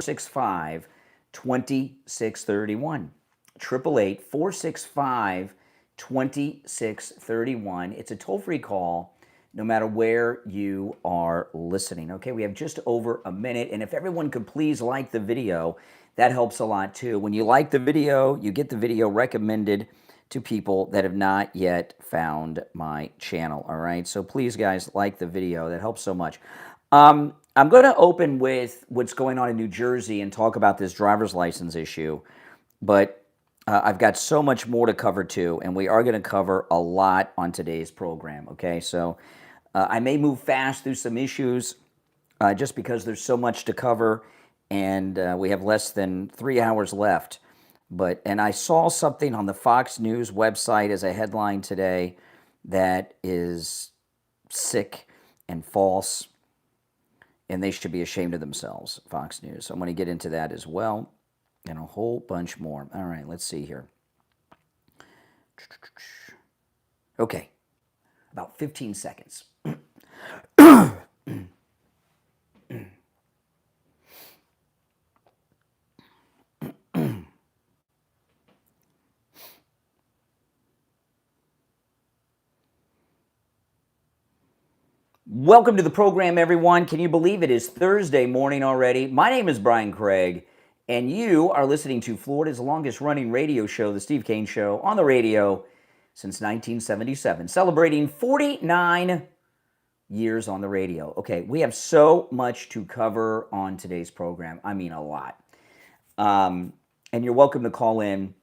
465 2631. 888 2631. It's a toll-free call no matter where you are listening. Okay, we have just over a minute, and if everyone could please like the video, that helps a lot too. When you like the video, you get the video recommended to people that have not yet found my channel. All right, so please, guys, like the video. That helps so much. I'm going to open with what's going on in New Jersey and talk about this driver's license issue, but I've got so much more to cover too, and we are going to cover a lot on today's program. Okay, so I may move fast through some issues just because there's so much to cover, and we have less than 3 hours left. And I saw something on the Fox News website as a headline today that is sick and false, and they should be ashamed of themselves, Fox News. So I'm going to get into that as well, and a whole bunch more. All right, let's see here. Okay, about 15 seconds. Welcome to the program, everyone. Can you believe it is Thursday morning already? My name is Brian Craig, and you are listening to Florida's longest-running radio show, The Steve Kane Show, on the radio since 1977, celebrating 49 years on the radio. Okay, we have so much to cover on today's program. I mean, a lot. And you're welcome to call in.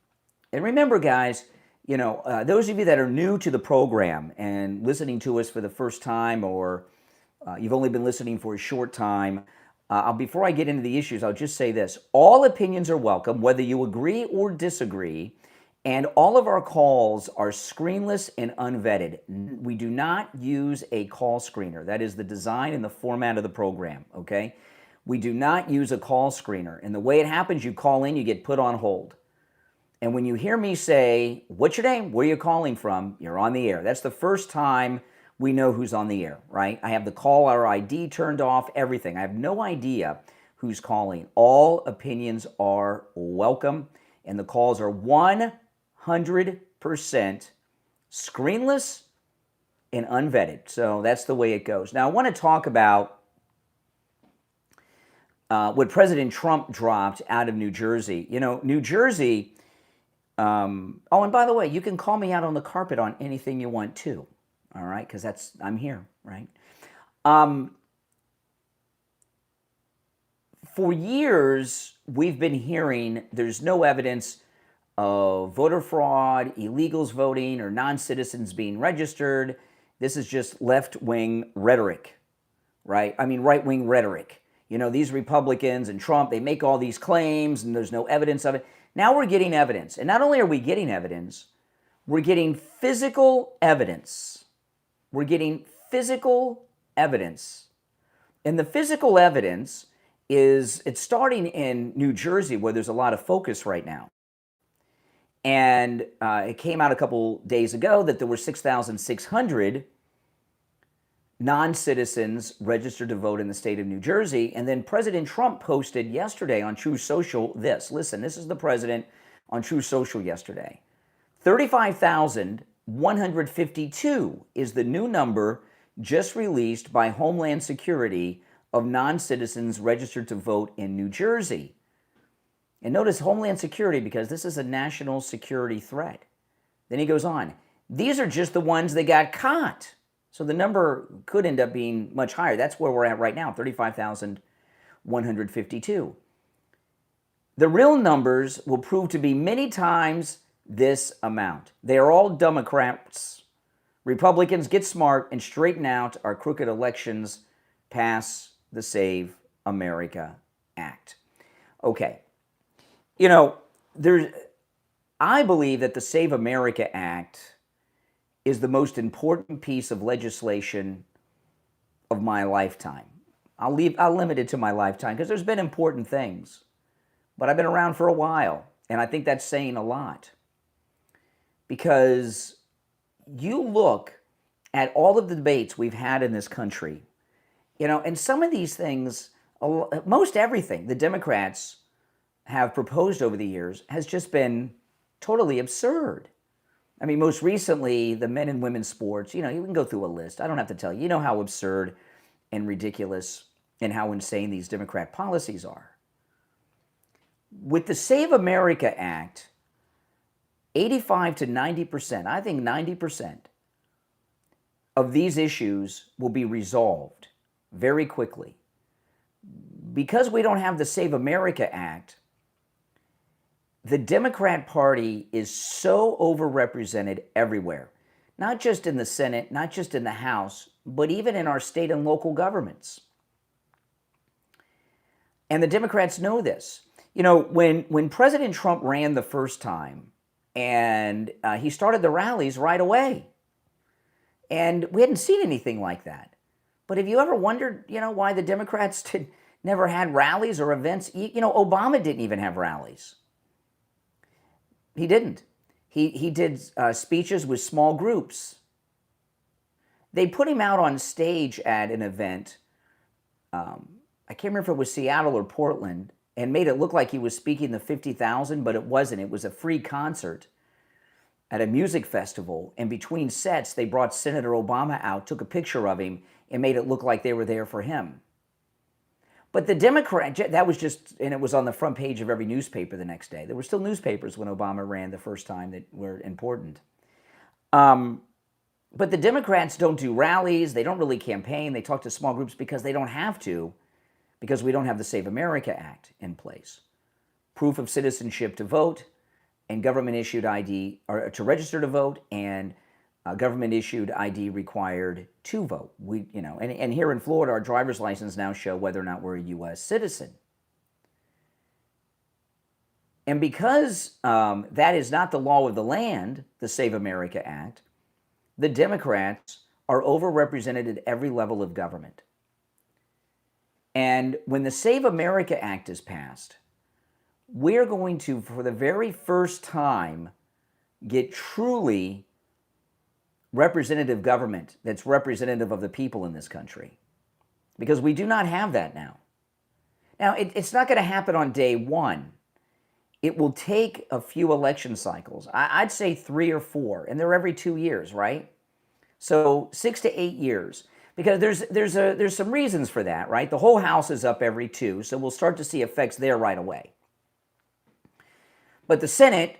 And remember, guys, you know, those of you that are new to the program and listening to us for the first time, or you've only been listening for a short time, before I get into the issues, I'll just say this. All opinions are welcome, whether you agree or disagree, and all of our calls are screenless and unvetted. We do not use a call screener. That is the design and the format of the program, okay? We do not use a call screener. And the way it happens, you call in, you get put on hold. And when you hear me say, what's your name? Where are you calling from? You're on the air. That's the first time we know who's on the air, right? I have the caller ID turned off, everything. I have no idea who's calling. All opinions are welcome, and the calls are 100% screenless and unvetted. So that's the way it goes. Now, I want to talk about what President Trump dropped out of New Jersey. You know, New Jersey... oh, and by the way, you can call me out on the carpet on anything you want too, all right? Because I'm here, right? For years, we've been hearing there's no evidence of voter fraud, illegals voting, or non-citizens being registered. This is just left-wing rhetoric, right? I mean, right-wing rhetoric. You know, these Republicans and Trump, they make all these claims and there's no evidence of it. Now we're getting evidence. And not only are we getting evidence, we're getting physical evidence. We're getting physical evidence. And the physical evidence it's starting in New Jersey, where there's a lot of focus right now. And it came out a couple days ago that there were 6,600 non-citizens registered to vote in the state of New Jersey. And then President Trump posted yesterday on True Social this. Listen, this is the president on True Social yesterday. 35,152 is the new number just released by Homeland Security of non-citizens registered to vote in New Jersey. And notice Homeland Security, because this is a national security threat. Then he goes on, these are just the ones that got caught. So the number could end up being much higher. That's where we're at right now, 35,152. The real numbers will prove to be many times this amount. They are all Democrats. Republicans, get smart and straighten out our crooked elections. Pass the Save America Act. Okay. You know, I believe that the Save America Act is the most important piece of legislation of my lifetime. I'll limit it to my lifetime because there's been important things, but I've been around for a while, and I think that's saying a lot. Because you look at all of the debates we've had in this country, you know, and some of these things Most everything the Democrats have proposed over the years has just been totally absurd. I mean, most recently, the men and women's sports, you can go through a list. I don't have to tell you. You know how absurd and ridiculous and how insane these Democrat policies are. With the Save America Act, 85 to 90%, I think 90% of these issues will be resolved very quickly. Because we don't have the Save America Act, the Democrat Party is so overrepresented everywhere, not just in the Senate, not just in the House, but even in our state and local governments. And the Democrats know this. When President Trump ran the first time, and he started the rallies right away, and we hadn't seen anything like that. But have you ever wondered, why the Democrats never had rallies or events? Obama didn't even have rallies. He didn't. He did speeches with small groups. They put him out on stage at an event, I can't remember if it was Seattle or Portland, and made it look like he was speaking to 50,000, but it wasn't. It was a free concert at a music festival, and between sets, they brought Senator Obama out, took a picture of him, and made it look like they were there for him. But the Democrat, that was just, and it was on the front page of every newspaper the next day. There were still newspapers when Obama ran the first time that were important. But the Democrats don't do rallies. They don't really campaign. They talk to small groups because they don't have to, because we don't have the Save America Act in place. Proof of citizenship to vote and government-issued ID, or to register to vote, and government-issued ID required to vote. And here in Florida, our driver's license now show whether or not we're a U.S. citizen. And because that is not the law of the land, the Save America Act, the Democrats are overrepresented at every level of government. And when the Save America Act is passed, we're going to, for the very first time, get truly representative government that's representative of the people in this country. Because we do not have that now. Now, it's not going to happen on day one. It will take a few election cycles. I'd say 3 or 4, and they're every 2 years, right? So 6 to 8 years. Because there's some reasons for that, right? The whole House is up every 2, so we'll start to see effects there right away. But the Senate,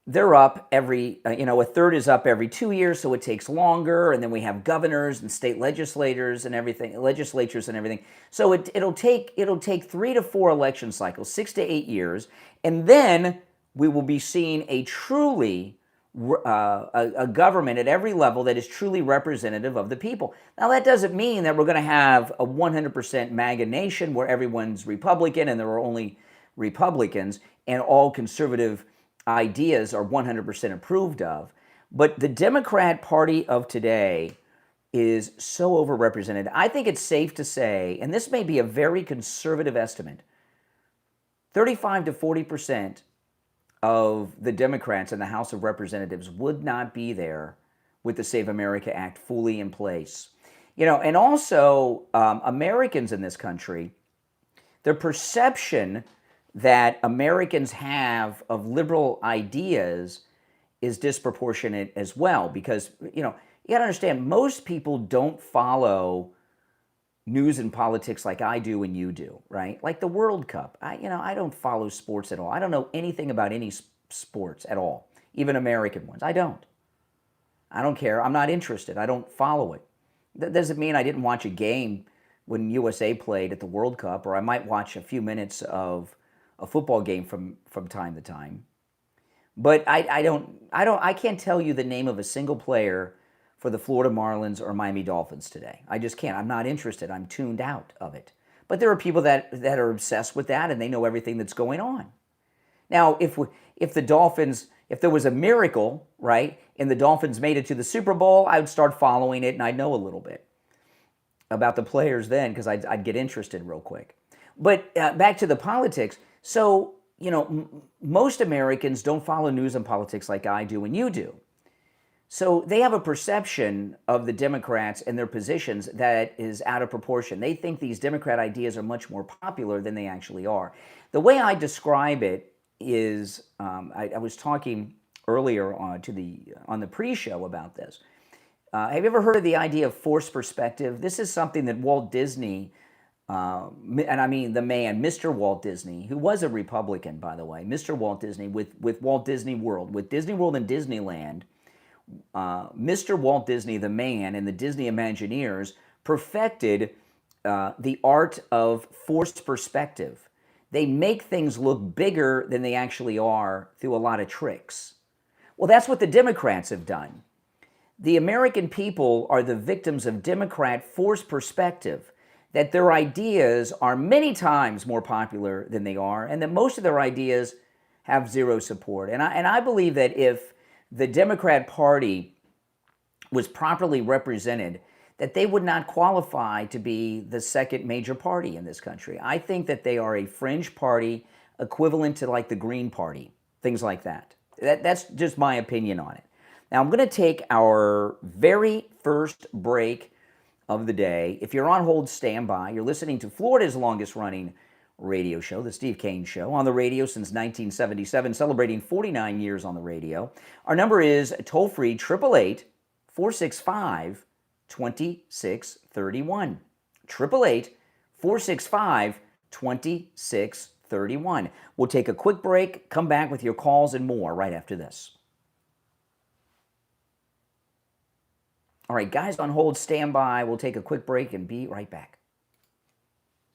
they're up every, a third is up every 2 years, so it takes longer, and then we have governors and state legislators and everything, legislatures and everything. So it'll take 3 to 4 election cycles, 6 to 8 years, and then we will be seeing a truly a government at every level that is truly representative of the people. Now, that doesn't mean that we're going to have a 100% MAGA nation where everyone's Republican and there are only Republicans and all conservative ideas are 100% approved of. But the Democrat Party of today is so overrepresented. I think it's safe to say, and this may be a very conservative estimate, 35 to 40% of the Democrats in the House of Representatives would not be there with the Save America Act fully in place. And also Americans in this country, the perception that Americans have of liberal ideas is disproportionate as well, because, you got to understand, most people don't follow news and politics like I do and you do, right? Like the World Cup. I don't follow sports at all. I don't know anything about any sports at all, even American ones. I don't care. I'm not interested. I don't follow it. That doesn't mean I didn't watch a game when USA played at the World Cup, or I might watch a few minutes of a football game from time to time. But I can't tell you the name of a single player for the Florida Marlins or Miami Dolphins today. I just can't. I'm not interested. I'm tuned out of it. But there are people that are obsessed with that, and they know everything that's going on. Now, if the Dolphins, if there was a miracle, right, and the Dolphins made it to the Super Bowl, I would start following it, and I'd know a little bit about the players then, because I'd get interested real quick. But back to the politics. So, most Americans don't follow news and politics like I do and you do. So they have a perception of the Democrats and their positions that is out of proportion. They think these Democrat ideas are much more popular than they actually are. The way I describe it is, I was talking earlier on the pre-show about this. Have you ever heard of the idea of forced perspective? This is something that Walt Disney, and I mean the man, Mr. Walt Disney, who was a Republican, by the way, Mr. Walt Disney with Walt Disney World, with Disney World and Disneyland. Mr. Walt Disney, the man, and the Disney Imagineers perfected the art of forced perspective. They make things look bigger than they actually are through a lot of tricks. Well, that's what the Democrats have done. The American people are the victims of Democrat forced perspective, that their ideas are many times more popular than they are, and that most of their ideas have zero support. And I believe that if the Democrat Party was properly represented, that they would not qualify to be the second major party in this country. I think that they are a fringe party equivalent to like the Green Party, things like that. That's just my opinion on it. Now I'm going to take our very first break of the day. If you're on hold, stand by. You're listening to Florida's longest running radio show, The Steve Kane Show, on the radio since 1977, celebrating 49 years on the radio. Our number is toll-free 888-465-2631. 888-465-2631. We'll take a quick break, come back with your calls and more right after this. All right, guys on hold, stand by. We'll take a quick break and be right back.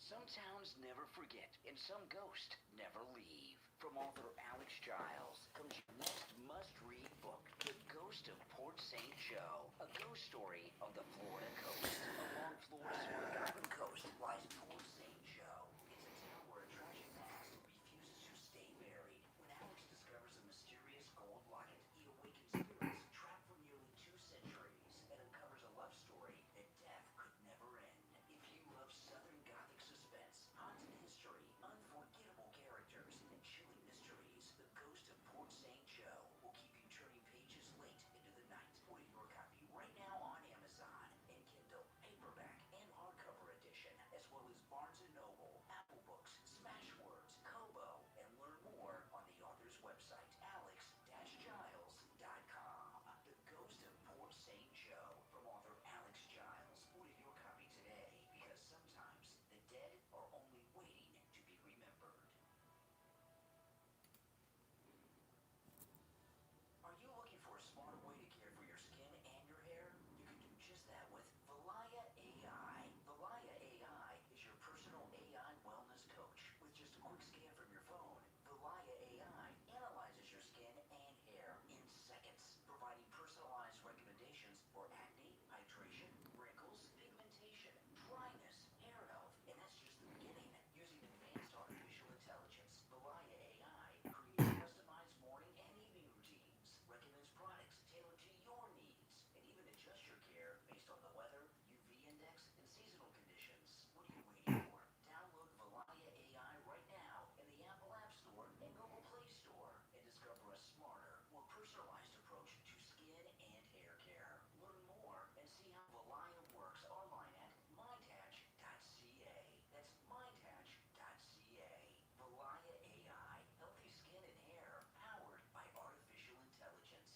Some towns never forget, and some ghosts never leave. From author Alex Giles comes your next must-read book, The Ghost of Port St. Joe, a ghost story of the Florida coast. Along Florida's forgotten coast lies Port St. Joe. It's a town where a tragic past refuses to stay buried. When Alex discovers a mysterious gold locket, he awakens spirits trapped for nearly 2 centuries and uncovers a love story that death could never end. If you love Southern Gothic suspense, haunted history, unforgettable characters, and chilling mysteries, The Ghost of Port St. Joe will keep you turning pages late into the night. Order your copy right now on Amazon and Kindle, paperback, and hardcover edition, as well as Barnes & Noble, Apple Books, Smashwords, Kobo, and learn more on the author's website, alex-giles.com. The Ghost of Port St. Joe from author Alex Giles. Order your copy today, because sometimes the dead are only waiting to be remembered. Are you looking for a smarter way to care for your skin and your hair? You can do just that with Valaya AI. Valaya AI is your personal AI wellness coach. With just a quick scan from your phone, Valaya AI analyzes your skin and hair in seconds, providing personalized recommendations for acne, hydration, wrinkles, pigmentation, dryness, hair health, and that's just the beginning. Using advanced artificial intelligence, Valaya AI creates customized morning and evening routines, recommends products tailored to your needs, and even adjusts your care based on the weather, UV index, and seasonal conditions. What are you waiting for? Download Valaya AI right now in the Apple App Store and Google Play Store and discover a smarter, more personalized approach to skin and hair care. Learn more and see how Valaya works online at mytach.ca. That's mytach.ca. Valaya AI, healthy skin and hair powered by artificial intelligence.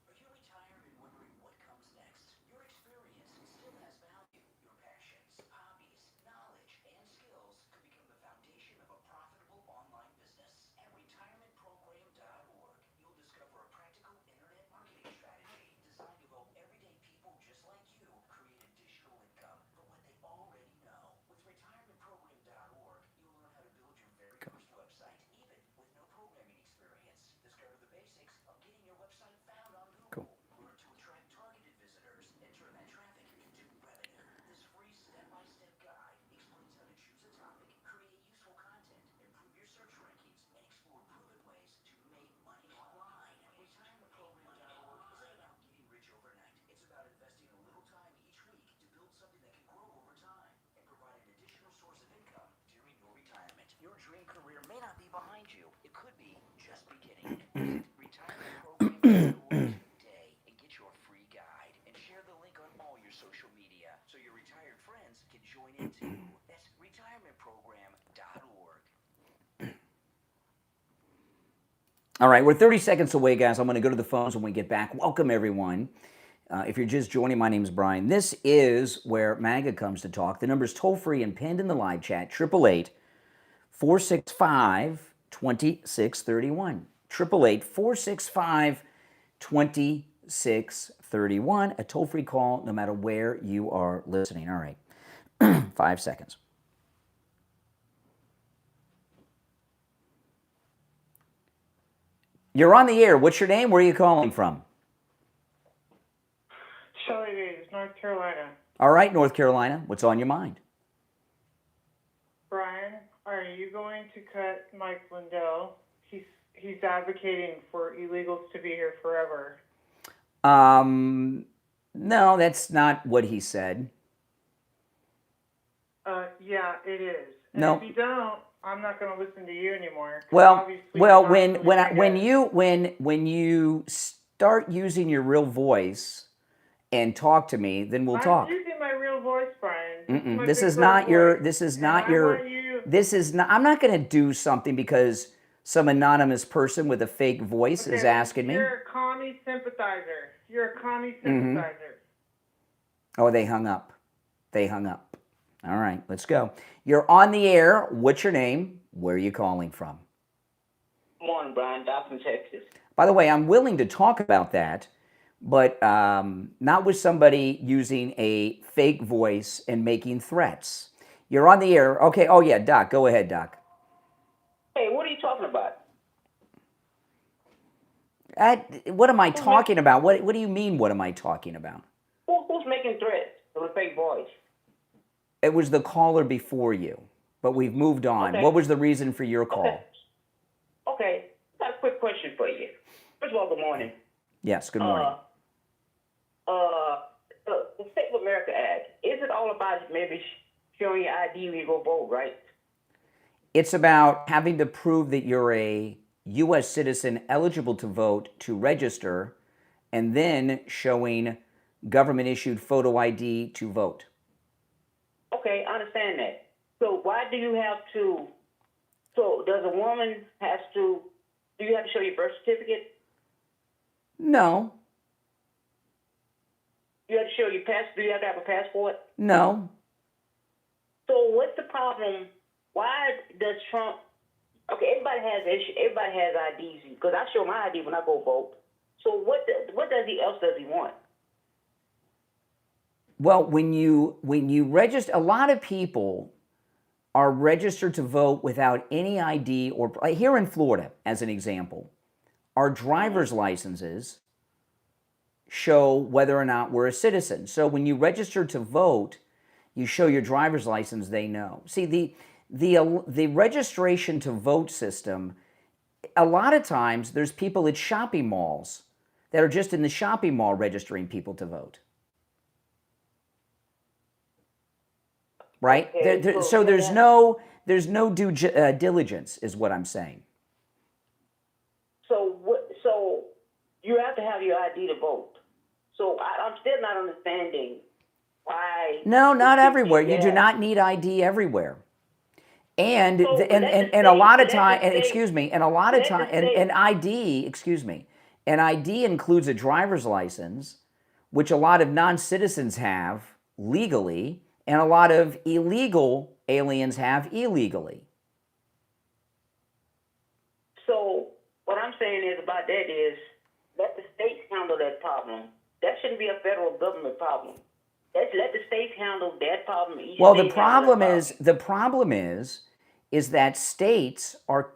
Are you retired and wondering what comes next? Your experience still has value. Your passions, hobbies, knowledge, and skills could become the foundation of a profitable online business. At retirementprogram.org, you'll discover a practical internet marketing strategy designed to help everyday people just like you create additional income for what they already know. With retirementprogram.org, you'll learn how to build your very first website, even with no programming experience. Discover the basics of getting your website found on Google. Learn to attract targeted visitors and turn that traffic into revenue. This free step-by-step guide explains how to choose a topic, create useful content, improve your search rankings, and explore proven ways to make money online. Retirementprogram.org isn't about getting rich overnight. It's about investing a little time each week to build something that can grow over time and provide an additional source of income during your retirement. Your dream career may not be behind you. It could be just beginning. Visit retirementprogram.org today and get your free guide. And share the link on all your social media so your retired friends can join in too. That's retirementprogram.org. All right, we're 30 seconds away, guys. I'm going to go to the phones when we get back. Welcome, everyone. If you're just joining, my name is Brian. This is where MAGA comes to talk. The number's toll-free and pinned in the live chat, 888-465-2631. 888-465-2631. A toll-free call no matter where you are listening. All right, 5 seconds. You're on the air. What's your name? Where are you calling from? Shawna, North Carolina. All right, North Carolina. What's on your mind? Brian, are you going to cut Mike Lindell? He's advocating for illegals to be here forever. No, that's not what he said. Yeah, it is. And No. if you don't, I'm not going to listen to you anymore. Well, obviously when you start using your real voice and talk to me, then we'll talk. I'm using my real voice, Brian. This is not your. I'm not going to do something because some anonymous person with a fake voice is asking me. You're a commie sympathizer. You're a commie sympathizer. Oh, they hung up. All right, let's go. You're on the air. What's your name? Where are you calling from? Morning, Brian. Doc from Texas. By the way, I'm willing to talk about that, but not with somebody using a fake voice and making threats. You're on the air. Okay. Oh, yeah, Doc. Go ahead, Doc. Hey, what are you talking about? What am I talking about? What do you mean, what am I talking about? Who's making threats with a fake voice? It was the caller before you, but we've moved on. Okay. What was the reason for your call? Okay. Got a quick question for you. First of all, good morning. Yes, good morning. The State of America Act, is it all about maybe showing your ID when you go vote, right? It's about having to prove that you're a U.S. citizen eligible to vote to register, and then showing government-issued photo ID to vote. Okay, I understand that. So why do you have to, so does a woman do you have to show your birth certificate? No. You have to show your do you have to have a passport? No. So what's the problem? Why does Trump? Okay, everybody has IDs because I show my ID when I go vote. So what else does he want? Well, when you register, a lot of people are registered to vote without any ID, or here in Florida, as an example, our driver's licenses show whether or not we're a citizen. So when you register to vote, you show your driver's license, they know. See, the registration to vote system, a lot of times there's people at shopping malls that are just in the shopping mall registering people to vote. Right? Okay, So there's no due diligence, is what I'm saying. So you have to have your ID to vote. So I'm still not understanding why. No, not everywhere. You do not need ID everywhere. And a lot of time, an ID includes a driver's license, which a lot of non-citizens have legally, and a lot of illegal aliens have illegally. So what I'm saying is about that is let the states handle that problem. That shouldn't be a federal government problem. Let the states handle that problem. Well, the problem is that states are,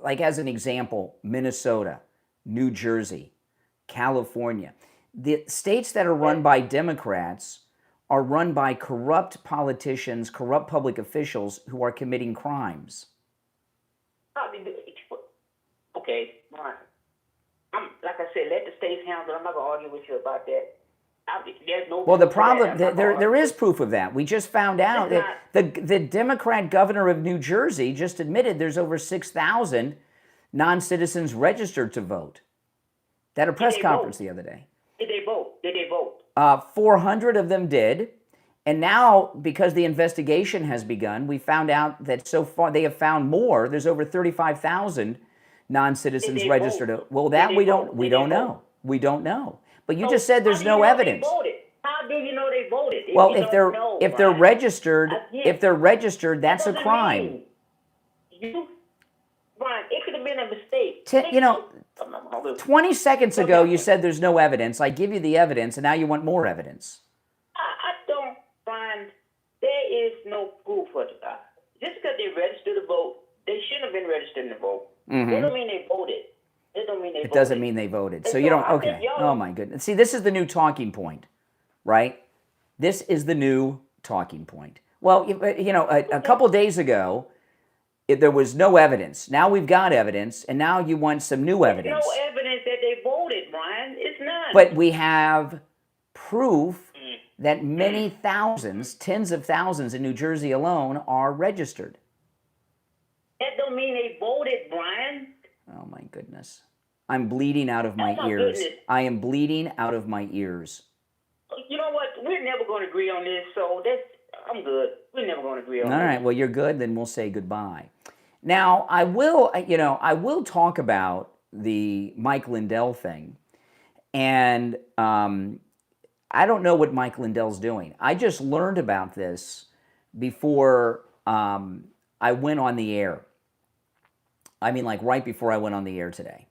like as an example, Minnesota, New Jersey, California. The states that are run by Democrats are run by corrupt politicians, corrupt public officials who are committing crimes. Okay, fine. Like I said, let the states handle it. I'm not going to argue with you about that. Well, the problem, there is proof of that. We just found out that the Democrat governor of New Jersey just admitted there's over 6,000 non-citizens registered to vote. They had a press conference the other day. Did they vote? 400 of them did. And now, because the investigation has begun, we found out that so far they have found more. There's over 35,000 non-citizens registered. Well, that we don't know. We don't know. But you just said there's no evidence. How do you know they voted? Well, if they're registered, that's a crime. Brian, it could have been a mistake. 20 seconds ago you said there's no evidence. I give you the evidence, and now you want more evidence. I don't find there is no proof for that. Just because they registered to vote, they shouldn't have been registered to vote. Mm-hmm. That don't mean they voted. It doesn't mean they voted. So you don't. Okay. Oh my goodness. See, this is the new talking point, right? This is the new talking point. Well, a couple days ago, there was no evidence. Now we've got evidence, and now you want some new evidence. There's no evidence that they voted, Brian. It's none. But we have proof that many thousands, tens of thousands in New Jersey alone are registered. That don't mean they voted, Brian. Oh my goodness. I'm bleeding out of my ears. Goodness. I am bleeding out of my ears. You know what? We're never going to agree on this, so I'm good. We're never going to agree on this. All right, well, you're good, then we'll say goodbye. Now, I will talk about the Mike Lindell thing, and I don't know what Mike Lindell's doing. I just learned about this before I went on the air. I mean, like right before I went on the air today.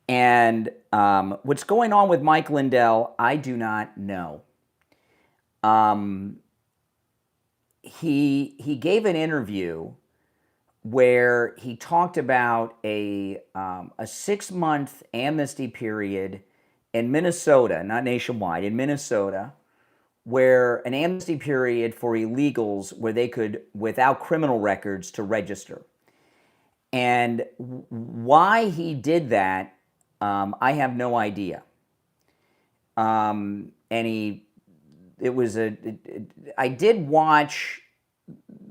And what's going on with Mike Lindell, I do not know. He gave an interview where he talked about a 6-month amnesty period in Minnesota, not nationwide, in Minnesota, where an amnesty period for illegals where they could, without criminal records, to register. And why he did that, I have no idea. I did watch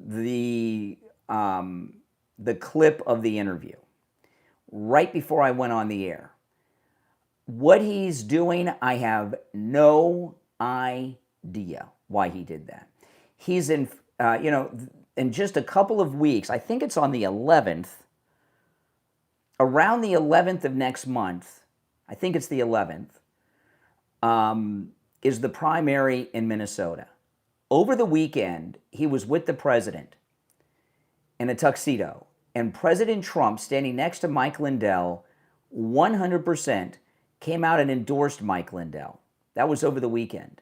the clip of the interview right before I went on the air. What he's doing, I have no idea why he did that. He's in just a couple of weeks, I think it's on the 11th, around the 11th of next month, I think it's the 11th, is the primary in Minnesota. Over the weekend, he was with the president in a tuxedo, and President Trump, standing next to Mike Lindell, 100% came out and endorsed Mike Lindell. That was over the weekend.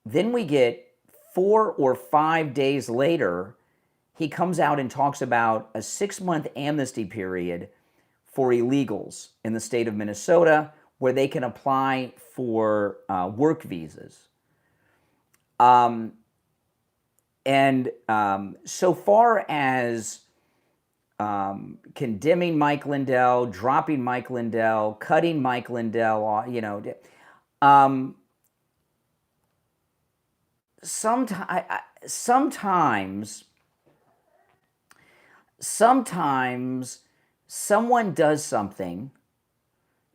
Then we get 4 or 5 days later, he comes out and talks about a 6-month amnesty period for illegals in the state of Minnesota where they can apply for work visas. So far as condemning Mike Lindell, dropping Mike Lindell, cutting Mike Lindell, sometimes someone does something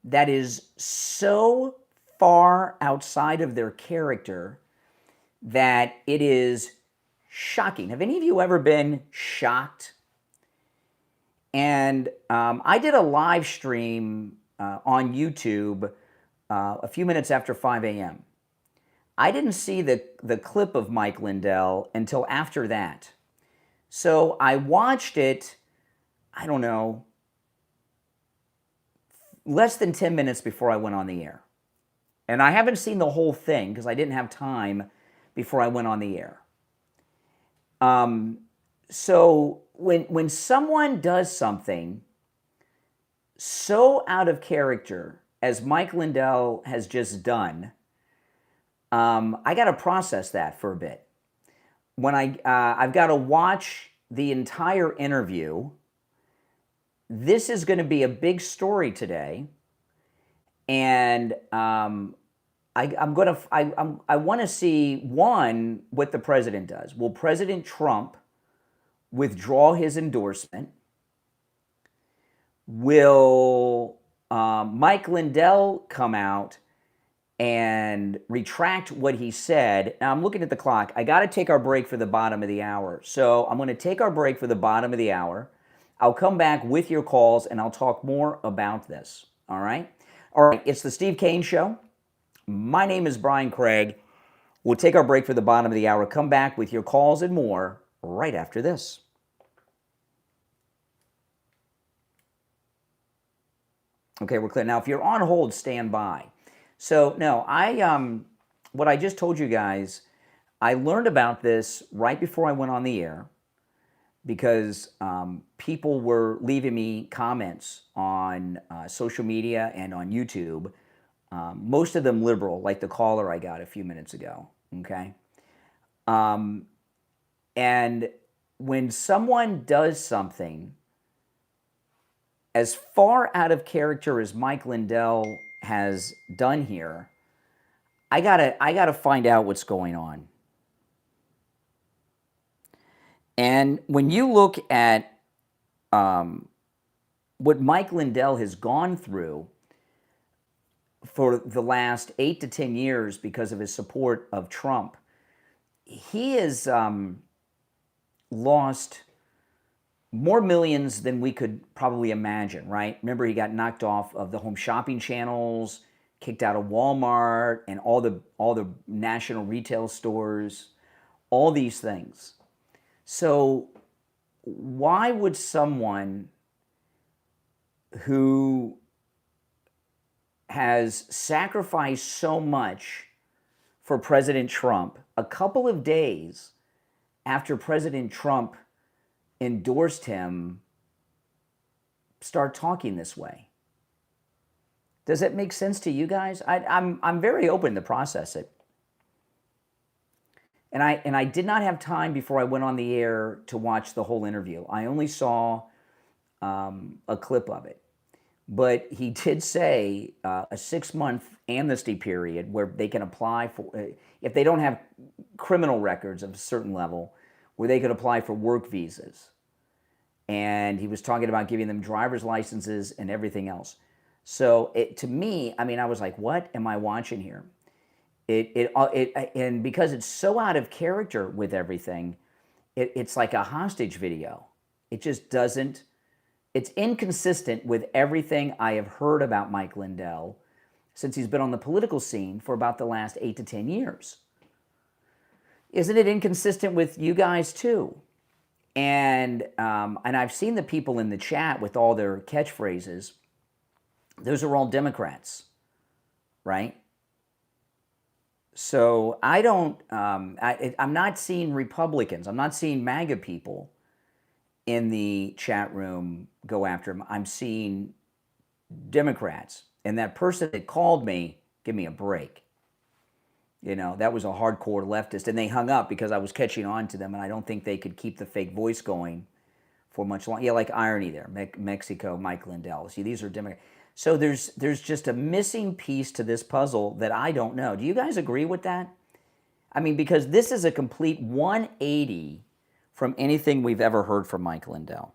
that is so far outside of their character that it is shocking. Have any of you ever been shocked? And I did a live stream on YouTube a few minutes after 5 a.m. I didn't see the clip of Mike Lindell until after that. So I watched it, I don't know, less than 10 minutes before I went on the air. And I haven't seen the whole thing because I didn't have time before I went on the air. So when someone does something so out of character as Mike Lindell has just done, I got to process that for a bit. When I've got to watch the entire interview. This is going to be a big story today, and I want to see, one, what the president does. Will President Trump withdraw his endorsement? will Mike Lindell come out and retract what he said? Now I'm looking at the clock. I got to take our break for the bottom of the hour. So I'm going to take our break for the bottom of the hour. I'll come back with your calls and I'll talk more about this. All right? All right, it's the Steve Kane Show. My name is Brian Craig. We'll take our break for the bottom of the hour. Come back with your calls and more right after this. Okay, we're clear. Now, if you're on hold, stand by. So, no, what I just told you guys, I learned about this right before I went on the air because people were leaving me comments on social media and on YouTube, most of them liberal, like the caller I got a few minutes ago, okay? And when someone does something as far out of character as Mike Lindell has done here, I gotta find out what's going on. And when you look at what Mike Lindell has gone through for the last 8 to 10 years because of his support of Trump, he has lost more millions than we could probably imagine, right? Remember, he got knocked off of the home shopping channels, kicked out of Walmart and all the national retail stores, all these things. So why would someone who has sacrificed so much for President Trump, a couple of days after President Trump endorsed him, start talking this way? Does it make sense to you guys? I'm very open to process it. And I did not have time before I went on the air to watch the whole interview. I only saw a clip of it. But he did say a 6-month amnesty period where they can apply for, if they don't have criminal records of a certain level, where they could apply for work visas. And he was talking about giving them driver's licenses and everything else. So to me, I mean, I was like, what am I watching here? And because it's so out of character with everything, it's like a hostage video. It just doesn't, it's inconsistent with everything I have heard about Mike Lindell since he's been on the political scene for about the last 8 to 10 years. Isn't it inconsistent with you guys too? And I've seen the people in the chat with all their catchphrases. Those are all Democrats, right? So I don't, I'm not seeing Republicans. I'm not seeing MAGA people in the chat room go after him. I'm seeing Democrats. And that person that called me, give me a break. You know, that was a hardcore leftist. And they hung up because I was catching on to them, and I don't think they could keep the fake voice going for much longer. Yeah, like Irene there, Mexico, Mike Lindell. See, these are Democrats. So there's just a missing piece to this puzzle that I don't know. Do you guys agree with that? I mean, because this is a complete 180 from anything we've ever heard from Mike Lindell.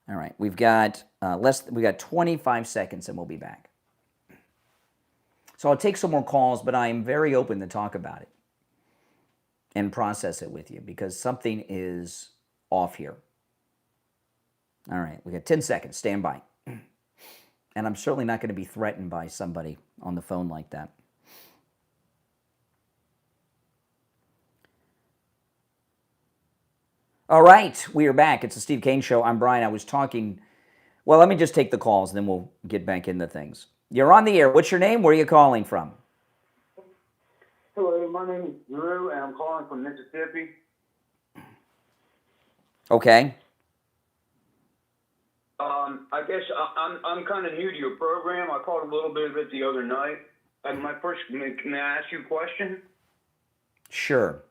All right, we've got 25 seconds and we'll be back. So I'll take some more calls, but I am very open to talk about it and process it with you because something is off here. All right, we got 10 seconds. Stand by. And I'm certainly not going to be threatened by somebody on the phone like that. All right, we are back. It's the Steve Kane Show. I'm Brian. I was talking. Well, let me just take the calls, and then we'll get back into things. You're on the air. What's your name? Where are you calling from? Hello, my name is Drew, and I'm calling from Mississippi. Okay. I guess I'm kind of new to your program. I caught a little bit of it the other night. May I ask you a question? Sure.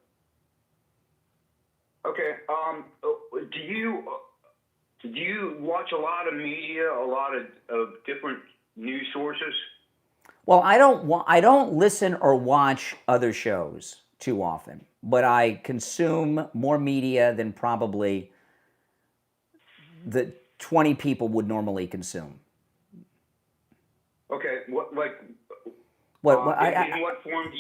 Okay. Do you watch a lot of media, a lot of different news sources? Well, I don't listen or watch other shows too often, but I consume more media than probably the 20 people would normally consume. Okay, what like? What In what form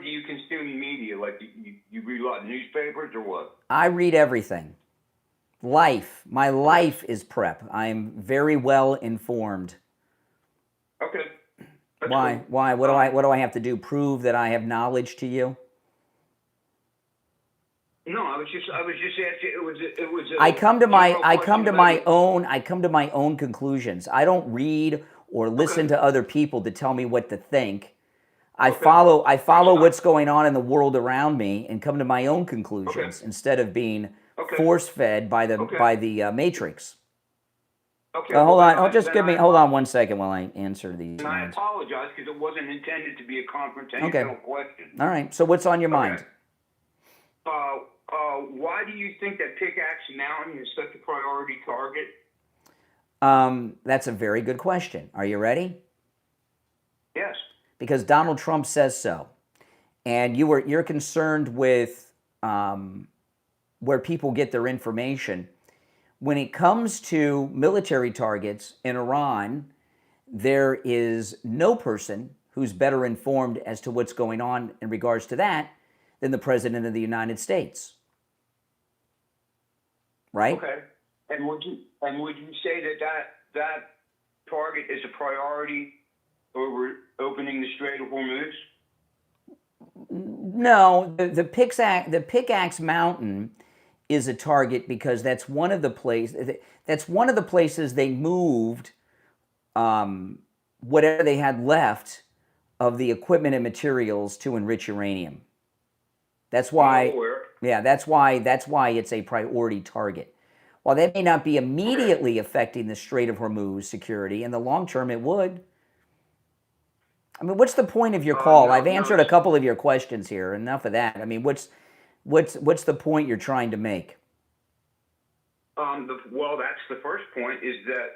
do you consume media? Like you read a lot of newspapers or what? I read everything. My life is prep. I'm very well informed. Okay. That's Why? cool. Why? What do I have to do? Prove that I have knowledge to you? No, I was just asking. It was. I come to my question own conclusions. I don't read or listen Okay. to other people to tell me what to think. I Okay. follow what's going on in the world around me and come to my own conclusions Okay. instead of being Okay. force fed by the Okay. Matrix. Okay. Hold well, on. then Just I- give me. then I Hold on one second while I answer these. And I lines. apologize because it wasn't intended to be a confrontational Okay. question. All right. So what's on your mind? Okay. Why do you think that Pickaxe Mountain is such a priority target? That's a very good question. Are you ready? Yes. Because Donald Trump says so, and you're concerned with where people get their information. When it comes to military targets in Iran, there is no person who's better informed as to what's going on in regards to that than the President of the United States. Right? Okay. And would you say that target is a priority over opening the Strait of Hormuz? No, the Pickaxe Mountain is a target because that's one of the places they moved whatever they had left of the equipment and materials to enrich uranium. That's why. Yeah, that's why it's a priority target. While that may not be immediately affecting the Strait of Hormuz security, in the long term it would. I mean, what's the point of your call? I've answered a couple of your questions here. Enough of that. I mean, what's the point you're trying to make? Well, that's the first point, is that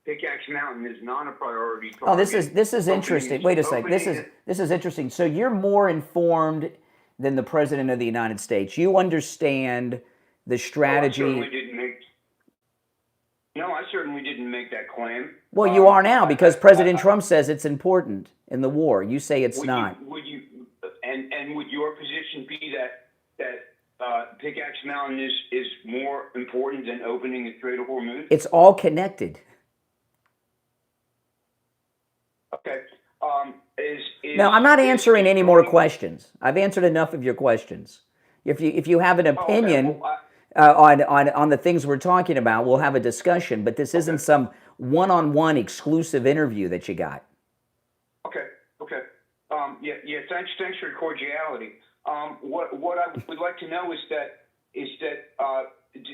Pickaxe Mountain is not a priority target. Oh, this is interesting. Wait a sec. This is interesting. So you're more informed than the President of the United States. You understand the strategy. I certainly didn't make that claim. Well, you are now because President Trump says it's important in the war. You say it's not. Would your position be that Pickaxe Mountain is more important than opening the Strait of Hormuz? It's all connected. Okay. No, I'm not answering any more questions. I've answered enough of your questions. If you have an opinion on the things we're talking about, we'll have a discussion. But this isn't some one-on-one exclusive interview that you got. Okay. Yeah. Thanks for your cordiality. What I would like to know is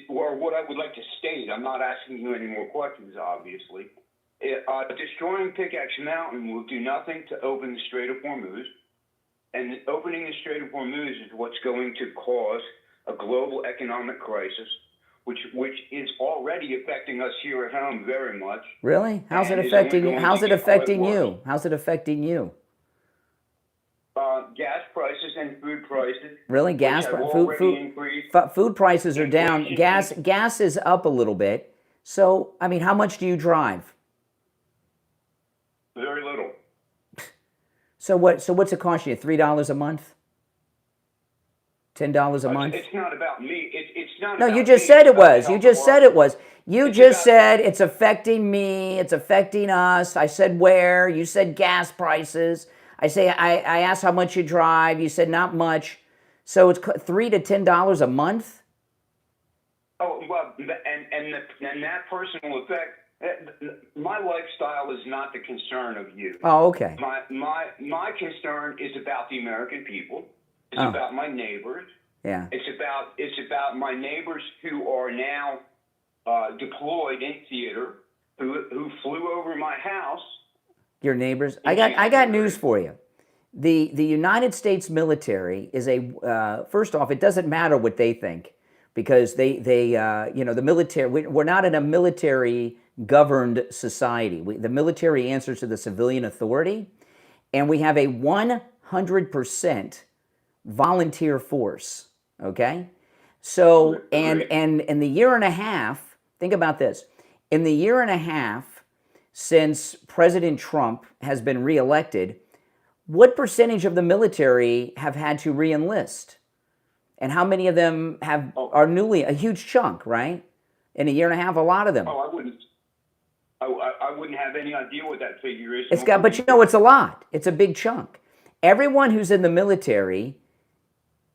or what I would like to state. I'm not asking you any more questions, obviously. Destroying Pickaxe Mountain will do nothing to open the Strait of Hormuz, and opening the Strait of Hormuz is what's going to cause a global economic crisis, which is already affecting us here at home very much. Really? How's it affecting you? How's it affecting you? How's it affecting you? Gas prices and food prices. Really? Food prices are down. Gas is up a little bit. So, I mean, how much do you drive? Very little. So what's it costing you? $3 a month? $10 a month? It's not about me. It's not. No, about you just me. said It's it was. about You just the said it was. You It's just about- said it's affecting me. It's affecting us. I said where. You said gas prices. I asked how much you drive. You said not much. So it's $3 to $10 a month. Oh well, and that personal effect. My lifestyle is not the concern of you. Oh, okay. My concern is about the American people. It's about my neighbors. Yeah. It's about my neighbors who are now deployed in theater, who flew over my house. Your neighbors. I got news for you. The United States military is first off, it doesn't matter what they think, because the military, we're not in a military governed society. The military answers to the civilian authority, and we have a 100% volunteer force. Okay, so and in the year and a half Think about this. In the year and a half since President Trump has been reelected, what percentage of the military have had to re-enlist? And how many of them are newly, a huge chunk, right? In a year and a half, a lot of them. Oh, I wouldn't have any idea what that figure is. But you know, it's a lot. It's a big chunk. Everyone who's in the military,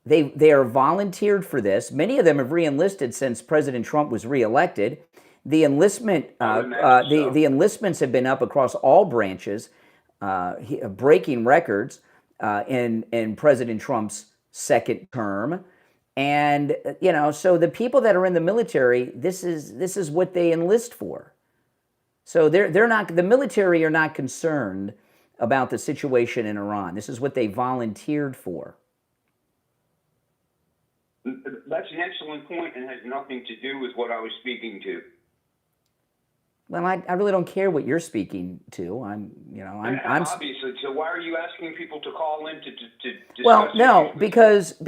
they are volunteered for this. Many of them have re-enlisted since President Trump was reelected. The enlistment, the enlistments have been up across all branches, breaking records in President Trump's second term. And you know, so the people that are in the military, this is what they enlist for. So they're not, the military are not concerned about the situation in Iran. This is what they volunteered for. That's an excellent point and has nothing to do with what I was speaking to. Well, I really don't care what you're speaking to. I'm obviously. So why are you asking people to call in to discuss? Well, no, because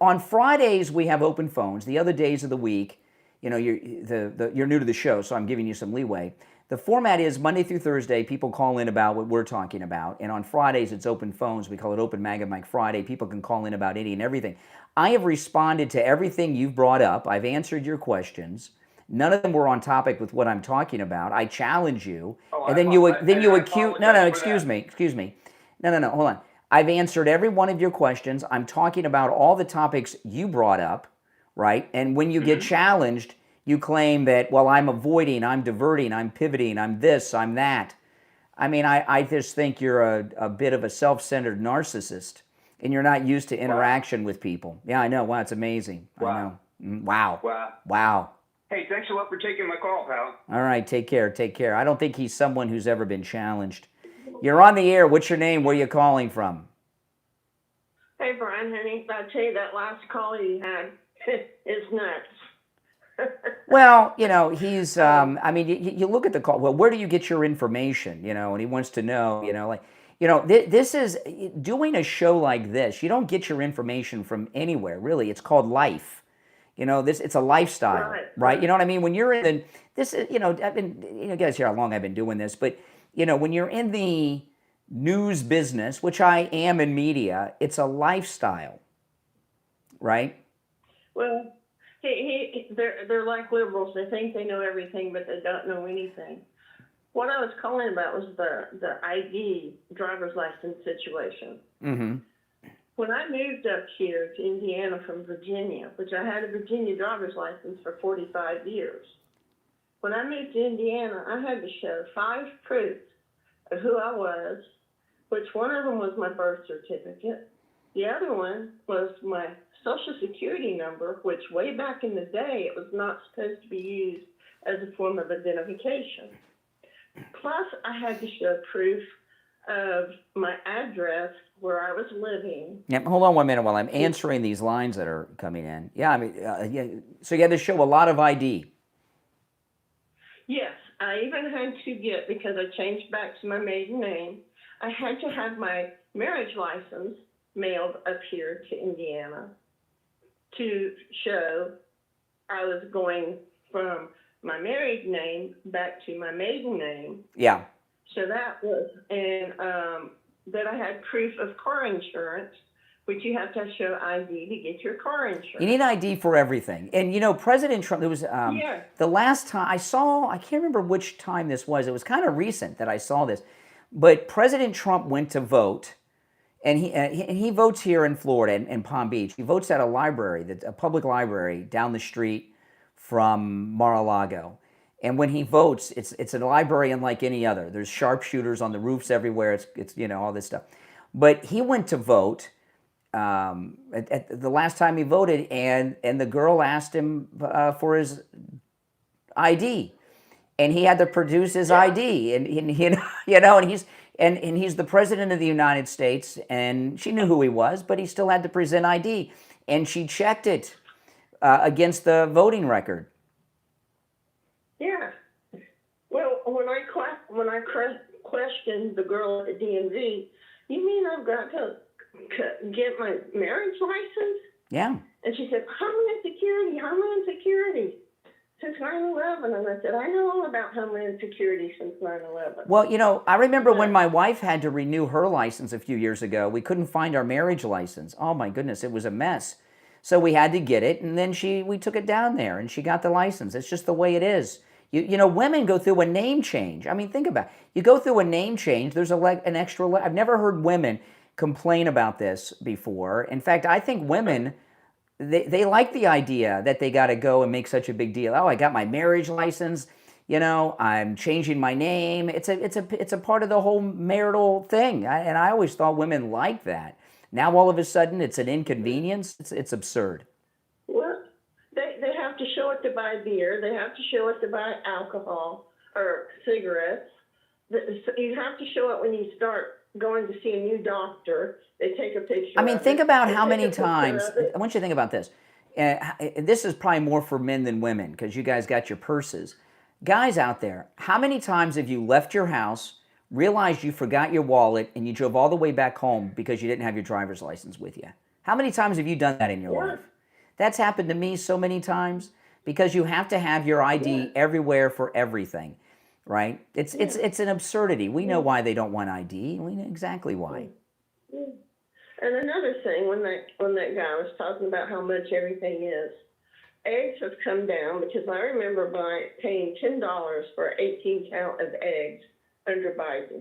on Fridays we have open phones. The other days of the week, you know, you're new to the show, so I'm giving you some leeway. The format is Monday through Thursday. People call in about what we're talking about, and on Fridays it's open phones. We call it Open Mag and Mike Friday. People can call in about any and everything. I have responded to everything you've brought up. I've answered your questions. None of them were on topic with what I'm talking about. I challenge you, and then you accuse. No, excuse me. No, hold on. I've answered every one of your questions. I'm talking about all the topics you brought up, right? And when you get challenged, you claim that, well, I'm avoiding, I'm diverting, I'm pivoting, I'm this, I'm that. I mean, I just think you're a bit of a self-centered narcissist, and you're not used to interaction with people. Yeah, I know. Wow, it's amazing. Wow. I know. Wow. Hey, thanks a lot for taking my call, pal. All right, take care. I don't think he's someone who's ever been challenged. You're on the air. What's your name? Where are you calling from? Hey, Brian, honey, I tell you, that last call you had is nuts. Well, you know, he's, I mean, you look at the call, well, where do you get your information, you know, and he wants to know, you know, like, you know, this is, doing a show like this, you don't get your information from anywhere, really. It's called life. You know, it's a lifestyle, right? You know what I mean? When you're in this, you know, you guys hear how long I've been doing this, but, you know, when you're in the news business, which I am in media, it's a lifestyle, right? Well, they're like liberals. They think they know everything, but they don't know anything. What I was calling about was the ID driver's license situation. Mm-hmm. When I moved up here to Indiana from Virginia, which I had a Virginia driver's license for 45 years, when I moved to Indiana, I had to show 5 proofs of who I was, which one of them was my birth certificate. The other one was my Social Security number, which way back in the day, it was not supposed to be used as a form of identification. Plus, I had to show proof of my address where I was living. Yeah, hold on 1 minute while I'm answering these lines that are coming in. Yeah, I mean, so you had to show a lot of ID. Yes, I even had to get, because I changed back to my maiden name, I had to have my marriage license mailed up here to Indiana to show I was going from my married name back to my maiden name. Yeah. So that was, and that I had proof of car insurance, which you have to show ID to get your car insurance. You need ID for everything. And, you know, President Trump, there was, the last time I can't remember which time this was. It was kind of recent that I saw this. But President Trump went to vote, and he votes here in Florida, in Palm Beach. He votes at a library, a public library down the street from Mar-a-Lago. And when he votes, it's a library unlike any other. There's sharpshooters on the roofs everywhere. It's you know, all this stuff. But he went to vote at the last time he voted, and the girl asked him for his ID, and he had to produce his ID, and you know, and he's the president of the United States, and she knew who he was, but he still had to present ID, and she checked it against the voting record. Yeah. Well, when I questioned the girl at the DMV, you mean I've got to get my marriage license? Yeah. And she said, Homeland Security. since 9/11. And I said, I know all about Homeland Security since 9/11. Well, I remember when my wife had to renew her license a few years ago, we couldn't find our marriage license. Oh my goodness, it was a mess. So we had to get it, and then we took it down there, and she got the license. It's just the way it is. Women go through a name change. I mean, think about it. You go through a name change, there's an extra, I've never heard women complain about this before. In fact, I think women, they like the idea that they got to go and make such a big deal. Oh, I got my marriage license. I'm changing my name. It's a part of the whole marital thing. And I always thought women liked that. Now all of a sudden it's an inconvenience. It's absurd. Well, they have to show it to buy beer. They have to show it to buy alcohol or cigarettes. You have to show it when you start going to see a new doctor. They take a picture. I mean, of think it. about They how take many a picture times. of it. I want you to think about this. This is probably more for men than women because you guys got your purses. Guys out there, how many times have you left your house, realized you forgot your wallet, and you drove all the way back home because you didn't have your driver's license with you? How many times have you done that in your life? That's happened to me so many times because you have to have your ID everywhere for everything, right? It's an absurdity. We know why they don't want ID. We know exactly why. And another thing, when that guy was talking about how much everything is, eggs have come down because I remember paying $10 for an 18 count of eggs under Biden.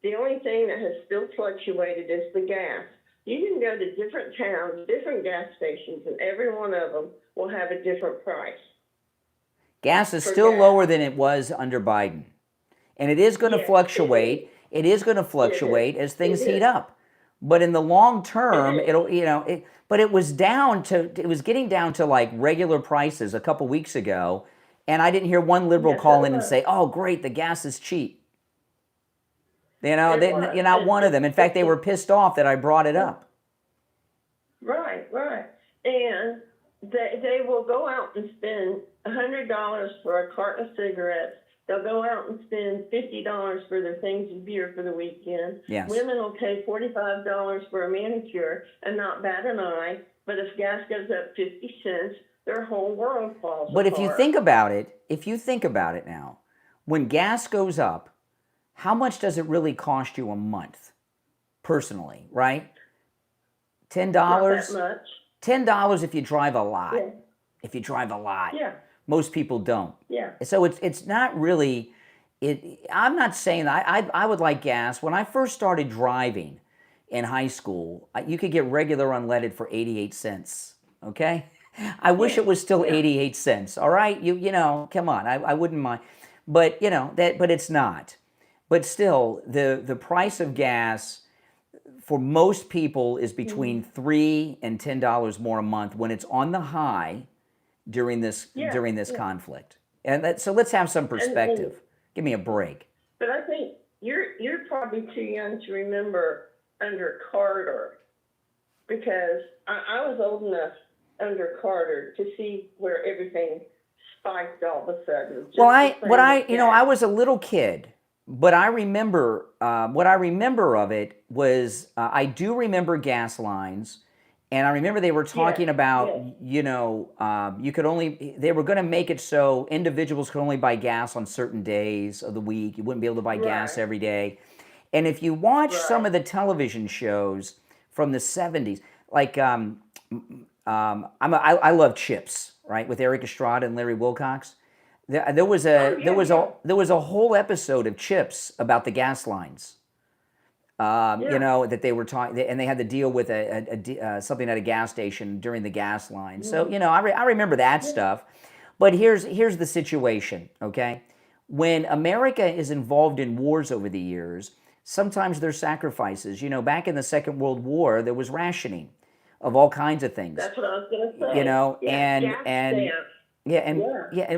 The only thing that has still fluctuated is the gas. You can go to different towns, different gas stations, and every one of them will have a different price. Gas is still lower than it was under Biden. And it is going to fluctuate. It is going to fluctuate as things heat up. But in the long term, but it was getting down to like regular prices a couple weeks ago. And I didn't hear one liberal call in and say, oh, great, the gas is cheap. You're not one of them. In fact, they were pissed off that I brought it up. Right. And they will go out and spend $100 for a carton of cigarettes. They'll go out and spend $50 for their things of beer for the weekend. Yes. Women will pay $45 for a manicure and not bat an eye. But if gas goes up 50 cents, their whole world falls apart. But if you think about it now, when gas goes up, how much does it really cost you a month, personally, right? $10? Not that much. $10 if you drive a lot. Yeah. If you drive a lot. Yeah. Most people don't. Yeah. So it's not really, I'm not saying that. I would like gas. When I first started driving in high school, you could get regular unleaded for 88 cents, okay? I wish it was still 88 cents, all right? Come on, I wouldn't mind. But, but it's not. But still, the price of gas for most people is between $3 and $10 more a month when it's on the high during this conflict. And so let's have some perspective. Give me a break. But I think you're probably too young to remember under Carter, because I was old enough under Carter to see where everything spiked all of a sudden. Well, I was a little kid, but I remember what I remember of it was I do remember gas lines. And I remember they were talking about, you could only, they were going to make it so individuals could only buy gas on certain days of the week. You wouldn't be able to buy gas every day. And if you watch some of the television shows from the 70s, like I love Chips, right, with Eric Estrada and Larry Wilcox. There was a whole episode of Chips about the gas lines. That they were talking, and they had to deal with something at a gas station during the gas line. So, I remember that stuff. But here's the situation, okay? When America is involved in wars over the years, sometimes there's sacrifices. Back in the Second World War, there was rationing of all kinds of things. That's what I was going to say.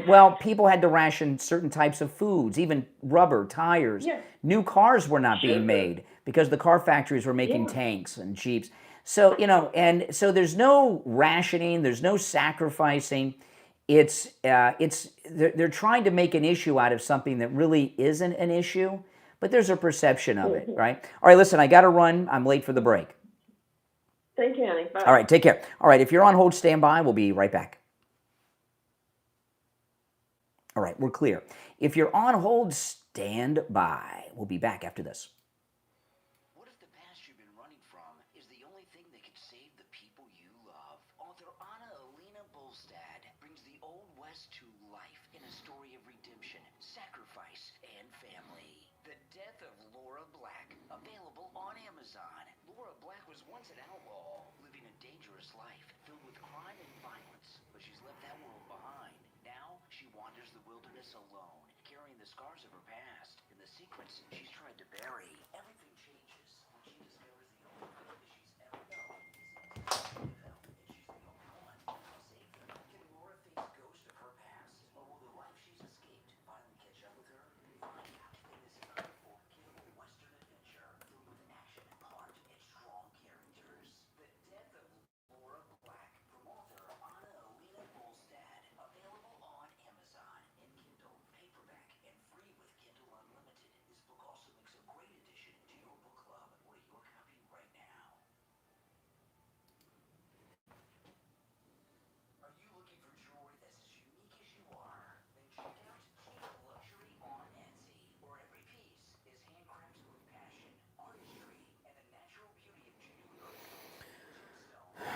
Well, people had to ration certain types of foods, even rubber, tires. Yeah. New cars were not being made because the car factories were making tanks and Jeeps. So, and so there's no rationing, there's no sacrificing. They're trying to make an issue out of something that really isn't an issue, but there's a perception of it, right? All right, listen, I got to run. I'm late for the break. Thank you, honey. Bye. All right, take care. All right, if you're on hold, stand by. We'll be right back. All right, we're clear. If you're on hold, stand by. We'll be back after this. What if the past you've been running from is the only thing that could save the people you love? Author Anna Alina Bolstad brings the Old West to life in a story of redemption, sacrifice, and family. The Death of Laura Black, available on Amazon. Laura Black was once an outlaw, living a dangerous life filled with crime and violence, but she's left that world behind. Now she wanders the wilderness alone, carrying the scars of her past and the secrets she's tried to bury. Everything changes when she discovers the only thing that she's ever known is existing to them, and she's the only one who can save them. Can Laura face ghosts of her past, or will the life she's escaped finally catch up with her? Find out in this unforgettable Western adventure filled with action, heart, and strong characters. The Death of Laura Black, from author Anna Alina Bolstad, available on Amazon and Kindle, paperback, and free with Kindle Unlimited. This book also makes a great addition to your book club. Order your copy right now. Are you looking for jewelry that's as unique as you are? Then check out Kita Luxury on Etsy, where every piece is handcrafted with passion, artistry, and the natural beauty of genuine crystals and gemstones.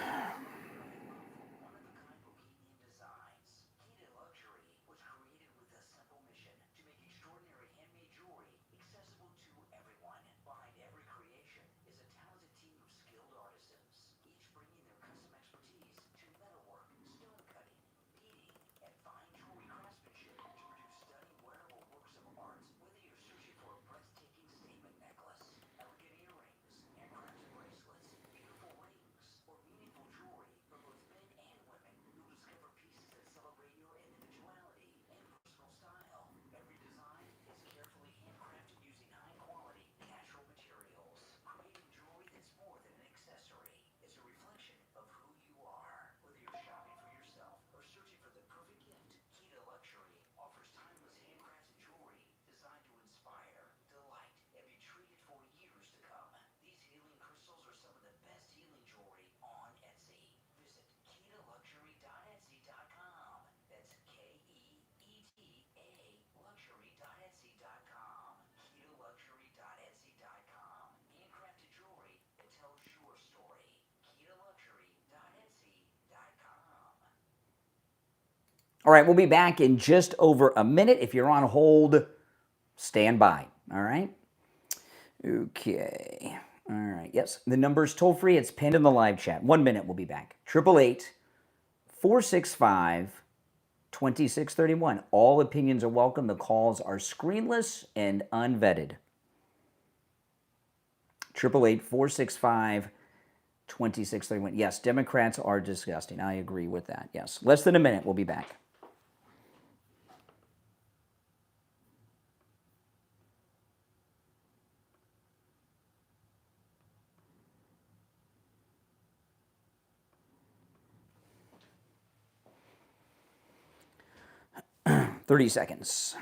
One-of-a-kind bohemian designs. Kita Luxury was created with a simple mission to make extraordinary handmade jewelry accessible to everyone. Behind every creation is a talented team of skilled artisans, each bringing their custom expertise to metalwork, stone cutting, beading, and fine jewelry craftsmanship to produce stunning wearable works of art. Whether you're searching for a breathtaking statement necklace, elegant earrings, handcrafted bracelets, beautiful rings, or meaningful jewelry for both men and women, you'll discover pieces that celebrate your individuality and personal style. Every design is carefully handcrafted using high-quality, natural materials. Creating jewelry that's more than an accessory. It's a reflection of who you are. Whether you're shopping for yourself or searching for the perfect gift, Kita Luxury offers timeless handcrafted jewelry designed to inspire, delight, and be treated for years to come. These healing crystals are some of the best healing jewelry on Etsy. Visit KitaLuxury.etsy.com. That's KEETA luxury.etsy.com. KitaLuxury.etsy.com. Handcrafted jewelry that tells your story. KitaLuxury.etsy.com. All right, we'll be back in just over a minute. If you're on hold, stand by. All right? Okay. All right. Yes, the number's toll free. It's pinned in the live chat. 1 minute, we'll be back. 888-465-2631. All opinions are welcome. The calls are screenless and unvetted. 888-465-2631. Yes, Democrats are disgusting. I agree with that. Yes. Less than a minute. We'll be back. Thirty seconds.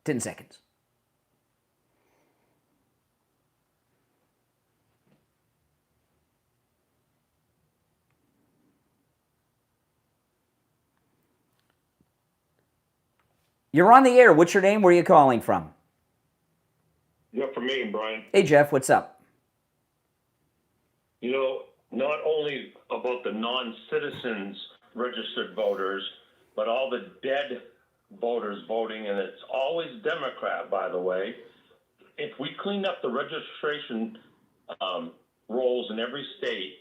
Ten seconds. You're on the air. What's your name? Where are you calling from? Yeah, for me, Brian. Hey, Jeff. What's up? You know, not only about the non-citizens registered voters, but all the dead voters voting, and it's always Democrat, by the way. If we cleaned up the registration rolls in every state,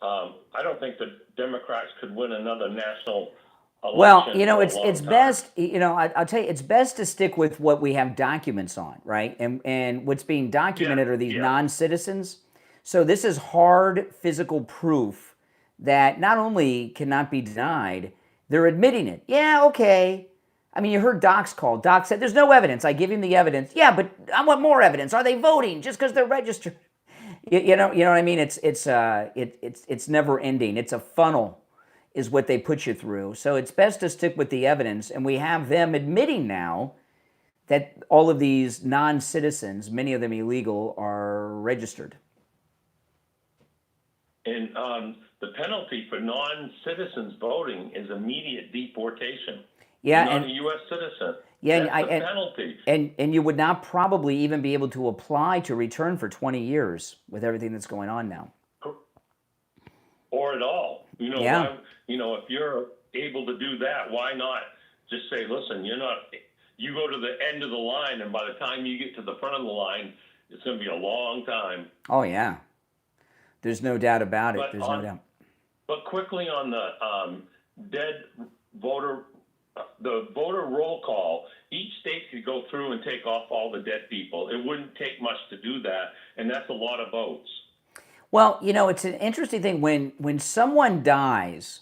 I don't think the Democrats could win another national election. Well, you know, for a it's long time. best, you know, I'll tell you, it's best to stick with what we have documents on, right? And what's being documented are these non-citizens. So this is hard physical proof that not only cannot be denied, they're admitting it. Yeah, okay. I mean, you heard Doc's call. Doc said, there's no evidence. I give him the evidence. Yeah, but I want more evidence. Are they voting just because they're registered? You know what I mean? It's never ending. It's a funnel is what they put you through. So it's best to stick with the evidence. And we have them admitting now that all of these non-citizens, many of them illegal, are registered. And the penalty for non-citizens voting is immediate deportation. Yeah, You're not and a U.S. citizen. yeah, That's the penalty. and you would not probably even be able to apply to return for 20 years with everything that's going on now. Or at all. You know, Yeah. why, you know, if you're able to do that, why not just say, listen, you're not, you go to the end of the line, and by the time you get to the front of the line, it's going to be a long time. Oh, yeah. There's no doubt about it. But There's no doubt. But quickly on the dead voter, the voter roll call, each state could go through and take off all the dead people. It wouldn't take much to do that, and that's a lot of votes. Well, you know, it's an interesting thing. When someone dies,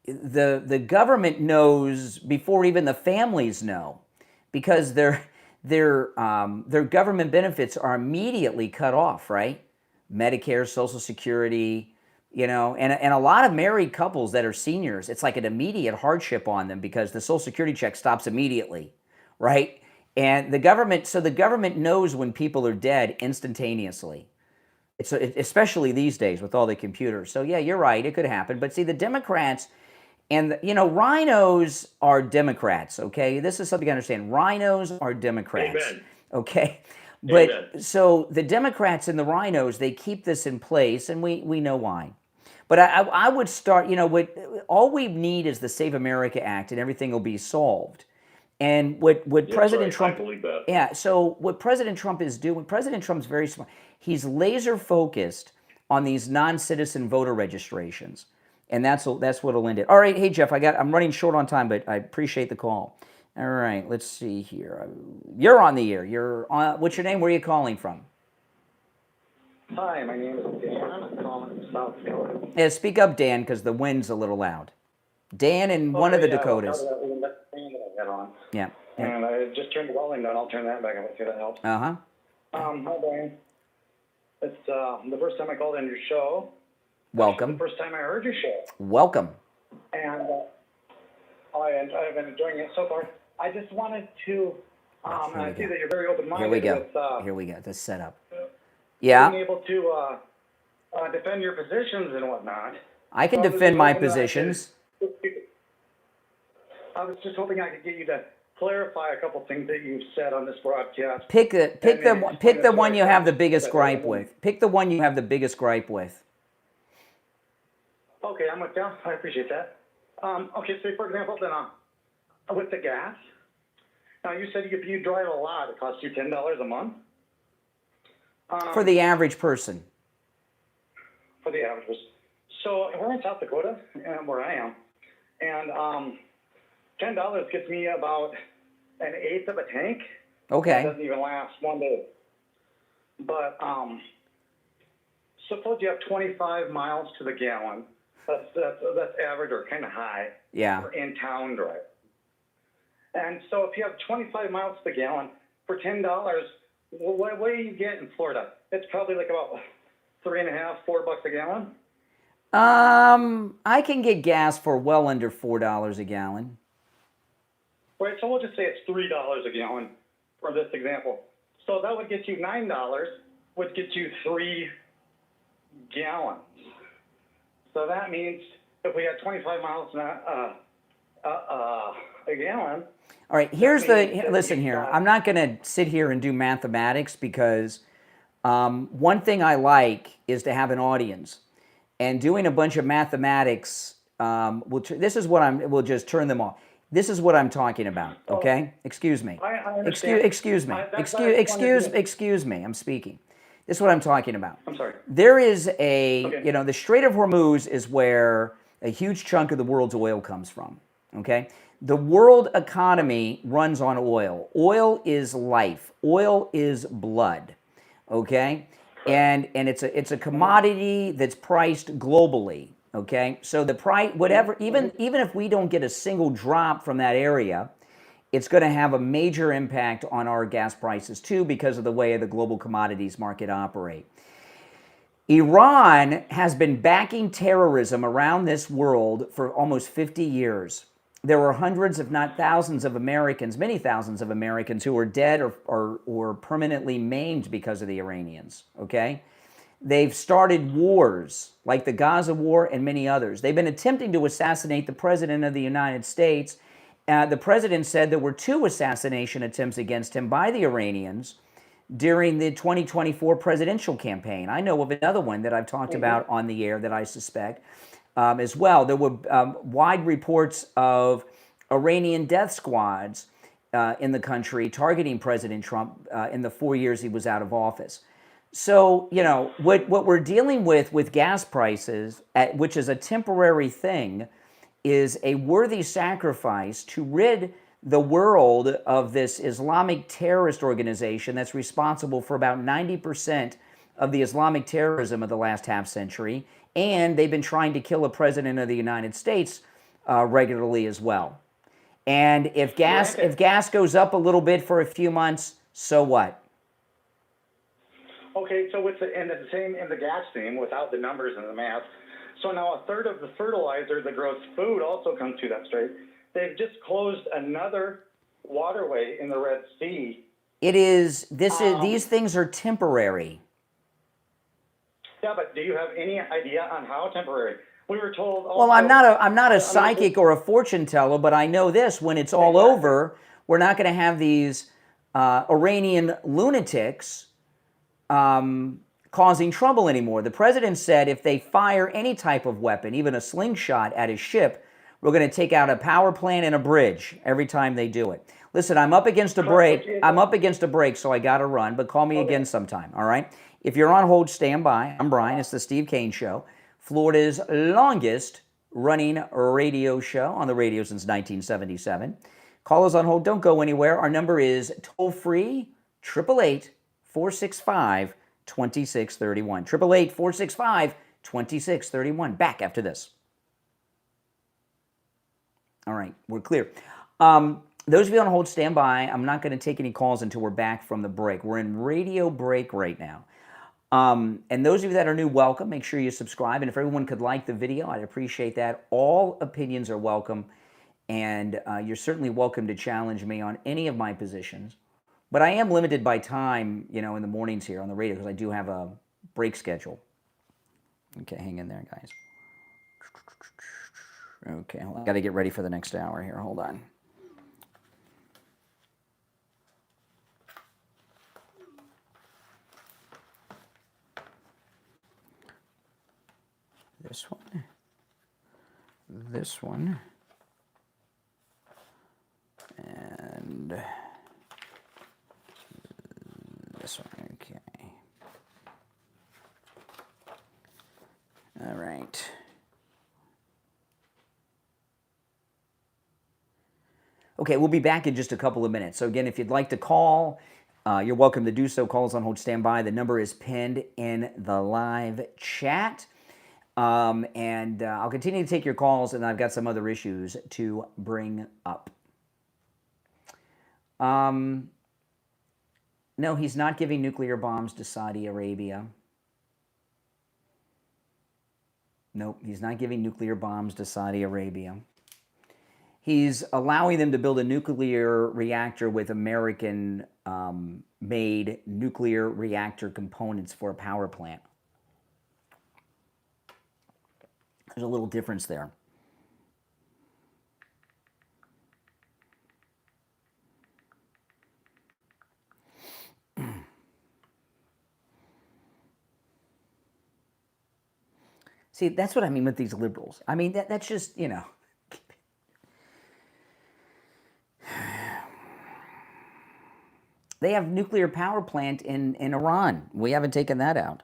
the government knows before even the families know, because their government benefits are immediately cut off, right? Medicare, Social Security, you know, and a lot of married couples that are seniors, it's like an immediate hardship on them because the Social Security check stops immediately, right? And the government knows when people are dead instantaneously. Especially these days with all the computers. So yeah, you're right, it could happen. But see, the Democrats and you know, rhinos are Democrats. Okay, this is something I understand. Rhinos are Democrats. Amen. Okay, but Amen. so the Democrats and the rhinos, they keep this in place, and we know why. But I would start. You know, all we need is the Save America Act, and everything will be solved. And what President right. Trump, I believe that. yeah. So what President Trump is doing, President Trump's very smart. He's laser focused on these non-citizen voter registrations, and that's what'll end it. All right, hey Jeff, I'm running short on time, but I appreciate the call. All right, let's see here. You're on the air. You're on. What's your name? Where are you calling from? Hi, my name is Dan. I'm calling from South Dakota. Yeah, speak up, Dan, because the wind's a little loud. Dan in one of the Dakotas. Yeah. And I just turned the volume down. I'll turn that back up. See if that helps. Uh-huh. Hi, Brian. It's the first time I called in your show. Welcome. The first time I heard your show. Welcome. And I've been enjoying it so far. I just wanted to, I see that you're very open-minded. Here we go. With, Here we go. The setup. Yeah. being able to defend your positions and whatnot. I can So I was defend my hoping that I could- positions. I was just hoping I could get you to clarify a couple things that you've said on this broadcast. Pick the one you have the biggest But- gripe with. Pick the one you have the biggest gripe with. Okay, I'm with you. I appreciate that. Okay, so for example, then with the gas. Now you said if you drive a lot, it costs you $10 a month. For the average person. For the average person. So we're in South Dakota, where I am, and $10 gets me about an eighth of a tank. It Okay. doesn't even last one day. But suppose you have 25 miles to the gallon. That's average or kind of high. Yeah. For in-town drive. And so if you have 25 miles to the gallon for $10, what do you get in Florida? It's probably like about $3.50, $4 a gallon. I can get gas for well under $4 a gallon. Right, so we'll just say it's $3 a gallon for this example. So that would get you $9, would get you 3 gallons. So that means if we had 25 miles a gallon. All right, listen here. I'm not going to sit here and do mathematics because one thing I like is to have an audience. And doing a bunch of mathematics, we'll just turn them off. This is what I'm talking about, okay? Excuse me. I understand. Excuse me. Excuse me. I'm speaking. This is what I'm talking about. I'm sorry. There is Okay. the Strait of Hormuz is where a huge chunk of the world's oil comes from, okay? The world economy runs on oil. Oil is life. Oil is blood, okay? And it's a commodity that's priced globally, okay? So the price, whatever, even if we don't get a single drop from that area, it's going to have a major impact on our gas prices too because of the way the global commodities market operate. Iran has been backing terrorism around this world for almost 50 years. there were hundreds, if not thousands of Americans, many thousands of Americans who were dead or permanently maimed because of the Iranians, okay? They've started wars like the Gaza War and many others. They've been attempting to assassinate the President of the United States. The President said there were 2 assassination attempts against him by the Iranians during the 2024 presidential campaign. I know of another one that I've talked about on the air that I suspect as well. There were wide reports of Iranian death squads in the country targeting President Trump in the 4 years he was out of office. So, you know, what we're dealing with gas prices, which is a temporary thing, is a worthy sacrifice to rid the world of this Islamic terrorist organization that's responsible for about 90% of the Islamic terrorism of the last half century, and they've been trying to kill a president of the United States regularly as well. And if gas goes up a little bit for a few months, so what? Okay, so it's and the same in the gas theme without the numbers and the math. So now a third of the fertilizer that grows food also comes through that strait. They've just closed another waterway in the Red Sea. These things are temporary. Yeah, but do you have any idea on how temporary? We were told. Also, well, I'm not a psychic or a fortune teller, but I know this: when it's all over, we're not going to have these Iranian lunatics causing trouble anymore. The president said if they fire any type of weapon, even a slingshot at his ship, we're going to take out a power plant and a bridge every time they do it. Listen, I'm up against a break. So I got to run, but call me again sometime, all right? If you're on hold, stand by. I'm Brian. It's the Steve Kane Show, Florida's longest running radio show on the radio since 1977. Call us on hold. Don't go anywhere. Our number is toll-free, 888-465-2631. 888-465-2631. Back after this. All right, we're clear. Those of you on hold, stand by. I'm not going to take any calls until we're back from the break. We're in radio break right now. And those of you that are new, welcome. Make sure you subscribe. And if everyone could like the video, I'd appreciate that. All opinions are welcome. And you're certainly welcome to challenge me on any of my positions. But I am limited by time, you know, in the mornings here on the radio because I do have a break schedule. Okay, hang in there, guys. Okay, I got to get ready for the next hour here. Hold on. This one. This one. And this one. Okay. All right. Okay, we'll be back in just a couple of minutes. So again, if you'd like to call, you're welcome to do so. Call us on hold, stand by. The number is pinned in the live chat. And I'll continue to take your calls, and I've got some other issues to bring up. No, he's not giving nuclear bombs to Saudi Arabia. Nope, he's not giving nuclear bombs to Saudi Arabia. He's allowing them to build a nuclear reactor with American made nuclear reactor components for a power plant. There's a little difference there. See, that's what I mean with these liberals. I mean, that's just, you know. They have nuclear power plant in Iran. We haven't taken that out.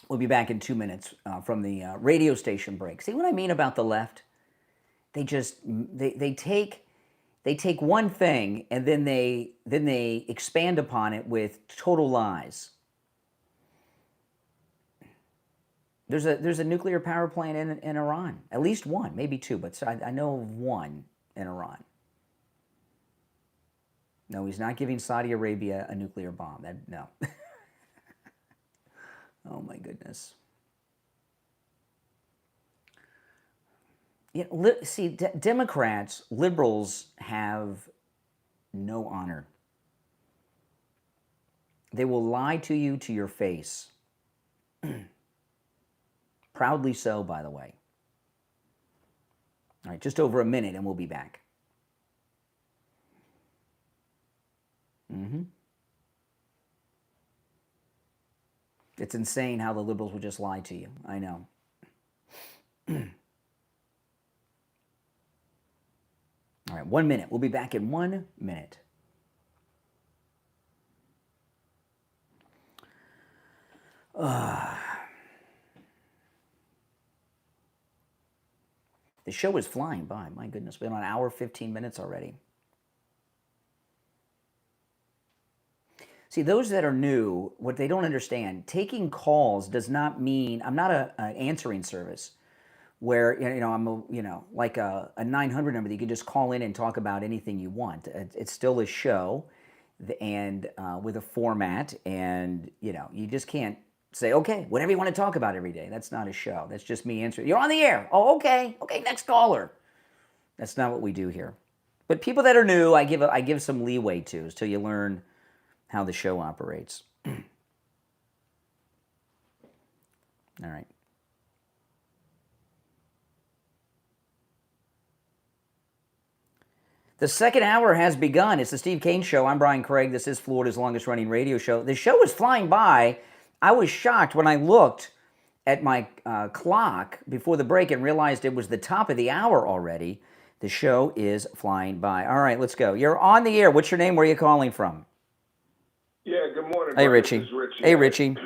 We'll be back in 2 minutes from the radio station break. See what I mean about the left? They just they take one thing and then they expand upon it with total lies. There's a nuclear power plant in Iran, at least one, maybe two, but I know of one in Iran. No, he's not giving Saudi Arabia a nuclear bomb. No. Oh my goodness. See, Democrats, liberals have no honor. They will lie to you to your face. Proudly so, by the way. All right, just over a minute and we'll be back. It's insane how the liberals will just lie to you. I know. All right, 1 minute. We'll be back in 1 minute. The show is flying by. My goodness, we've been on an hour, 15 minutes already. See, those that are new, what they don't understand, taking calls does not mean, I'm not an answering service where, I'm like a 900 number that you can just call in and talk about anything you want. It's still a show and with a format, and, you just can't say, okay, whatever you want to talk about every day. That's not a show. That's just me answering. You're on the air. Oh, okay. Okay, next caller. That's not what we do here. But people that are new, I give some leeway to until you learn how the show operates. All right. The second hour has begun. It's the Steve Kane Show. I'm Brian Craig. This is Florida's longest running radio show. The show is flying by. I was shocked when I looked at my clock before the break and realized it was the top of the hour already. The show is flying by. All right, let's go. You're on the air. What's your name? Where are you calling from? Yeah, good morning. Hey, Brian. Richie. This is Richie. Hey, Richie.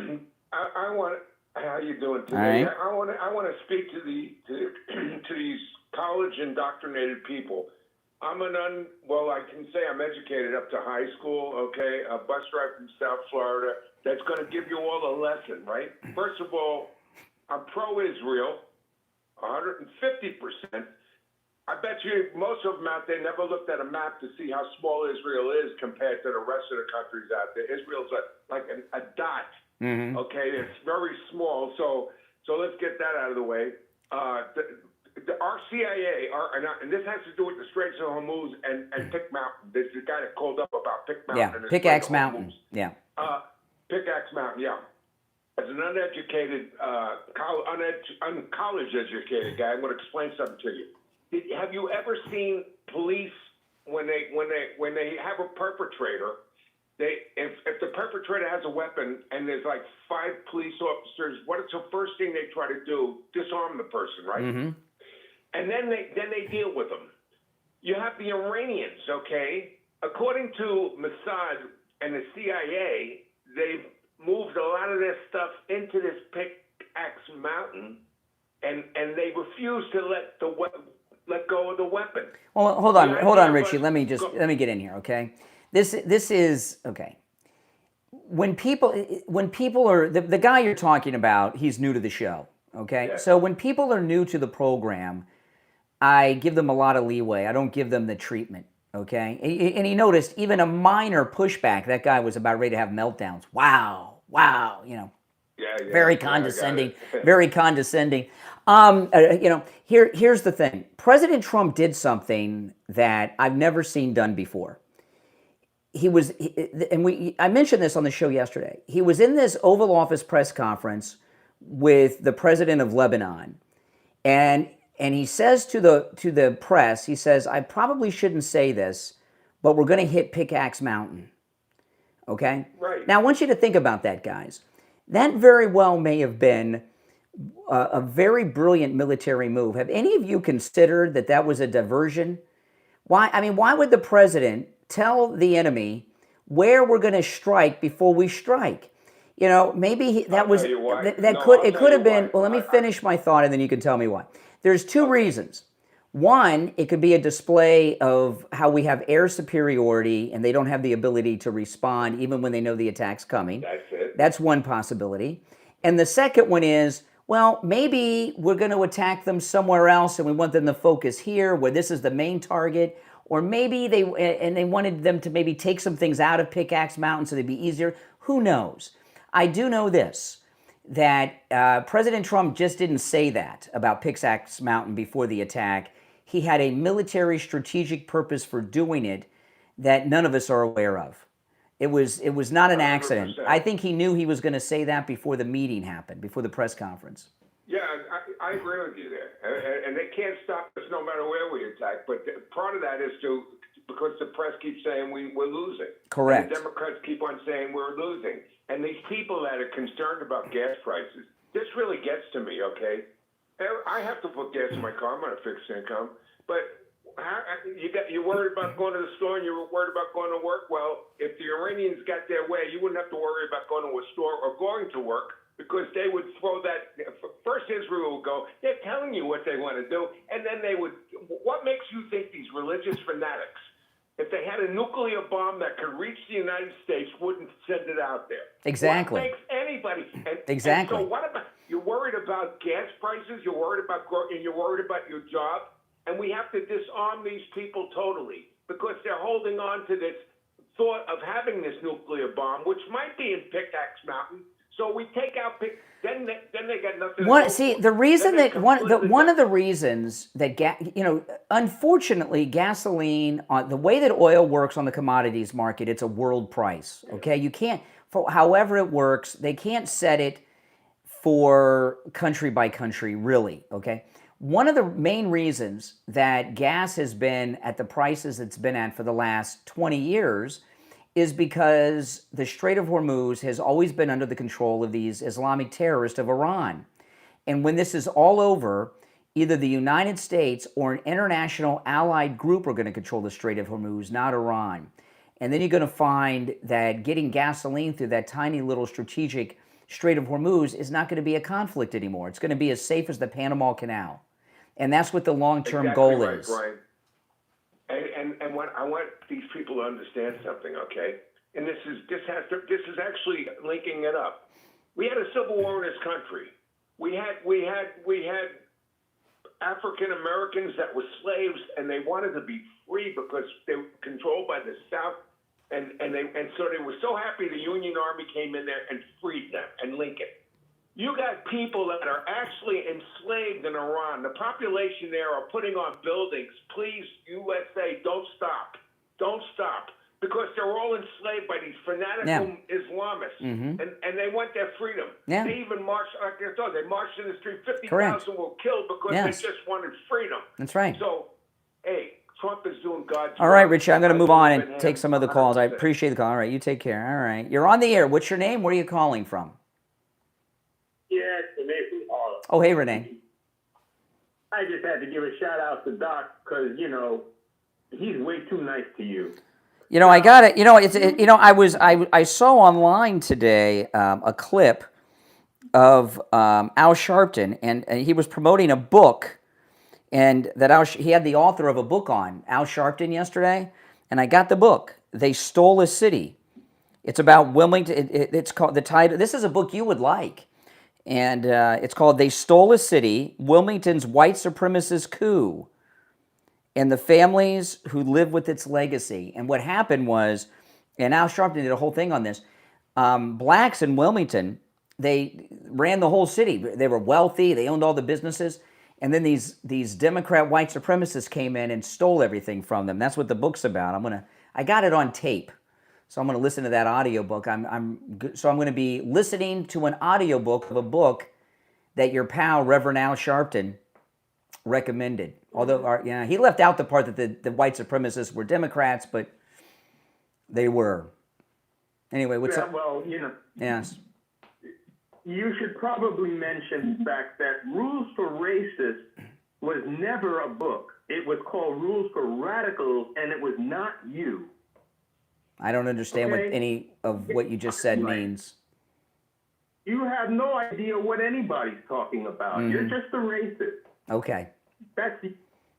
I want. How you doing today? All right. I want to speak to to these college indoctrinated people. I can say I'm educated up to high school. Okay, a bus ride from South Florida. That's going to give you all a lesson, right? First of all, I'm pro-Israel, 150%. I bet you most of them out there never looked at a map to see how small Israel is compared to the rest of the countries out there. Israel's like a dot, okay? It's very small. So let's get that out of the way. Our CIA, and this has to do with the Straits of Hormuz and Pick Mountain. There's a guy that called up about Pick Mountain. Yeah, Pickaxe Mountain. Yeah. Pickaxe Mountain, yeah. As an uneducated, college-educated guy, I'm going to explain something to you. Have you ever seen police when they have a perpetrator? If the perpetrator has a weapon and there's like 5 police officers, what is the first thing they try to do? Disarm the person, right? And then they deal with them. You have the Iranians, okay? According to Mossad and the CIA, they've moved a lot of their stuff into this Pickaxe Mountain, and they refuse to let go of the weapon. Well, hold on, Richie. Let me get in here, okay? This is okay. When people are the guy you're talking about, he's new to the show, okay? Yeah. So when people are new to the program, I give them a lot of leeway. I don't give them the treatment, okay? And he noticed even a minor pushback, that guy was about ready to have meltdowns. Wow, very condescending, very condescending. Here's the thing. President Trump did something that I've never seen done before. I mentioned this on the show yesterday. He was in this Oval Office press conference with the president of Lebanon, and he says to the press, he says, I probably shouldn't say this, but we're going to hit Pickaxe Mountain. Okay? Right. Now, I want you to think about that, guys. That very well may have been a very brilliant military move. Have any of you considered that was a diversion? Why would the president tell the enemy where we're going to strike before we strike? Maybe it could have been. Well, let me finish my thought, and then you can tell me why. There's 2 reasons. One, it could be a display of how we have air superiority and they don't have the ability to respond even when they know the attack's coming. That's it. That's one possibility. And the second one is, well, maybe we're going to attack them somewhere else and we want them to focus here where this is the main target. or maybe they wanted them to maybe take some things out of Pickaxe Mountain so they'd be easier. Who knows? I do know this, that President Trump just didn't say that about Pickaxe Mountain before the attack. He had a military strategic purpose for doing it that none of us are aware of. It was not an accident. 100%. I think he knew he was going to say that before the meeting happened, before the press conference. Yeah, I agree with you there. And they can't stop us no matter where we attack. But part of that is because the press keeps saying we're losing. Correct. And the Democrats keep on saying we're losing. And these people that are concerned about gas prices, this really gets to me, okay? I have to put gas in my car. I'm on a fixed income. But you're worried about going to the store and you're worried about going to work. Well, if the Iranians got their way, you wouldn't have to worry about going to a store or going to work, because they would throw that. First, Israel would go, they're telling you what they want to do, and then they would. What makes you think these religious fanatics, if they had a nuclear bomb that could reach the United States, wouldn't send it out there? Exactly. What makes anybody? Exactly. And so what about, you're worried about gas prices, you're worried about growth, and you're worried about your job, and we have to disarm these people totally because they're holding on to this thought of having this nuclear bomb, which might be in Pickaxe Mountain. So we take out, then they got nothing. See, the reason that one of the reasons that unfortunately, gasoline, the way that oil works on the commodities market, it's a world price. Okay, you can't, for however it works, they can't set it for country by country, really. Okay, one of the main reasons that gas has been at the prices it's been at for the last 20 years is because the Strait of Hormuz has always been under the control of these Islamic terrorists of Iran. And when this is all over, either the United States or an international allied group are going to control the Strait of Hormuz, not Iran. And then you're going to find that getting gasoline through that tiny little strategic Strait of Hormuz is not going to be a conflict anymore. It's going to be as safe as the Panama Canal. And that's what the long-term goal is. Right. And what I want these people to understand something, okay? And this is actually linking it up. We had a civil war in this country. We had African Americans that were slaves, and they wanted to be free because they were controlled by the South, and so they were so happy the Union Army came in there and freed them, and Lincoln. You got people that are actually enslaved in Iran. The population there are putting on buildings. Please, USA, don't stop. Don't stop. Because they're all enslaved by these fanatical Islamists. Mm-hmm. And they want their freedom. Yeah. They even marched, like I told you, they marched in the street. 50,000 were killed because they just wanted freedom. That's right. So, hey, Trump is doing God's All right, Richie, I'm going to move on and take some other calls. I appreciate the call. All right, you take care. All right. You're on the air. What's your name? Where are you calling from? Yeah, it's Renee from Harlem. Oh, hey, Renee. I just had to give a shout out to Doc because, he's way too nice to you. I got it. I saw online today a clip of Al Sharpton, and he was promoting a book, and that he had the author of a book on, Al Sharpton, yesterday, and I got the book. They Stole a City. It's about Wilmington. It's called, the title, this is a book you would like. And it's called They Stole a City, Wilmington's White Supremacist Coup, and the Families Who Live with Its Legacy. And what happened was, and Al Sharpton did a whole thing on this, blacks in Wilmington, they ran the whole city. They were wealthy, they owned all the businesses, and then these Democrat white supremacists came in and stole everything from them. That's what the book's about. I got it on tape. So I'm going to listen to that audiobook. I'm going to be listening to an audiobook of a book that your pal, Reverend Al Sharpton, recommended. Although, he left out the part that the white supremacists were Democrats, but they were. Anyway, what's up? Well, Yes. You should probably mention the fact that Rules for Racists was never a book. It was called Rules for Radicals, and it was not you. I don't understand what any of what you just said means. You have no idea what anybody's talking about. Mm-hmm. You're just a racist. Okay.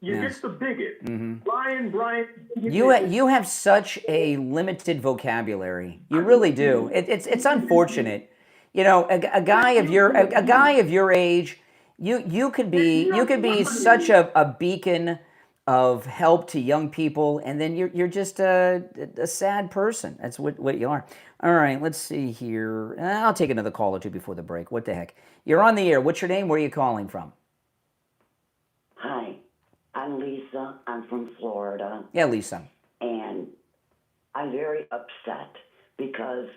You're just a bigot. Mm-hmm. Brian. You have such a limited vocabulary. You really do. It's unfortunate. A guy of your age, you could be such a beacon of help to young people, and then you're just a sad person. That's what you are. All right, let's see here. I'll take another call or two before the break. What the heck? You're on the air. What's your name? Where are you calling from? Hi, I'm Lisa. I'm from Florida. Yeah, Lisa. And I'm very upset because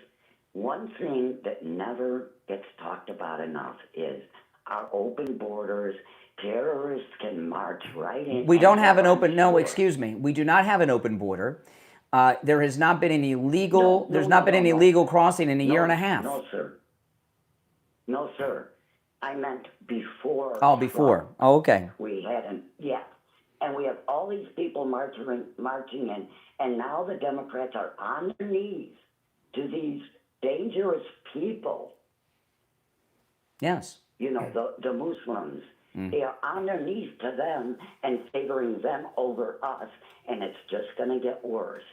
one thing that never gets talked about enough is our open borders. Terrorists can march right in. We don't have an open, no, excuse me. We do not have an open border. There has not been any legal, there's not been any legal crossing in a year and a half. No, sir. No, sir. I meant before. Oh, before. Trump. Oh, okay. We hadn't, yeah. And we have all these people marching in, and now the Democrats are on their knees to these dangerous people. Yes. You know, the Muslims. They are on their knees to them and favoring them over us, and it's just going to get worse.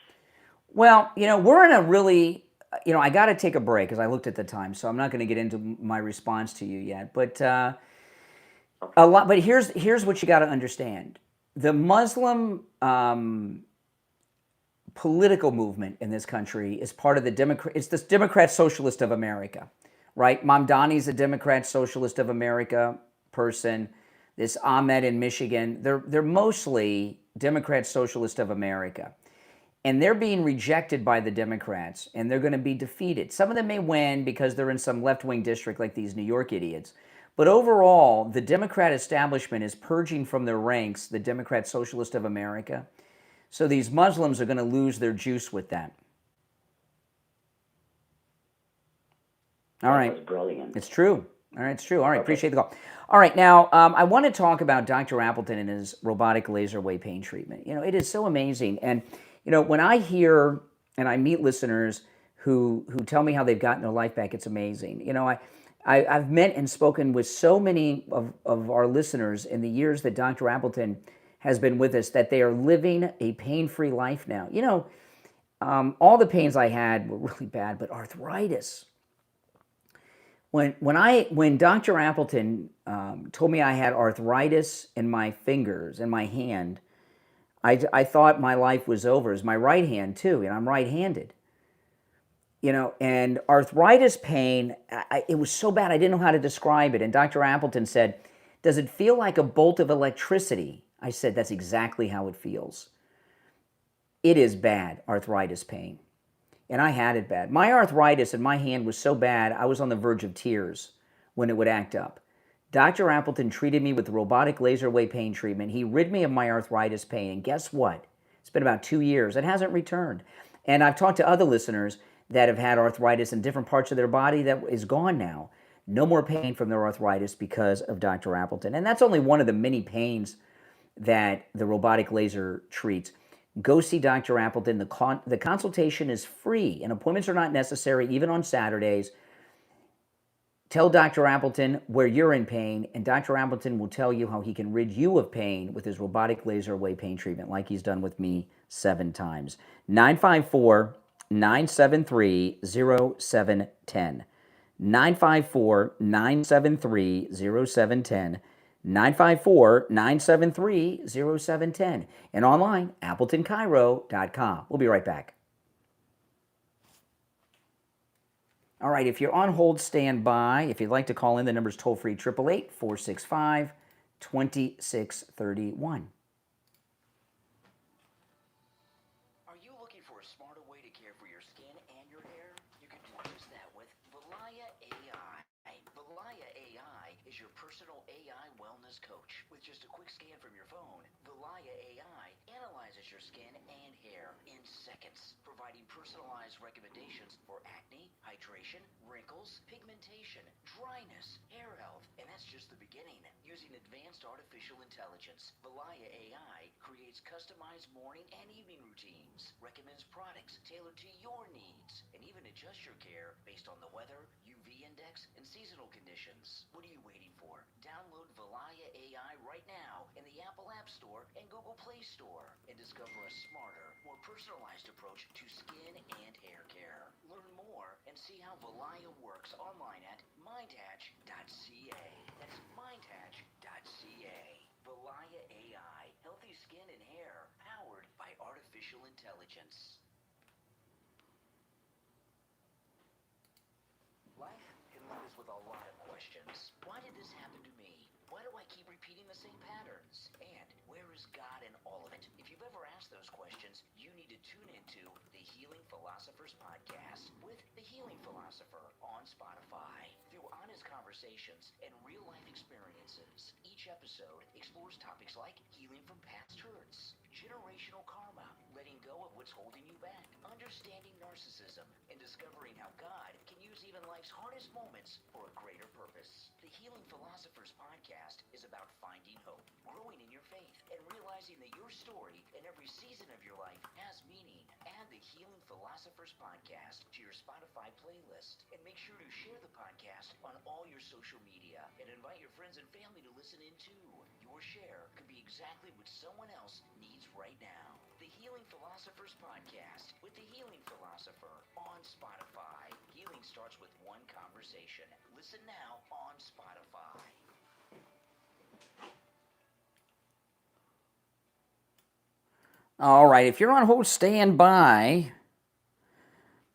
Well, you know, we're in a really, you know, I got to take a break because I looked at the time, so I'm not going to get into my response to you yet. But a lot. But here's what you got to understand: the Muslim political movement in this country is part of the Democrat. It's the Democrat Socialist of America, right? Mamdani's a Democrat Socialist of America person. This Ahmed in Michigan, they're mostly Democrat Socialist of America. And they're being rejected by the Democrats, and they're going to be defeated. Some of them may win because they're in some left-wing district like these New York idiots. But overall, the Democrat establishment is purging from their ranks the Democrat Socialist of America. So these Muslims are going to lose their juice with that. All right. That was brilliant. It's true. All right, it's true. All right, appreciate the call. All right, now I want to talk about Dr. Appleton and his robotic laser wave pain treatment. You know, it is so amazing. And, you know, when I hear and I meet listeners who tell me how they've gotten their life back, it's amazing. You know, I've met and spoken with so many of our listeners in the years that Dr. Appleton has been with us that they are living a pain-free life now. You know, all the pains I had were really bad, but arthritis. When Dr. Appleton told me I had arthritis in my fingers and my hand, I thought my life was over. It's my right hand too, and I'm right-handed. You know, and arthritis pain, it was so bad I didn't know how to describe it. And Dr. Appleton said, "Does it feel like a bolt of electricity?" I said, "That's exactly how it feels." It is bad, arthritis pain. And I had it bad. My arthritis in my hand was so bad, I was on the verge of tears when it would act up. Dr. Appleton treated me with robotic laser wave pain treatment. He rid me of my arthritis pain. And guess what? It's been about 2 years. It hasn't returned. And I've talked to other listeners that have had arthritis in different parts of their body that is gone now. No more pain from their arthritis because of Dr. Appleton. And that's only one of the many pains that the robotic laser treats. Go see Dr. Appleton. The consultation is free, and appointments are not necessary, even on Saturdays. Tell Dr. Appleton where you're in pain, and Dr. Appleton will tell you how he can rid you of pain with his robotic laser wave pain treatment, like he's done with me 7 times. 954-973-0710. 954-973-0710. 954-973-0710. And online, AppletonCairo.com. We'll be right back. All right, if you're on hold, stand by. If you'd like to call in, the number's toll-free, 888-465-2631. Are you looking for a smarter way to care for your skin and your hair? You can do just that with Valaya AI. Valaya AI is your personal AI wellness coach. With just a quick scan from your phone, Valaya AI analyzes your skin and hair in seconds, providing personalized recommendations for acne, hydration, wrinkles, pigmentation, dryness, hair health, and that's just the beginning. Using advanced artificial intelligence, Valaya AI creates customized morning and evening routines, recommends products tailored to your needs, and even adjusts your care based on the weather, UV index, and seasonal conditions. What are you waiting for? Download Valaya AI right now in the Apple App Store and Google Play Store and discover a smarter, more personalized approach to skin and hair care. Learn more and see how Valaya works online at mindhatch.ca. That's mindhatch.ca. Valaya AI. Healthy skin skin and hair, powered by artificial intelligence. Life can leave us with a lot of questions. Why did this happen to me? Why do I keep repeating the same patterns? And where is God in all of it? If you've ever asked those questions, you need to tune into the Healing Philosophers Podcast with the Healing Philosopher on Spotify. Through honest conversations and real-life experiences, each episode explores topics like healing from past hurts, generational karma, letting go of what's holding you back, understanding narcissism, and discovering how God can use even life's hardest moments for a greater purpose. The Healing Philosophers Podcast is about finding hope, growing in your faith, and realizing that your story in every season of your life has meaning. Add the Healing Philosophers Podcast to your Spotify playlist, and make sure to share the podcast on all your social media, and invite your friends and family to listen in too. Your share could be exactly what someone else needs right now. The Healing Philosophers Podcast with the Healing Philosopher on Spotify. Healing starts with one conversation. Listen now on Spotify. All right, if you're on hold, stand by.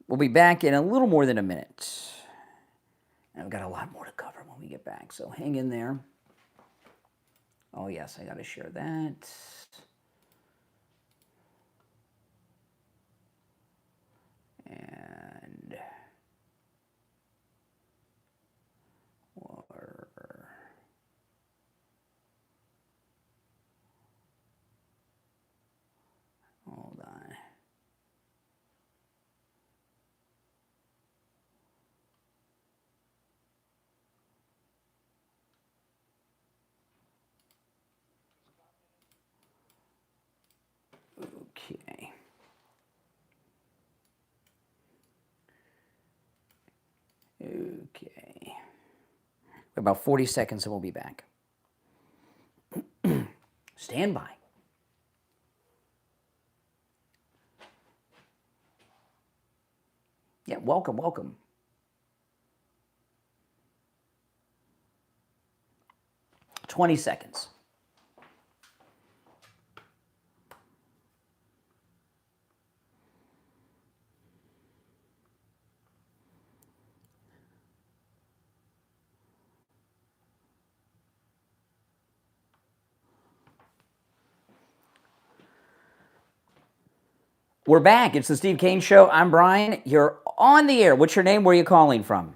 We'll be back in a little more than a minute. And we've got a lot more to cover when we get back, so hang in there. Oh, yes, I got to share that. And hold on. Okay. Okay. About 40 seconds and we'll be back. Stand by. Yeah, welcome, welcome. "20 seconds. We're back. It's the Steve Kane Show. I'm Brian. You're on the air. What's your name? Where are you calling from?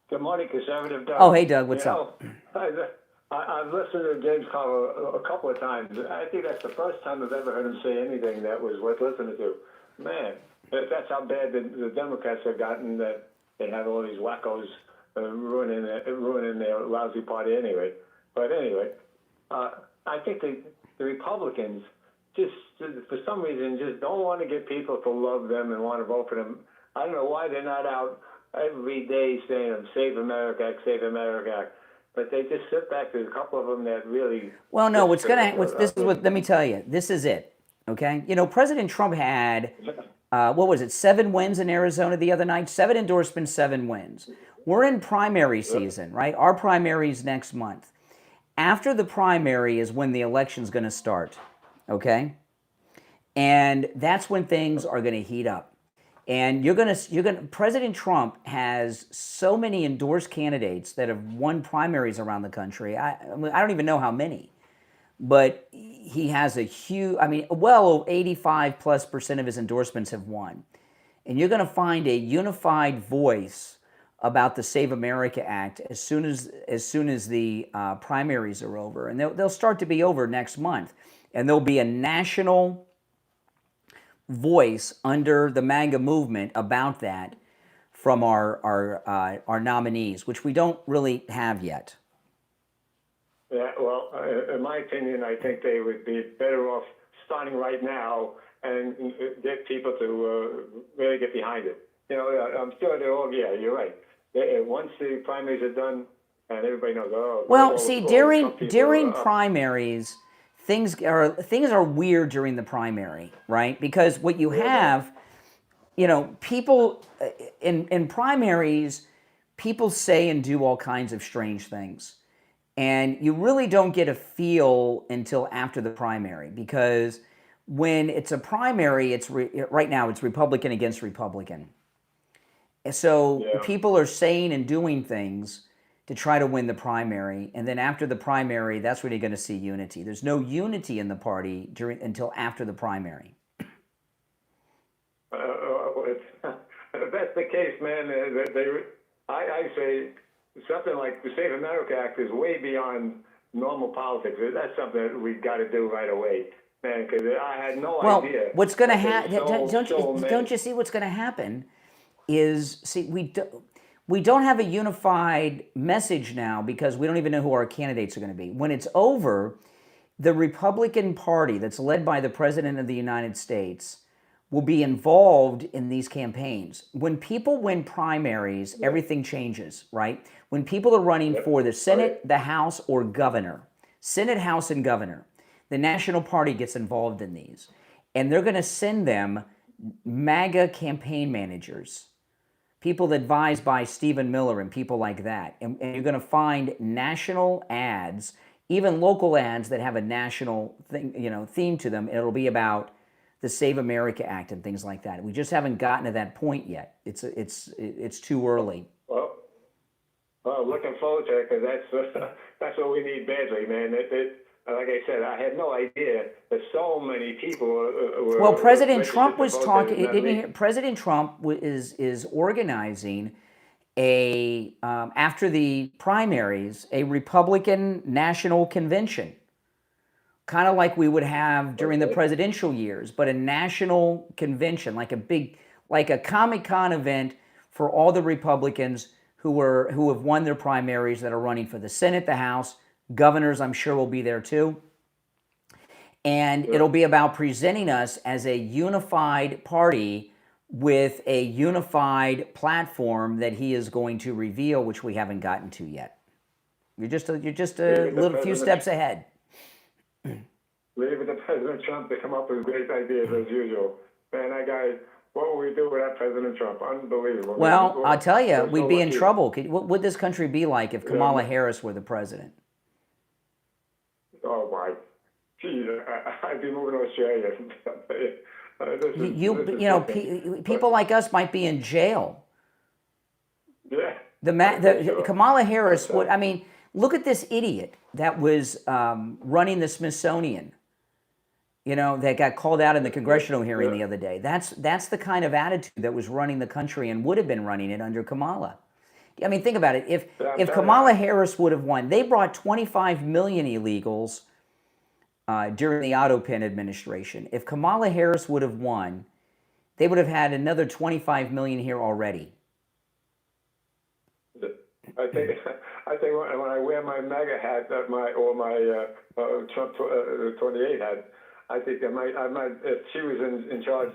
Good morning, Conservative Doug. Oh, hey, Doug. What's up? I've listened to James call a couple of times. I think that's the first time I've ever heard him say anything that was worth listening to. Man, that's how bad the Democrats have gotten, that they have all these wackos ruining their lousy party anyway. But anyway, I think the Republicans just, for some reason, just don't want to get people to love them and want to vote for them. I don't know why they're not out every day saying, "Save America Act, Save America Act." But they just sit back. There's a couple of them that really... Well, no, let me tell you, this is it, okay? You know, President Trump had, 7 wins in Arizona the other night? 7 endorsements, 7 wins. We're in primary season, right? Our primary's next month. After the primary is when the election's going to start, okay? And that's when things are going to heat up. And President Trump has so many endorsed candidates that have won primaries around the country. I don't even know how many, but he has a huge, 85+% of his endorsements have won. And you're going to find a unified voice about the Save America Act as soon as the primaries are over. And they'll start to be over next month. And there'll be a national voice under the MAGA movement about that from our nominees, which we don't really have yet. Yeah, well, in my opinion, I think they would be better off starting right now and get people to really get behind it. You know, I'm sure they're all, yeah, you're right. Once the primaries are done and everybody knows, well, see, during primaries, things are weird during the primary, right? Because what you have, people in primaries, people say and do all kinds of strange things. And you really don't get a feel until after the primary, because when it's a primary, right now it's Republican against Republican. So people are saying and doing things to try to win the primary, and then after the primary, that's when you're going to see unity. There's no unity in the party until after the primary. If that's the case, man, I say something like the Save America Act is way beyond normal politics. That's something that we've got to do right away, man, because I had no idea. Well, what's going to happen, don't you see what's going to happen is, we don't have a unified message now because we don't even know who our candidates are going to be. When it's over, the Republican Party that's led by the President of the United States will be involved in these campaigns. When people win primaries, everything changes, right? When people are running for the Senate, the House, or governor, Senate, House, and governor, the National Party gets involved in these. And they're going to send them MAGA campaign managers, people advised by Stephen Miller and people like that. And you're going to find national ads, even local ads that have a national theme to them. It'll be about the Save America Act and things like that. We just haven't gotten to that point yet. It's too early. Well, looking forward to it, because that's what we need badly, man. Like I said, I had no idea that so many people were. Well, President Trump was talking. Didn't you hear? President Trump is organizing after the primaries a Republican National Convention, kind of like we would have during the presidential years, but a national convention, like a Comic-Con event for all the Republicans who have won their primaries that are running for the Senate, the House. Governors, I'm sure, will be there too. And it'll be about presenting us as a unified party with a unified platform that he is going to reveal, which we haven't gotten to yet. You're just a little few steps ahead. Leave it to President Trump to come up with great ideas as usual. Man, that guy, what would we do without President Trump? Unbelievable. Well, I'll tell you, we'd be in trouble. What would this country be like if Kamala Harris were the president? Oh my, geez, I'd be moving to Australia. People like us might be in jail. Yeah. Kamala Harris would. I mean, look at this idiot that was running the Smithsonian. That got called out in the congressional hearing the other day. That's the kind of attitude that was running the country and would have been running it under Kamala. I mean, think about it. If Kamala Harris would have won, they brought 25 million illegals during the Otto Penn administration. If Kamala Harris would have won, they would have had another 25 million here already. I think when I wear my MAGA hat, my Trump 28 hat, I think I might if she was in charge,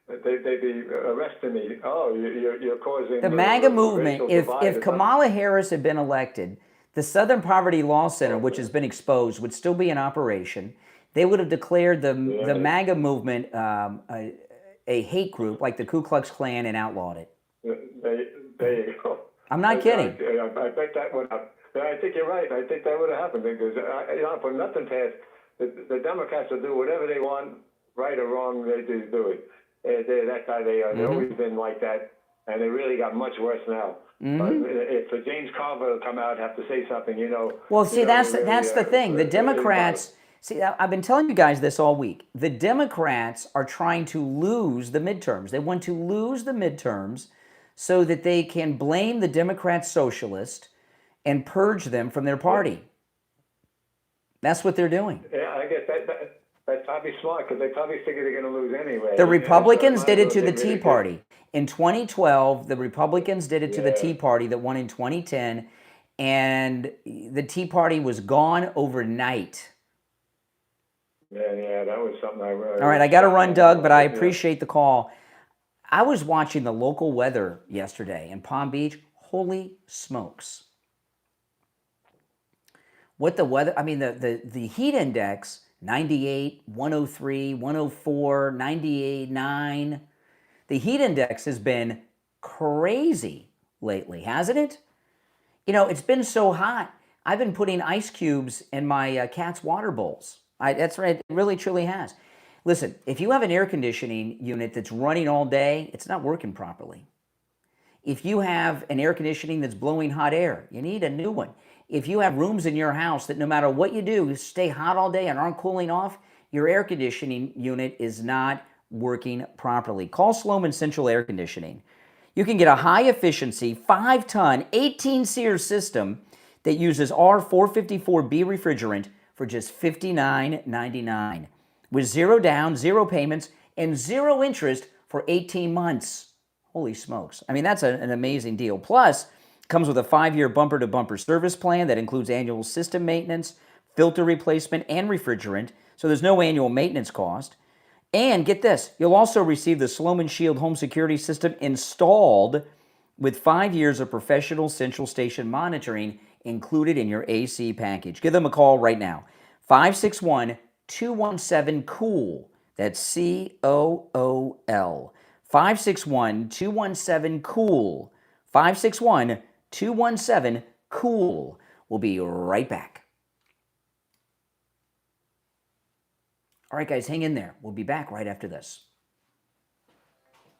they'd be arresting me. Oh, you're causing the MAGA movement. If Kamala Harris had been elected, the Southern Poverty Law Center, which has been exposed, would still be in operation. They would have declared the MAGA movement a hate group like the Ku Klux Klan and outlawed it. There you go. I'm not kidding. I bet that would have. I think you're right. I think that would have happened because for nothing past, the Democrats will do whatever they want, right or wrong. They just do it. That's how they are. They've always been like that, and it really got much worse now. If James Carver will come out and have to say something, Well, see, that's the thing. The Democrats. See, I've been telling you guys this all week. The Democrats are trying to lose the midterms. They want to lose the midterms so that they can blame the Democrat socialist and purge them from their party. That's what they're doing. Yeah, I guess that's probably smart because they probably figure they're going to lose anyway. The Republicans did it to the Tea Party. In 2012, the Republicans did it to the Tea Party that won in 2010, and the Tea Party was gone overnight. Yeah, that was something I really... All right, I got to run, Doug, but I appreciate the call. I was watching the local weather yesterday in Palm Beach. Holy smokes. What the weather, I mean, the heat index, 98, 103, 104, 98, 9. The heat index has been crazy lately, hasn't it? It's been so hot. I've been putting ice cubes in my cat's water bowls. That's right, it really truly has. Listen, if you have an air conditioning unit that's running all day, it's not working properly. If you have an air conditioning that's blowing hot air, you need a new one. If you have rooms in your house that no matter what you do, stay hot all day and aren't cooling off, your air conditioning unit is not working properly. Call Sloman Central Air Conditioning. You can get a high efficiency 5-ton 18-SEER system that uses R454B refrigerant for just $59.99 with zero down, zero payments, and zero interest for 18 months. Holy smokes. I mean, that's an amazing deal. Plus, comes with a 5-year bumper-to-bumper service plan that includes annual system maintenance, filter replacement, and refrigerant, so there's no annual maintenance cost. And get this, you'll also receive the Sloman Shield home security system installed with 5 years of professional central station monitoring included in your AC package. Give them a call right now. 561-217-COOL. That's COOL. 561-217-COOL. 561-217-COOL. We'll be right back. All right, guys, hang in there. We'll be back right after this.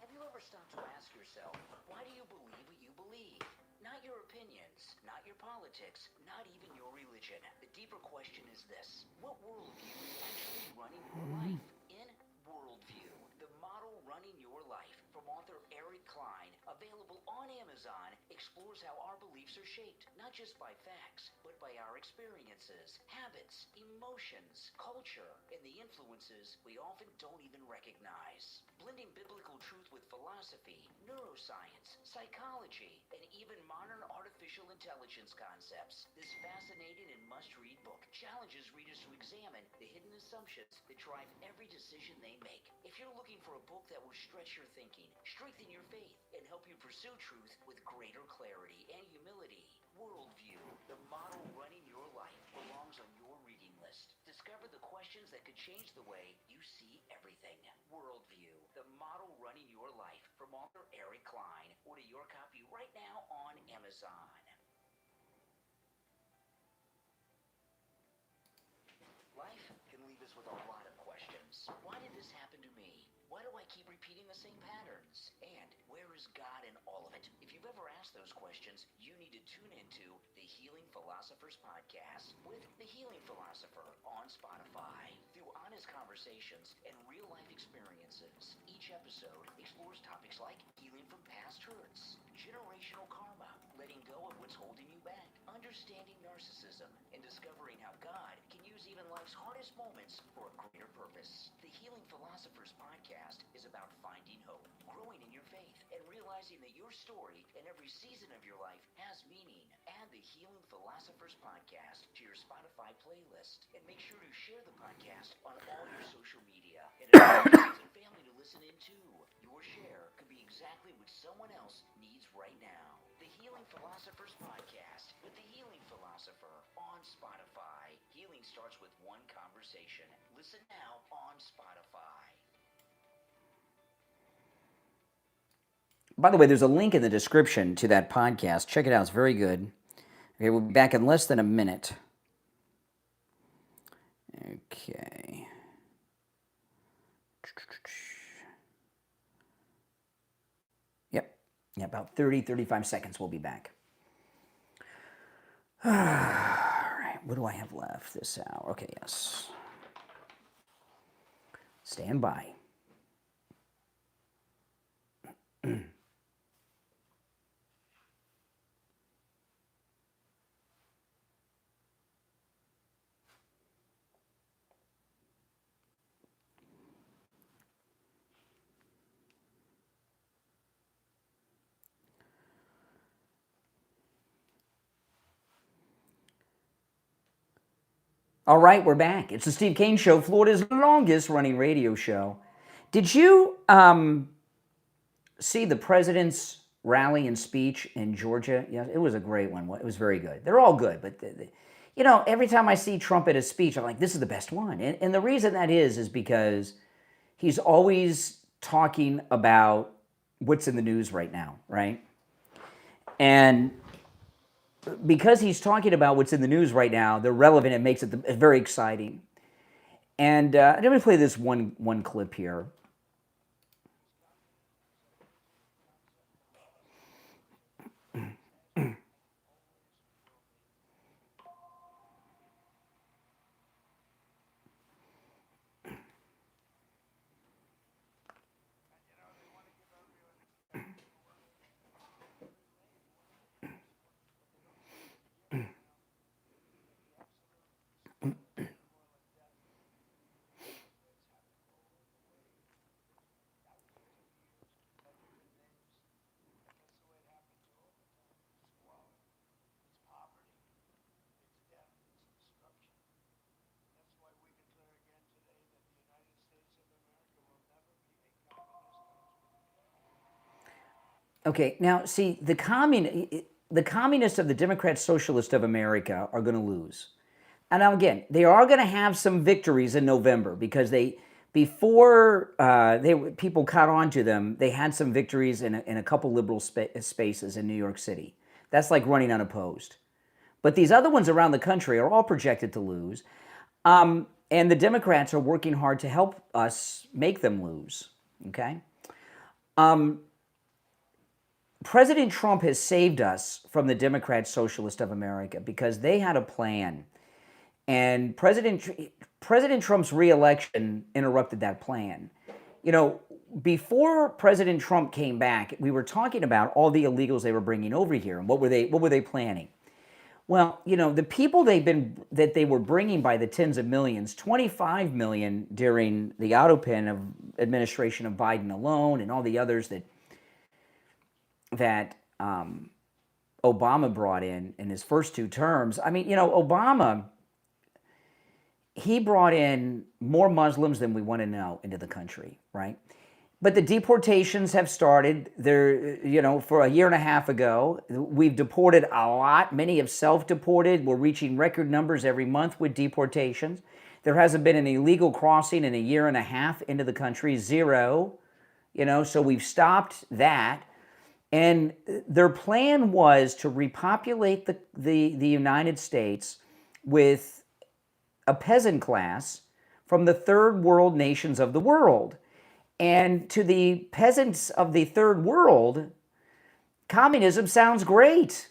Have you ever stopped to ask yourself, why do you believe what you believe? Not your opinions, not your politics, not even your religion. The deeper question is this: what worldview is actually running your life? In Worldview, the model running your life, from author Eric Klein, available on Amazon, explores how our beliefs are shaped, not just by facts, but by our experiences, habits, emotions, culture, and the influences we often don't even recognize. Blending biblical truth with philosophy, neuroscience, psychology, and even modern artificial intelligence concepts, this fascinating and must-read book challenges readers to examine the hidden assumptions that drive every decision they make. If you're looking for a book that will stretch your thinking, strengthen your faith, and help you pursue truth with greater clarity and humility, Worldview, the model running your life, belongs on your reading list. Discover the questions that could change the way you see everything. Worldview, the model running your life, from author Eric Klein. Order your copy right now on Amazon. Life can leave us with a lot of questions. Why did this happen to me? Why do I keep repeating the same patterns? And where is God in all of it? If you've ever asked those questions, you need to tune into the Healing Philosophers Podcast with The Healing Philosopher on Spotify. Through honest conversations and real-life experiences, each episode explores topics like healing from past hurts, generational karma, letting go of what's holding you back, understanding narcissism, and discovering how God can use even life's hardest moments for a greater purpose. The Healing Philosophers Podcast is about finding hope, growing in your faith, and realizing that your story and every season of your life has meaning. Add the Healing Philosophers Podcast to your Spotify playlist, and make sure to share the podcast on all your social media and invite friends and family to listen in too. Your share could be exactly what someone else needs right now. The Healing Philosophers Podcast with the Healing Philosopher on Spotify. Healing starts with one conversation. Listen now on Spotify. By the way, there's a link in the description to that podcast. Check it out. It's very good. Okay, we'll be back in less than a minute. Okay. Yep. Yeah, about 35 seconds we'll be back. All right. What do I have left this hour? Okay, yes. Stand by. All right, we're back. It's the Steve Kane Show, Florida's longest running radio show. Did you see the president's rally and speech in Georgia? Yeah, it was a great one. It was very good. They're all good, but you know, every time I see Trump at a speech, I'm like, this is the best one. And the reason that is because he's always talking about what's in the news right now, right? And because he's talking about what's in the news right now, they're relevant. It makes it very exciting. And let me play this one clip here. Okay, now see, the communists of the Democrat Socialist of America are going to lose. And now again, they are going to have some victories in November because before people caught on to them, they had some victories in a couple liberal spaces in New York City. That's like running unopposed. But these other ones around the country are all projected to lose. And the Democrats are working hard to help us make them lose, okay? President Trump has saved us from the Democrat Socialist of America because they had a plan. And President Trump's reelection interrupted that plan. You know, before President Trump came back, we were talking about all the illegals they were bringing over here and what were they planning? Well, you know, the people that they were bringing by the tens of millions, 25 million during the Autopin administration of Biden alone, and all the others that Obama brought in his first 2 terms. I mean, you know, Obama, he brought in more Muslims than we want to know into the country, right? But the deportations have started. You know, for a year and a half ago, we've deported a lot. Many have self-deported. We're reaching record numbers every month with deportations. There hasn't been an illegal crossing in a year and a half into the country, 0. You know, so we've stopped that. And their plan was to repopulate the United States with a peasant class from the third world nations of the world. And to the peasants of the third world, communism sounds great.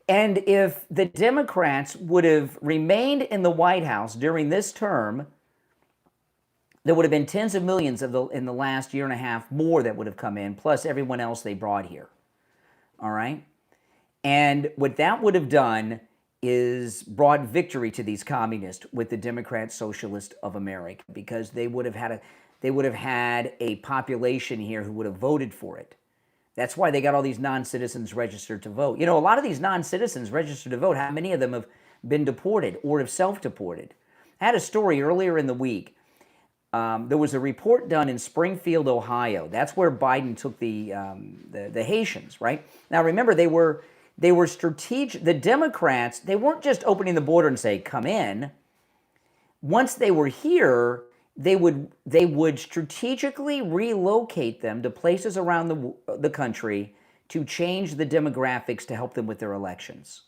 And if the Democrats would have remained in the White House during this term, there would have been tens of millions in the last year and a half more that would have come in, plus everyone else they brought here. All right? And what that would have done is brought victory to these communists with the Democrat Socialist of America, because they would have had a population here who would have voted for it. That's why they got all these non-citizens registered to vote. You know, a lot of these non-citizens registered to vote, how many of them have been deported or have self-deported? I had a story earlier in the week. There was a report done in Springfield, Ohio. That's where Biden took the Haitians, right? Now, remember, they were strategic. The Democrats, they weren't just opening the border and say, come in. Once they were here, they would strategically relocate them to places around the country to change the demographics to help them with their elections.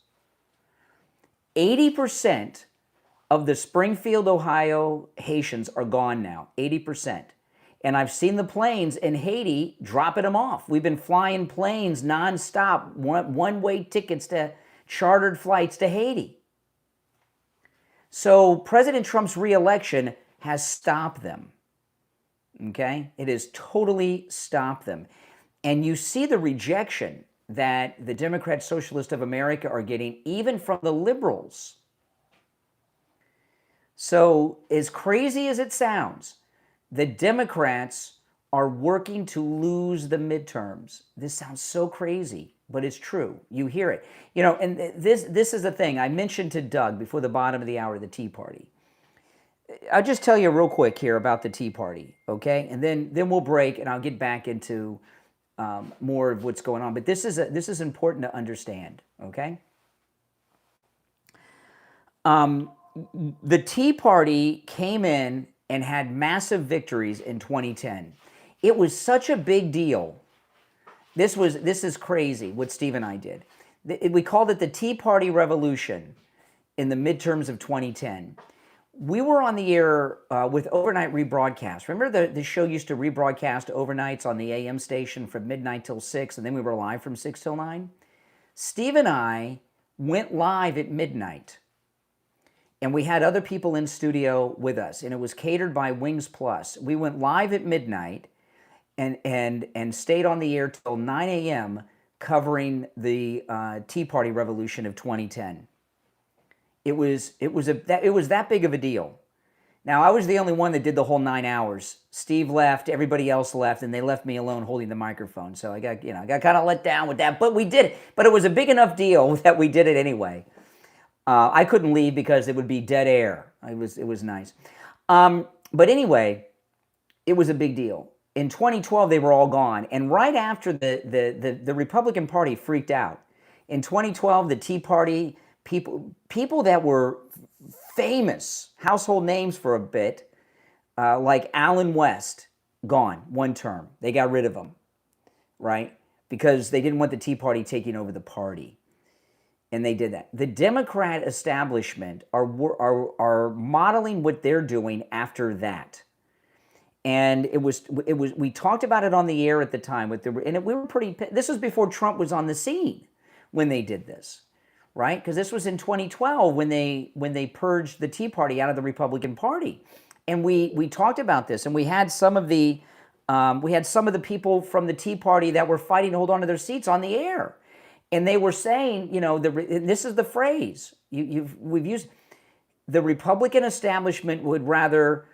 80% of the Springfield, Ohio Haitians are gone now, 80%. And I've seen the planes in Haiti dropping them off. We've been flying planes nonstop, one-way tickets to chartered flights to Haiti. So President Trump's reelection has stopped them, okay? It has totally stopped them. And you see the rejection that the Democrat Socialist of America are getting, even from the liberals. So as crazy as it sounds, the Democrats are working to lose the midterms. This sounds so crazy, but it's true. You hear it. You know, and this is the thing. I mentioned to Doug before the bottom of the hour, the Tea Party. I'll just tell you real quick here about the Tea Party, okay? And then we'll break, and I'll get back into more of what's going on. But this is important to understand, okay? The Tea Party came in and had massive victories in 2010. It was such a big deal. This is crazy what Steve and I did. We called it the Tea Party Revolution in the midterms of 2010. We were on the air with overnight rebroadcast. Remember the show used to rebroadcast overnights on the AM station from midnight till 6, and then we were live from 6 till 9? Steve and I went live at midnight, and we had other people in studio with us, and it was catered by Wings Plus. We went live at midnight and stayed on the air till 9 a.m. covering the Tea Party Revolution of 2010. It was that big of a deal. Now, I was the only one that did the whole 9 hours. Steve left, everybody else left, and they left me alone holding the microphone. So I got kind of let down with that, but we did it. But it was a big enough deal that we did it anyway. I couldn't leave because it would be dead air. It was nice. But anyway, it was a big deal. In 2012, they were all gone, and right after the Republican Party freaked out. In 2012, the Tea Party people that were famous, household names for a bit, like Allen West, gone, one term. They got rid of him, right? Because they didn't want the Tea Party taking over the party. And they did that. The Democrat establishment are modeling what they're doing after that. And we talked about it on the air at the time we were pretty, this was before Trump was on the scene when they did this. Right? Because this was in 2012 when they purged the Tea Party out of the Republican Party, and we talked about this, and we had some of the people from the Tea Party that were fighting to hold on to their seats on the air, and they were saying, this is the phrase we've used: the Republican establishment would rather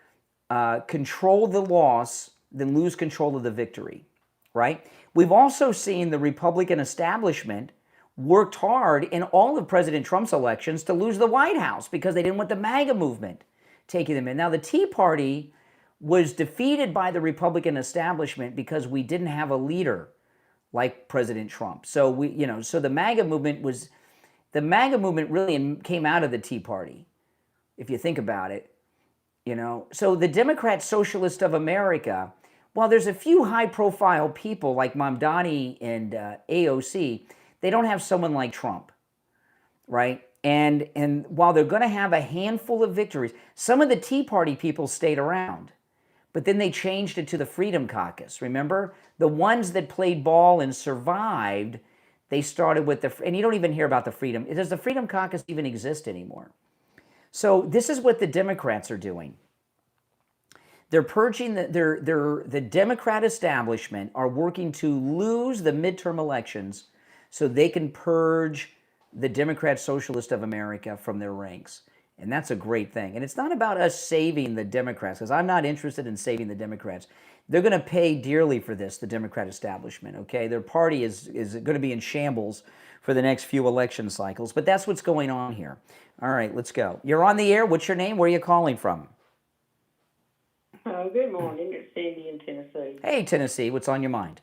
control the loss than lose control of the victory. Right? We've also seen the Republican establishment worked hard in all of President Trump's elections to lose the White House because they didn't want the MAGA movement taking them in. Now, the Tea Party was defeated by the Republican establishment because we didn't have a leader like President Trump. So the MAGA movement really came out of the Tea Party, if you think about it. So the Democrat Socialist of America, while there's a few high-profile people like Mamdani and AOC, they don't have someone like Trump, right? And while they're going to have a handful of victories, some of the Tea Party people stayed around, but then they changed it to the Freedom Caucus. Remember? The ones that played ball and survived, they started with and you don't even hear about the Freedom. Does the Freedom Caucus even exist anymore? So this is what the Democrats are doing. They're purging, the Democrat establishment are working to lose the midterm elections so they can purge the Democrat Socialist of America from their ranks. And that's a great thing. And it's not about us saving the Democrats, because I'm not interested in saving the Democrats. They're going to pay dearly for this, the Democrat establishment, okay? Their party is going to be in shambles for the next few election cycles, but that's what's going on here. All right, let's go. You're on the air. What's your name? Where are you calling from? Good morning. It's Sandy in Tennessee. Hey, Tennessee. What's on your mind?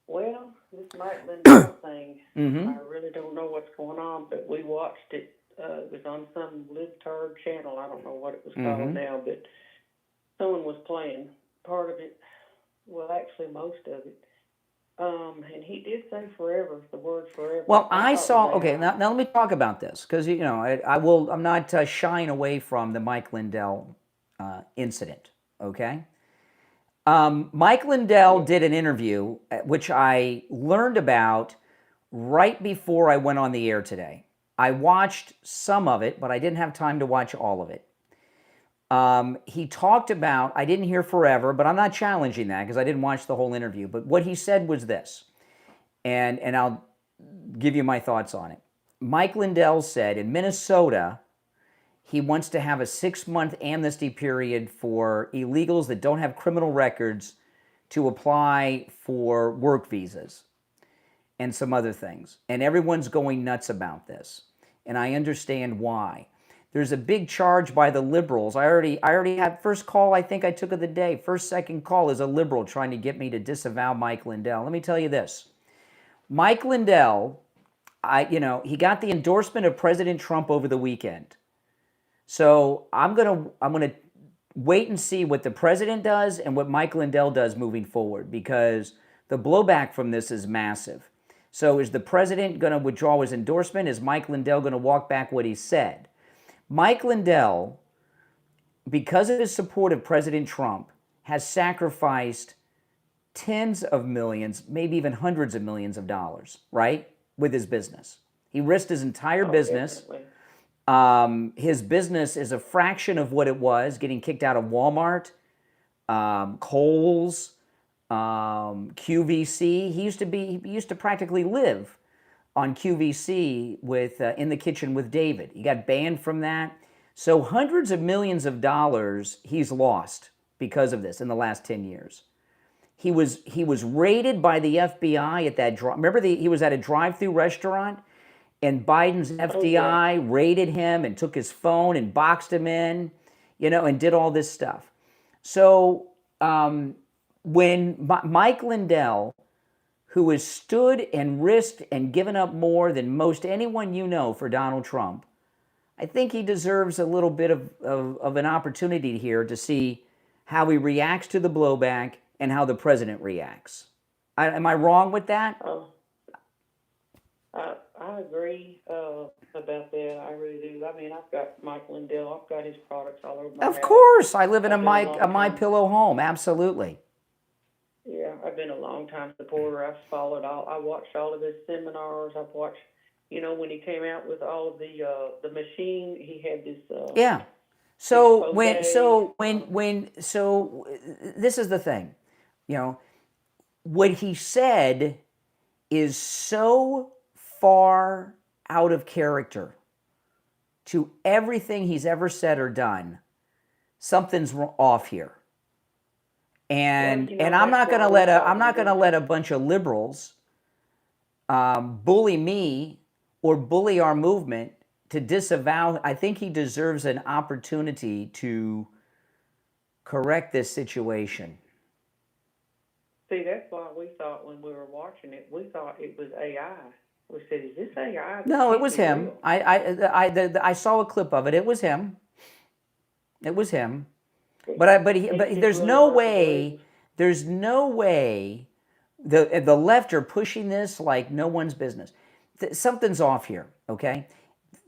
Well, this Maitland thing, Mm-hmm. I really don't know what's going on, but we watched it. It was on some libtard channel. I don't know what it was called now, but someone was playing part of it. Well, actually, most of it. And he did say forever, the word forever. Well, I saw, okay, now let me talk about this, because, I'm not shying away from the Mike Lindell incident, okay? Mike Lindell did an interview, which I learned about right before I went on the air today. I watched some of it, but I didn't have time to watch all of it. He talked about, I didn't hear forever, but I'm not challenging that because I didn't watch the whole interview. But what he said was this, and I'll give you my thoughts on it. Mike Lindell said in Minnesota, he wants to have a 6-month amnesty period for illegals that don't have criminal records to apply for work visas and some other things. And everyone's going nuts about this. And I understand why. There's a big charge by the liberals. I already had first call I think I took of the day. Second call is a liberal trying to get me to disavow Mike Lindell. Let me tell you this. Mike Lindell, he got the endorsement of President Trump over the weekend. So I'm gonna wait and see what the president does and what Mike Lindell does moving forward, because the blowback from this is massive. So is the president going to withdraw his endorsement? Is Mike Lindell going to walk back what he said? Mike Lindell, because of his support of President Trump, has sacrificed tens of millions, maybe even hundreds of millions of dollars, right, with his business. He risked his entire business. His business is a fraction of what it was, getting kicked out of Walmart, Kohl's, QVC. He used to practically live on QVC with In the Kitchen with David. He got banned from that. So hundreds of millions of dollars he's lost because of this in the last 10 years. He was raided by the FBI at that remember he was at a drive-through restaurant and Biden's FBI raided him and took his phone and boxed him in, and did all this stuff. So when Mike Lindell, who has stood and risked and given up more than most anyone for Donald Trump, I think he deserves a little bit of an opportunity here to see how he reacts to the blowback and how the president reacts. Am I wrong with that? I agree about that. I really do. I mean, I've got Mike Lindell. I've got his products all over my house. Of course. I live in a My Pillow home. Absolutely. Yeah, I've been a long time supporter. I've followed I watched all of his seminars. I've watched, when he came out with all of the machine, he had this. Yeah. So this is the thing, what he said is so far out of character to everything he's ever said or done. Something's off here. And I'm not going to let a bunch of liberals bully me or bully our movement to disavow. I think he deserves an opportunity to correct this situation. See, that's why we thought when we were watching it, we thought it was AI. We said, "Is this AI?" No, it was him. I saw a clip of it. It was him. It was him. But there's no way. There's no way. The left are pushing this like no one's business. Something's off here. Okay.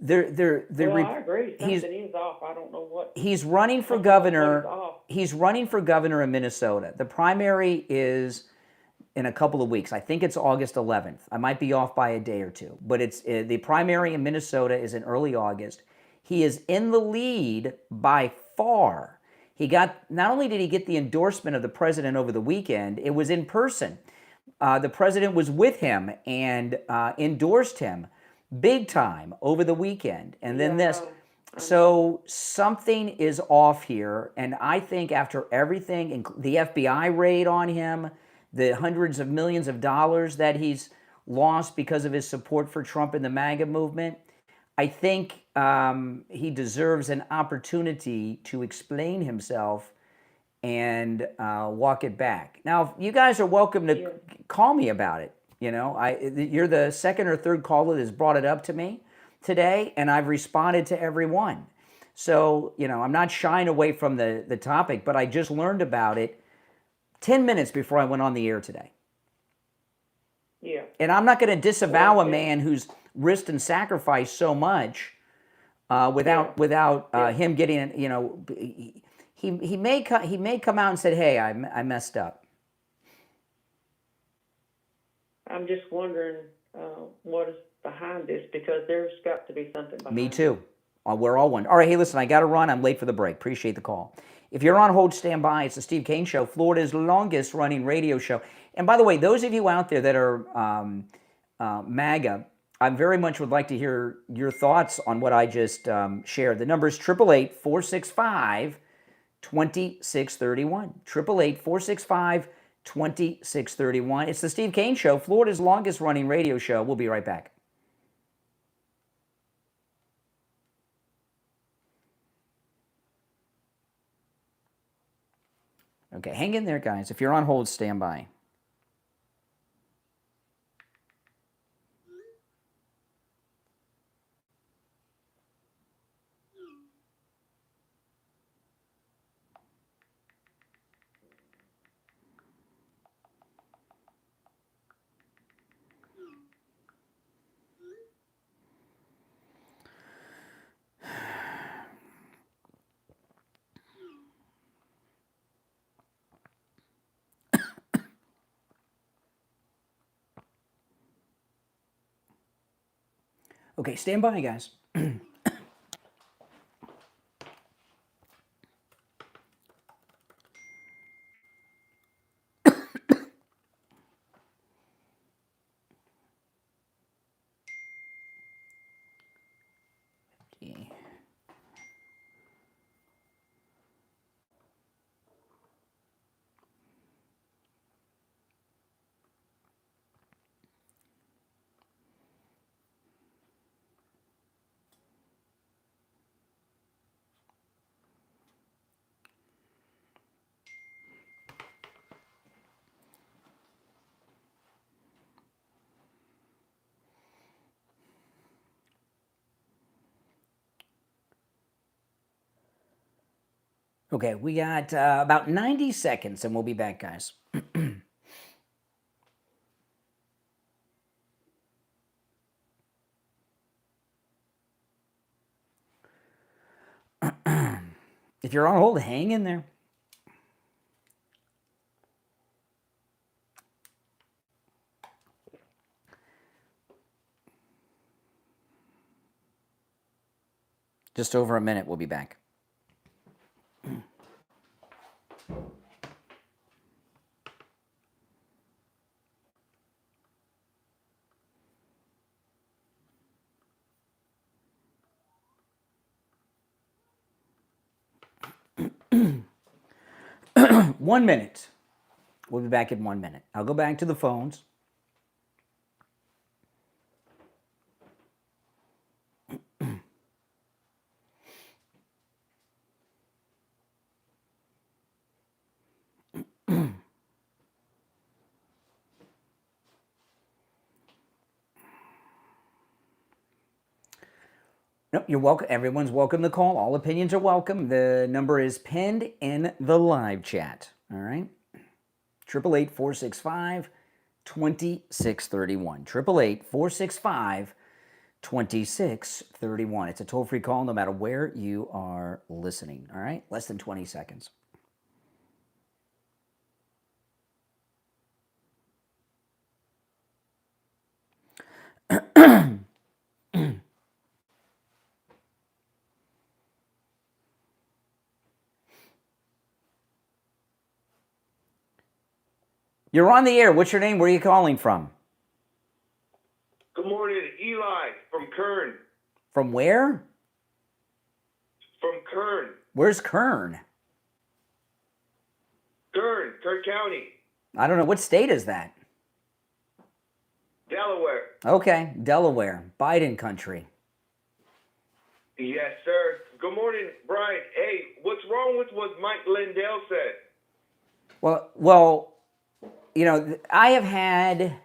I agree. Something is off. I don't know what. He's running for governor. He's running for governor in Minnesota. The primary is in a couple of weeks. I think it's August 11th. I might be off by a day or two, but it's the primary in Minnesota is in early August. He is in the lead by far. Not only did he get the endorsement of the president over the weekend, it was in person. The president was with him and endorsed him big time over the weekend. And then this. So something is off here. And I think after everything, the FBI raid on him, the hundreds of millions of dollars that he's lost because of his support for Trump and the MAGA movement, I think he deserves an opportunity to explain himself and walk it back. Now, you guys are welcome to call me about it. You're the second or third caller that's brought it up to me today, and I've responded to every one. So, I'm not shying away from the topic, but I just learned about it 10 minutes before I went on the air today. Yeah. And I'm not going to disavow a man who's risked and sacrificed so much without him getting, he may come out and say, "Hey, I messed up." I'm just wondering what is behind this, because there's got to be something behind it. Me too. We're all wondering. All right, hey, listen, I got to run. I'm late for the break. Appreciate the call. If you're on hold, stand by. It's the Steve Kane Show, Florida's longest running radio show. And by the way, those of you out there that are MAGA, I very much would like to hear your thoughts on what I just shared. The number is 888-465-2631. 888-465-2631. It's the Steve Kane Show, Florida's longest running radio show. We'll be right back. Okay, hang in there, guys. If you're on hold, stand by. Okay, stand by, guys. Okay, we got about 90 seconds and we'll be back, guys. If you're on hold, hang in there. Just over a minute, we'll be back. 1 minute. We'll be back in 1 minute. I'll go back to the phones. Nope, you're welcome. Everyone's welcome to call. All opinions are welcome. The number is pinned in the live chat. All right. 888-465-2631. 888-465-2631. It's a toll-free call no matter where you are listening. All right. Less than 20 seconds. You're on the air. What's your name? Where are you calling from? Good morning, Eli from Kern. From where? From Kern. Where's Kern? Kern County. I don't know. What state is that? Delaware. Okay, Delaware. Biden country. Yes, sir. Good morning, Brian. Hey, what's wrong with what Mike Lindell said? Well, you know, I have had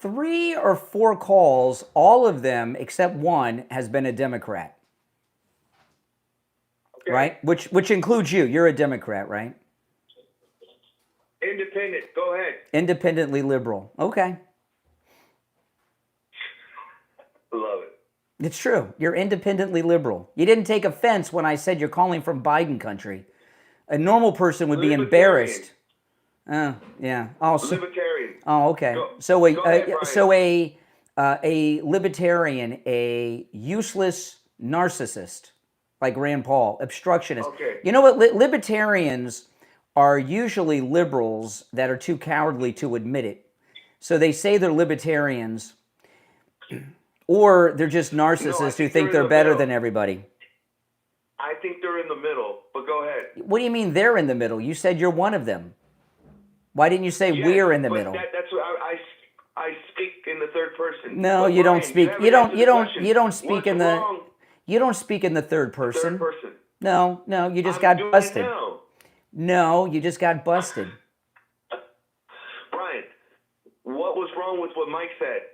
3 or 4 calls. All of them, except one, has been a Democrat. Okay. Right? Which includes you. You're a Democrat, right? Independent. Go ahead. Independently liberal. Okay. Love it. It's true. You're independently liberal. You didn't take offense when I said you're calling from Biden country. A normal person would be embarrassed. Yeah. Oh, libertarian. Oh, okay. So a libertarian, a useless narcissist, like Rand Paul, obstructionist. Okay. You know what? Libertarians are usually liberals that are too cowardly to admit it. So they say they're libertarians, or they're just narcissists who think they're better than everybody. I think they're in the middle, but go ahead. What do you mean they're in the middle? You said you're one of them. Why didn't you say we're in the middle? That's what I speak in the third person. No, you don't speak. You don't speak in the. You don't speak in the third person. Third person. No, you just got busted. No, you just got busted. Brian, what was wrong with what Mike said?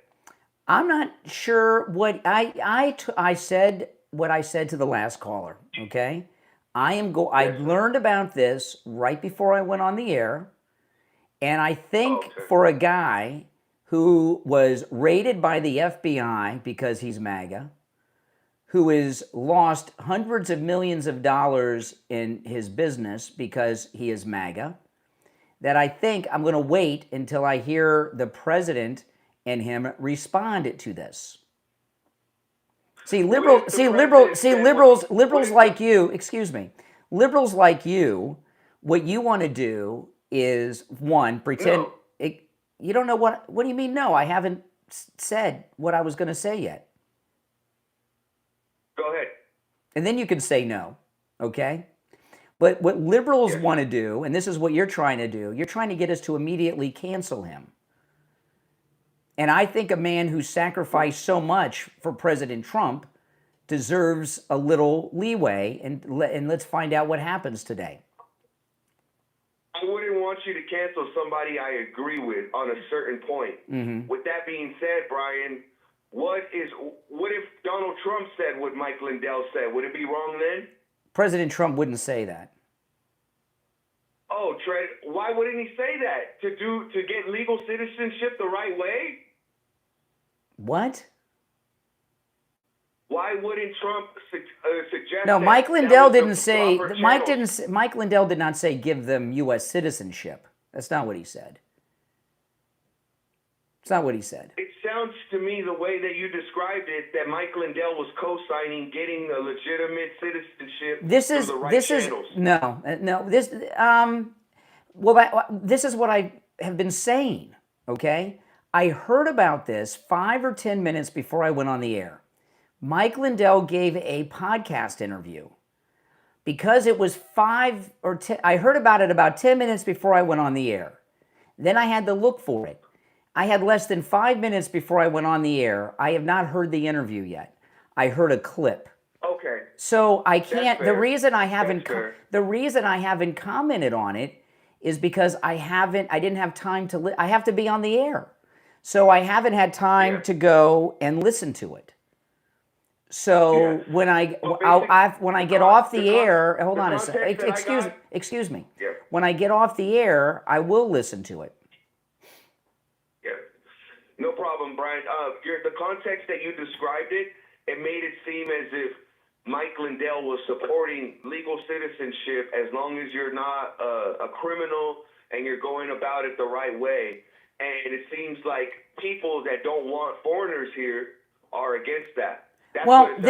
I'm not sure what I said. What I said to the last caller. Okay, I learned about this right before I went on the air. And I think for a guy who was raided by the FBI because he's MAGA, who has lost hundreds of millions of dollars in his business because he is MAGA, that I think I'm going to wait until I hear the president and him respond to this. liberals like you, excuse me, liberals like you, what you want to do is, one, pretend, you don't know what do you mean, no? I haven't said what I was going to say yet. Go ahead. And then you can say no, okay? But what liberals want to do, and this is what you're trying to do, you're trying to get us to immediately cancel him. And I think a man who sacrificed so much for President Trump deserves a little leeway, and let's find out what happens today. I wouldn't want you to cancel somebody I agree with on a certain point. Mm-hmm. With that being said, Brian, what if Donald Trump said what Mike Lindell said? Would it be wrong then? President Trump wouldn't say that. Oh, Trent, why wouldn't he say that? To get legal citizenship the right way? What? Why wouldn't Trump suggest? No, that Mike Lindell that was didn't the say. proper Mike channel? didn't. Mike Lindell did not say give them U.S. citizenship. That's not what he said. It's not what he said. It sounds to me the way that you described it that Mike Lindell was co-signing getting a legitimate citizenship through the right channels. This is what I have been saying. Okay, I heard about this 5 or 10 minutes before I went on the air. Mike Lindell gave a podcast interview because it was 5 or 10. I heard about it about 10 minutes before I went on the air. Then I had to look for it. I had less than 5 minutes before I went on the air. I have not heard the interview yet. I heard a clip. Okay. So I can't. That's fair. The reason I haven't. That's fair. The reason I haven't commented on it is because I didn't have time to. I have to be on the air, so I haven't had time to go and listen to it. So when I get off the air, hold on a second. Excuse me. Yeah. When I get off the air, I will listen to it. Yeah. No problem, Brian. The context that you described it made it seem as if Mike Lindell was supporting legal citizenship as long as you're not a criminal and you're going about it the right way. And it seems like people that don't want foreigners here are against that. That's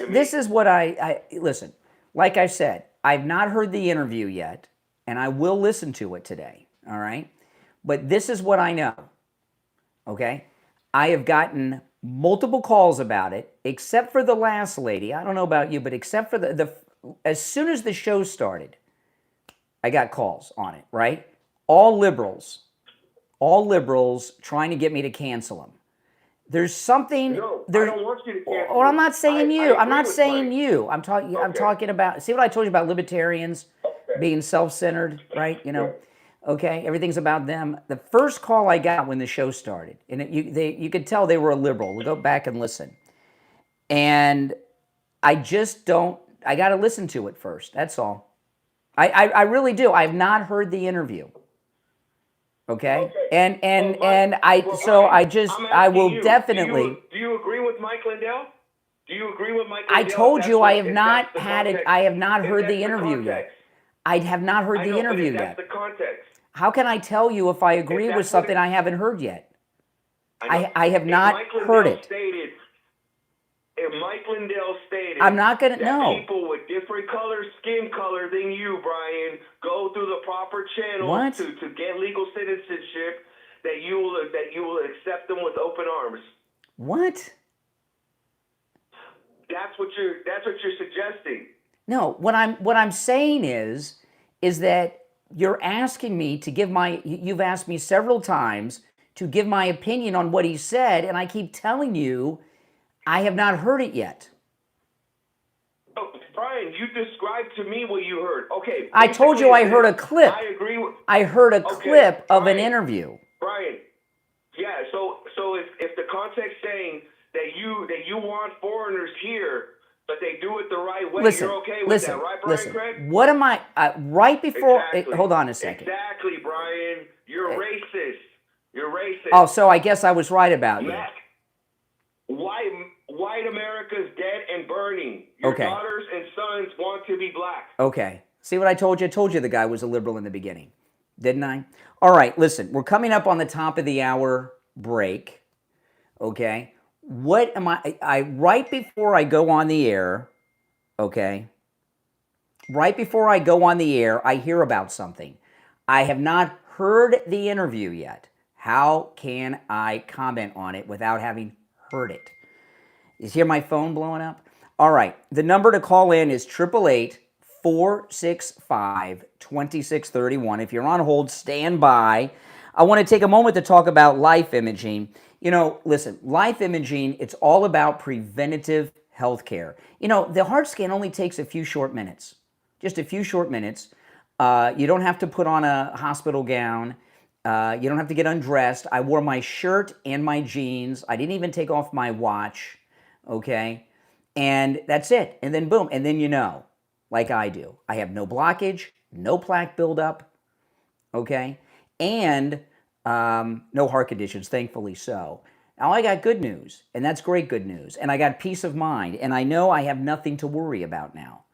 this is what I listen. Like I said, I've not heard the interview yet, and I will listen to it today. All right, but this is what I know. Okay, I have gotten multiple calls about it, except for the last lady. I don't know about you, but except for the as soon as the show started, I got calls on it. Right, all liberals trying to get me to cancel him. There's something. No, I don't want you to cancel. Well, I'm not saying you. I'm not saying Mike. you. I'm talking. I'm talking about. See what I told you about libertarians being self-centered, right? You know, okay. Everything's about them. The first call I got when the show started, and you could tell they were a liberal. We'll go back and listen. And I just don't. I got to listen to it first. That's all. I really do. I've not heard the interview. Okay. And I will definitely. Do you agree with Mike Lindell? Do you agree with Mike Lindell? I told you I have not had it. I have not heard the interview yet. I have not heard the interview yet. That's the context. How can I tell you if I agree with something I haven't heard yet? I have not heard it. If Mike Lindell stated I'm not gonna know. People with different skin color than you, Brian, go through the proper channels to get legal citizenship, that you will accept them with open arms. What? That's what you're suggesting. No, what I'm saying is that you're asking me to give you've asked me several times to give my opinion on what he said, and I keep telling you I have not heard it yet. Oh, Brian, you described to me what you heard. Okay. I told you I heard a clip. I agree with. I heard a clip of an interview. Brian, yeah. So if the context saying that you want foreigners here, but they do it the right way, you're okay with that, right, Brian Craig? What am I? Right before. Exactly. Hold on a second. Exactly, Brian. You're racist. You're racist. Oh, so I guess I was right about you. White America's dead and burning. Your daughters and sons want to be black. Okay. See what I told you? I told you the guy was a liberal in the beginning. Didn't I? All right, listen. We're coming up on the top of the hour break. Okay. what am I right before I go on the air, okay? Right before I go on the air, I hear about something. I have not heard the interview yet. How can I comment on it without having heard it? Is here my phone blowing up? All right. The number to call in is 888-465-2631. If you're on hold, stand by. I want to take a moment to talk about life imaging. You know, listen, life imaging, it's all about preventative health care. You know, the heart scan only takes a few short minutes, just a few short minutes. You don't have to put on a hospital gown. You don't have to get undressed. I wore my shirt and my jeans. I didn't even take off my watch, okay? And that's it. And then boom, and then you know, like I do. I have no blockage, no plaque buildup, okay? And no heart conditions, thankfully so. Now I got good news, and that's great good news. And I got peace of mind, and I know I have nothing to worry about now.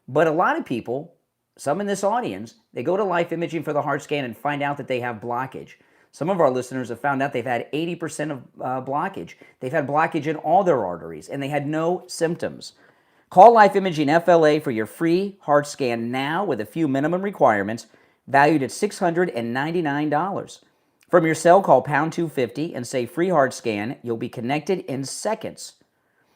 But a lot of people, some in this audience, they go to life imaging for the heart scan and find out that they have blockage. Some of our listeners have found out they've had 80% of blockage. They've had blockage in all their arteries, and they had no symptoms. Call Life Imaging FLA for your free heart scan now with a few minimum requirements, valued at $699. From your cell, call pound 250 and say free heart scan. You'll be connected in seconds.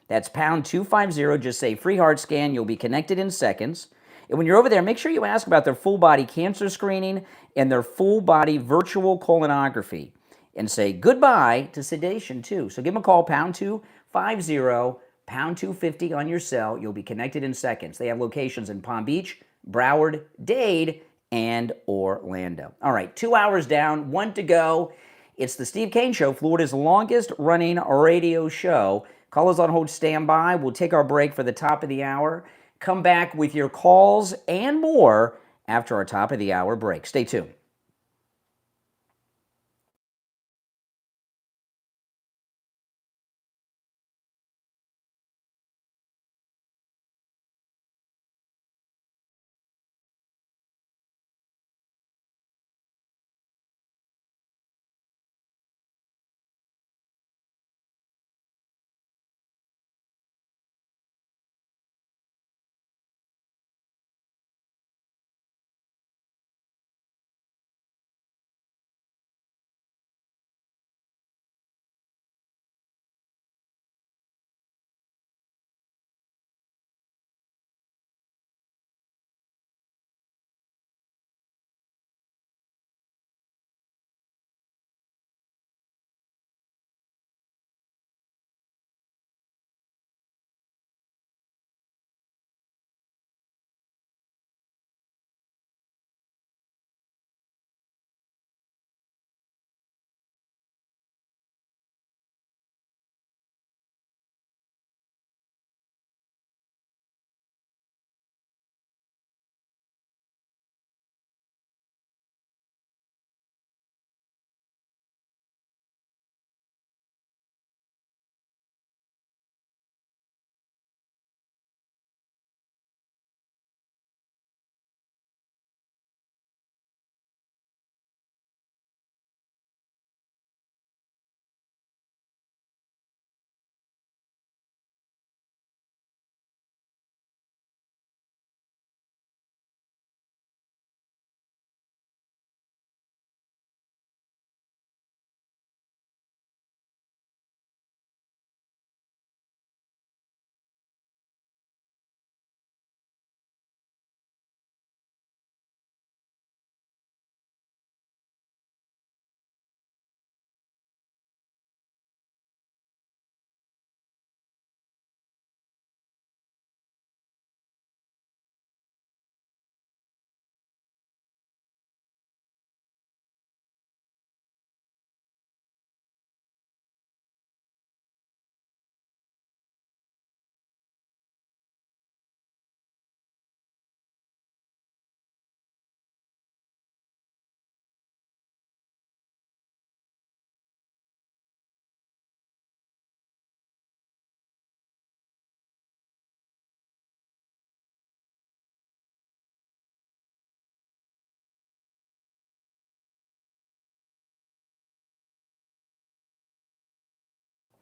That's pound 250. Just say free heart scan. You'll be connected in seconds. And when you're over there, make sure you ask about their full body cancer screening and their full body virtual colonography. And say goodbye to sedation too. So give them a call, pound 250, pound 250 on your cell. You'll be connected in seconds. They have locations in Palm Beach, Broward, Dade, and Orlando. All right, 2 hours down, 1 to go. It's the Steve Kane Show, Florida's longest running radio show. Callers on hold, stand by. We'll take our break for the top of the hour. Come back with your calls and more after our top of the hour break. Stay tuned.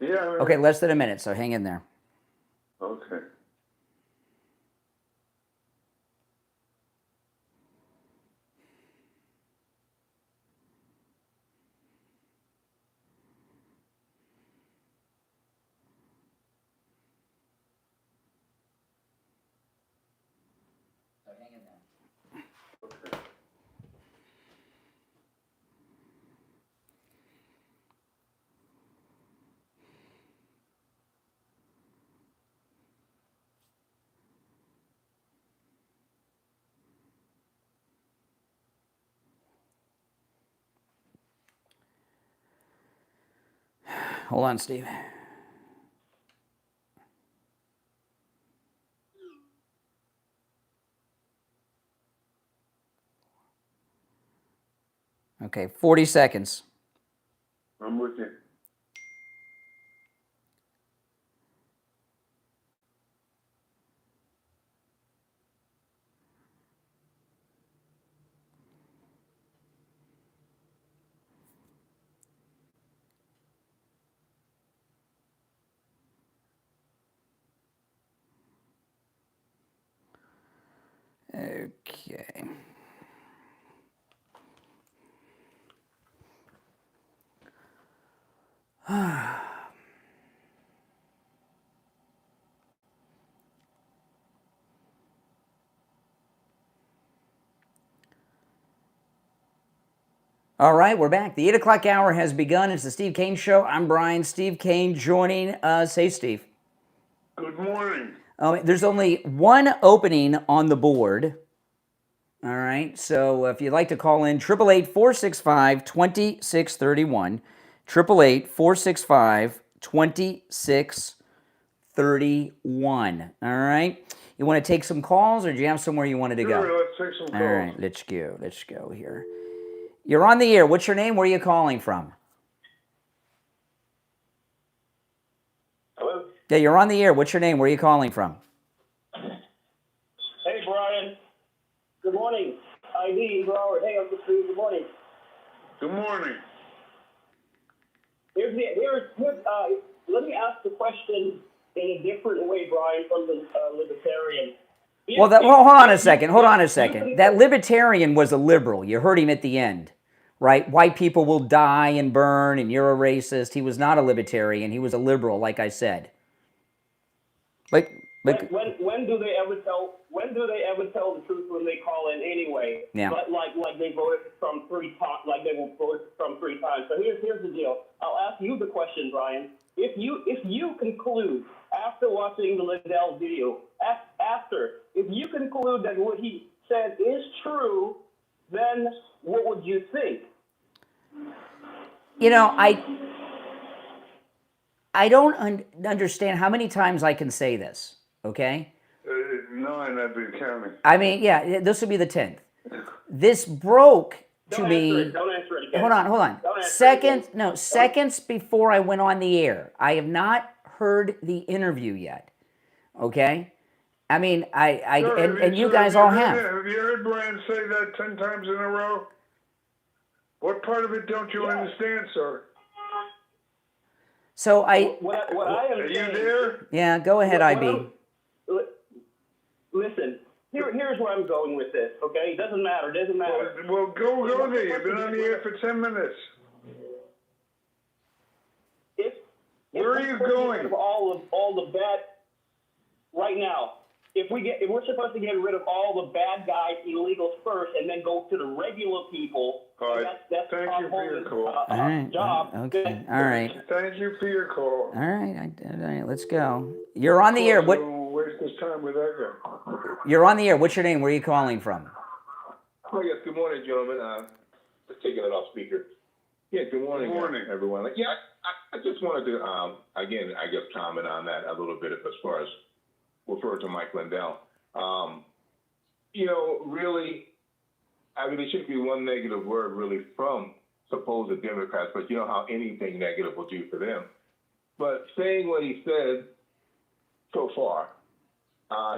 Yeah. Okay, less than a minute, so hang in there. Okay. So hang in there. Okay. Hold on, Steve. Okay, 40 seconds. I'm with you. Okay. All right, we're back. The 8 o'clock hour has begun. It's the Steve Kane Show. I'm Brian. Steve Kane joining us. Hey, Steve. Good morning. There's only one opening on the board. All right, so if you'd like to call in, 888-465-2631. 888-465-2631. All right. You want to take some calls, or do you have somewhere you wanted to go? Sure, let's take some calls. All right, let's go. Let's go here. You're on the air. What's your name? Where are you calling from? Hello? Yeah, you're on the air. What's your name? Where are you calling from? Hey, Brian. Good morning. ID, Howard. Hey, Uncle Steve. Good morning. Good morning. Let me ask the question in a different way, Brian, from the libertarian. Well, hold on a second. Hold on a second. That libertarian was a liberal. You heard him at the end, right? White people will die and burn, and you're a racist. He was not a libertarian. He was a liberal, like I said. Like when do they ever tell the truth when they call in anyway? Yeah. Like they voted from three times. Like they will vote from 3 times. So here's the deal. I'll ask you the question, Brian. If you conclude after watching the Lindell video, if you conclude that what he said is true, then what would you think? You know, I don't understand how many times I can say this, okay? 9, I've been counting. I mean, yeah, this will be the 10th. This broke to me. Don't answer it again. Hold on. Seconds before I went on the air. I have not heard the interview yet, okay? I mean, and you guys all have. Have you heard Brian say that 10 times in a row? What part of it don't you understand, sir? So what I am Are you saying, there? Yeah, go ahead, IB. Listen, here's where I'm going with this, okay? It doesn't matter. Well, go there. You've been on the air for 10 minutes. Where are you going? All the bad right now. If we're supposed to get rid of all the bad guys, illegals first, and then go to the regular people, all right. That's Thank you for your call. All right. Job. Okay. All right. Thank you for your call. All right. Let's go. You're on the air. What? Waste this time with that guy. You're on the air. What's your name? Where are you calling from? Oh, yes. Good morning, gentlemen. Just taking it off speaker. Yeah, good morning, everyone. Yeah, I just wanted to, again, I guess comment on that a little bit as far as refer to Mike Lindell. Really, I mean, there shouldn't be one negative word really from supposed Democrats, but you know how anything negative will do for them. But saying what he said so far,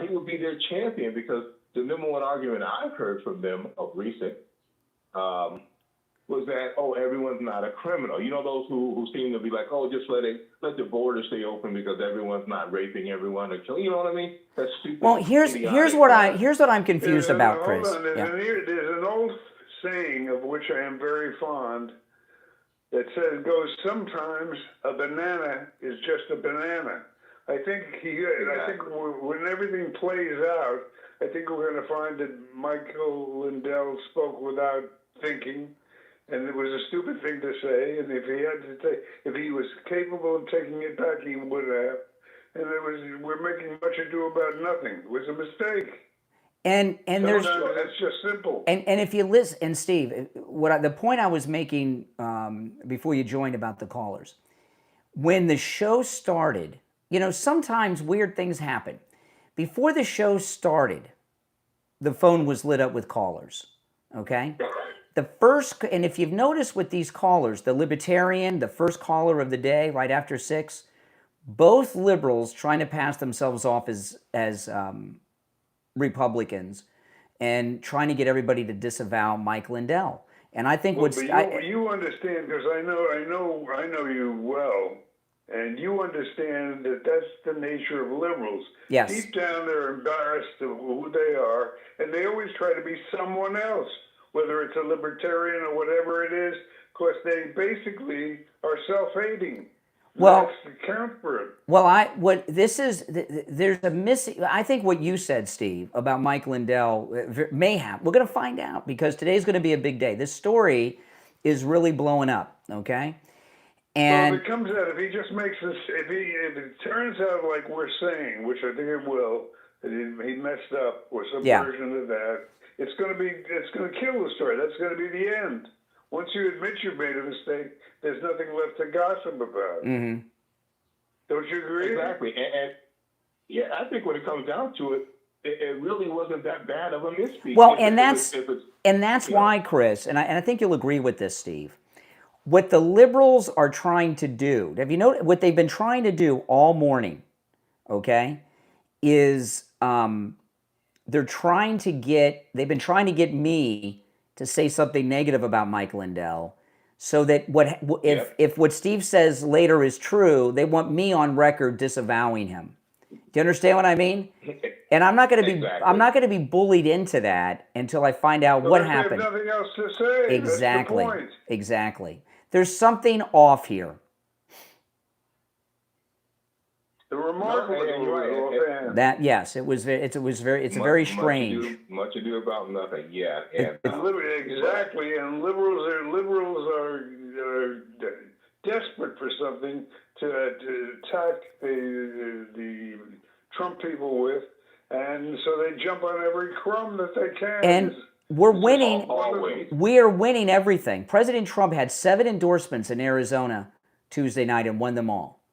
he would be their champion because the number one argument I've heard from them of recent was that, oh, everyone's not a criminal. You know, those who seem to be like, oh, just let the borders stay open because everyone's not raping everyone or killing. You know what I mean? That's stupid. Well, here's what I'm confused about, Chris. Hold on. There's an old saying of which I am very fond that goes, sometimes a banana is just a banana. I think when everything plays out, I think we're going to find that Michael Lindell spoke without thinking, and it was a stupid thing to say. And if he was capable of taking it back, he would have. And we're making much ado about nothing. It was a mistake. And there's that's just simple. And if you listen, and Steve, the point I was making before you joined about the callers, when the show started, you know, sometimes weird things happen. Before the show started, the phone was lit up with callers. Okay, and if you've noticed with these callers, the Libertarian, the first caller of the day, right after 6, both liberals trying to pass themselves off as Republicans and trying to get everybody to disavow Mike Lindell. And I think you understand, because I know you well, and you understand that that's the nature of liberals. Yes. Deep down, they're embarrassed of who they are, and they always try to be someone else, whether it's a libertarian or whatever it is, because they basically are self-hating. Well, that's the count for it. Well, there's a missing. I think what you said, Steve, about Mike Lindell may have. We're going to find out because today's going to be a big day. This story is really blowing up. Okay, and if it comes out, if he just makes this, if it turns out like we're saying, which I think it will, that he messed up or some version of that, it's going to kill the story. That's going to be the end. Once you admit you made a mistake, there's nothing left to gossip about. Mm-hmm. Don't you agree? Exactly. And yeah, I think when it comes down to it, it really wasn't that bad of a misspeak. Well, and that's why, Chris, and I think you'll agree with this, Steve. What the liberals are trying to do, have you noticed what they've been trying to do all morning, okay, is they've been trying to get me to say something negative about Mike Lindell, so that if what Steve says later is true, they want me on record disavowing him. Do you understand what I mean? And I'm not going to be bullied into that until I find out what happened. They have nothing else to say. Exactly. That's the point. Exactly. There's something off here. The remarkable that yes, it's very strange. Much ado about nothing. Yeah. Exactly, and liberals are desperate for something to attack the Trump people with, and so they jump on every crumb that they can. And we're winning. We are winning everything. President Trump had 7 endorsements in Arizona Tuesday night and won them all.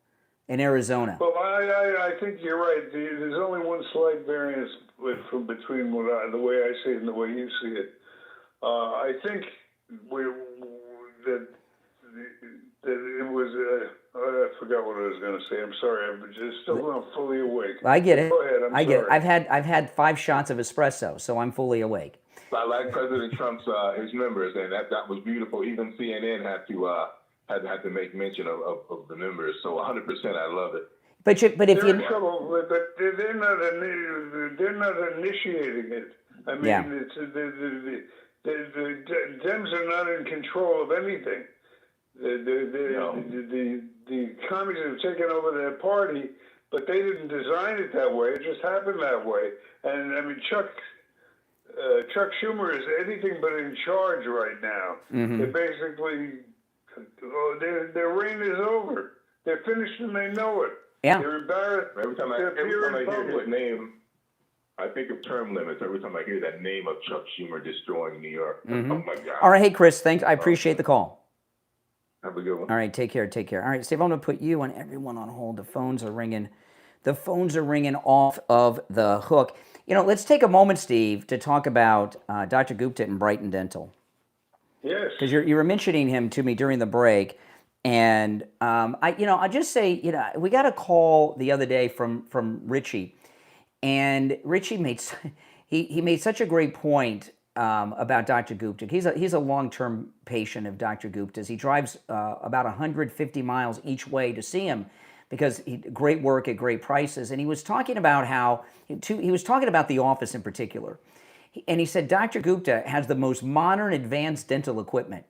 In Arizona. Well, I think you're right. There's only one slight variance between the way I see it and the way you see it. I think that it was. I forgot what I was going to say. I'm sorry. I'm just still not fully awake. I get it. Go ahead. I get it. I've had 5 shots of espresso, so I'm fully awake. I like President Trump's his members, and that was beautiful. Even CNN had to make mention of the members. So 100%, I love it. But if they're in trouble, but they're not initiating it. I mean, the Dems are not in control of anything. The communists have taken over their party, but they didn't design it that way. It just happened that way. And I mean, Chuck Schumer is anything but in charge right now. Mm-hmm. They're basically, their reign is over. They're finished and they know it. Yeah. They're embarrassed. Every time I hear his name, I think of term limits. Every time I hear that name of Chuck Schumer destroying New York. Mm-hmm. Oh my God. All right, hey Chris, thanks. I appreciate the call. Have a good one. All right, take care. All right, Steve, I'm going to put you and everyone on hold. The phones are ringing. The phones are ringing off of the hook. You know, let's take a moment, Steve, to talk about Dr. Gupta and Brighton Dental. Yes. Because you were mentioning him to me during the break, and I just say, we got a call the other day from Richie, and Richie made he made such a great point about Dr. Gupta. He's a long-term patient of Dr. Gupta's. He drives about 150 miles each way to see him because great work at great prices. And he was talking about how, he was talking about the office in particular. And he said Dr. Gupta has the most modern advanced dental equipment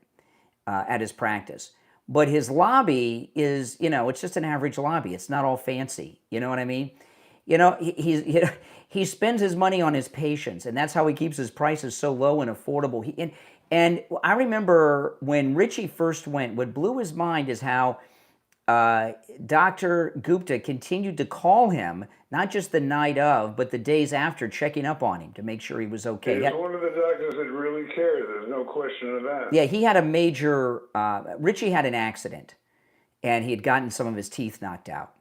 at his practice. But his lobby is, it's just an average lobby. It's not all fancy. You know what I mean? He spends his money on his patients, and that's how he keeps his prices so low and affordable. And I remember when Richie first went, what blew his mind is how Dr. Gupta continued to call him, not just the night of, but the days after, checking up on him to make sure he was okay. He's one of the doctors that really cares. There's no question of that. Yeah, he had a major, Richie had an accident, and he had gotten some of his teeth knocked out.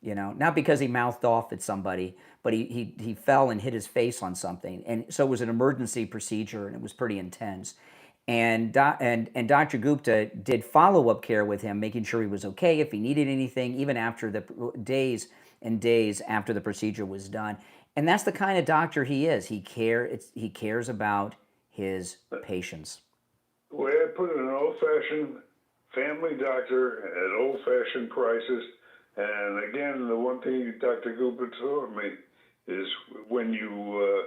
Not because he mouthed off at somebody, but he fell and hit his face on something. And so it was an emergency procedure, and it was pretty intense. And Dr. Gupta did follow-up care with him, making sure he was okay, if he needed anything, even after the days and days after the procedure was done. And that's the kind of doctor he is. He cares about his patients. The way I put it, an old-fashioned family doctor at old-fashioned prices. And again, the one thing Dr. Gupta taught me is when you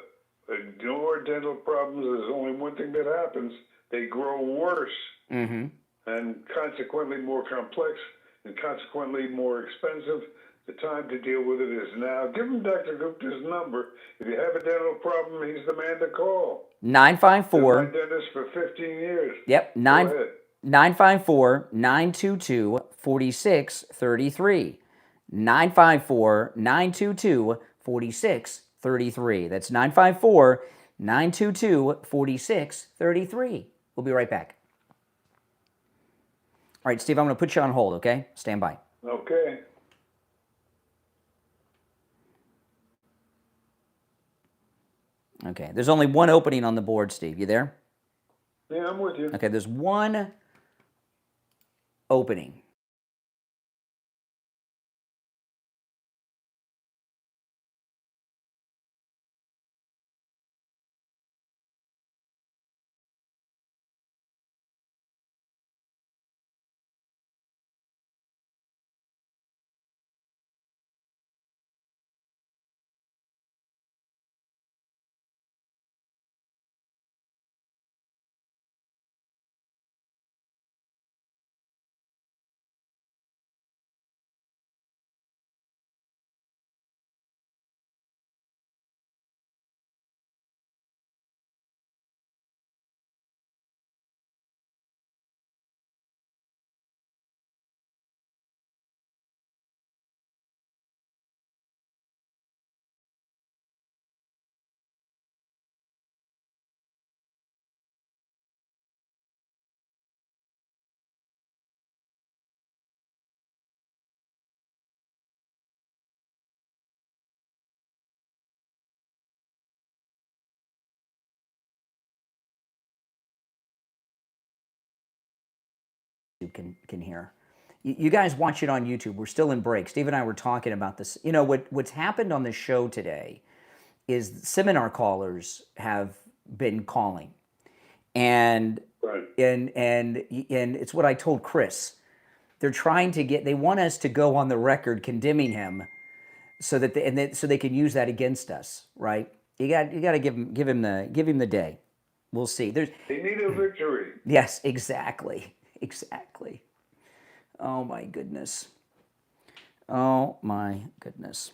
ignore dental problems, there's only one thing that happens. They grow worse, and consequently more complex, and consequently more expensive. The time to deal with it is now. Give him Dr. Gupta's number. If you have a dental problem, he's the man to call. 954. I've been my dentist for 15 years. Yep, 954-922-4633. 954-922-4633. That's 954-922-4633. We'll be right back. All right, Steve, I'm going to put you on hold, okay? Stand by. Okay. Okay, there's only one opening on the board, Steve. You there? Yeah, I'm with you. Okay, there's one opening. Can hear. You guys watch it on YouTube. We're still in break. Steve and I were talking about this. What's happened on the show today is seminar callers have been calling, and it's what I told Chris. They're trying to they want us to go on the record condemning him, so that so they can use that against us, right? You got to give him the day. We'll see. They need a victory. Yes, exactly. Exactly. Oh my goodness. Oh my goodness.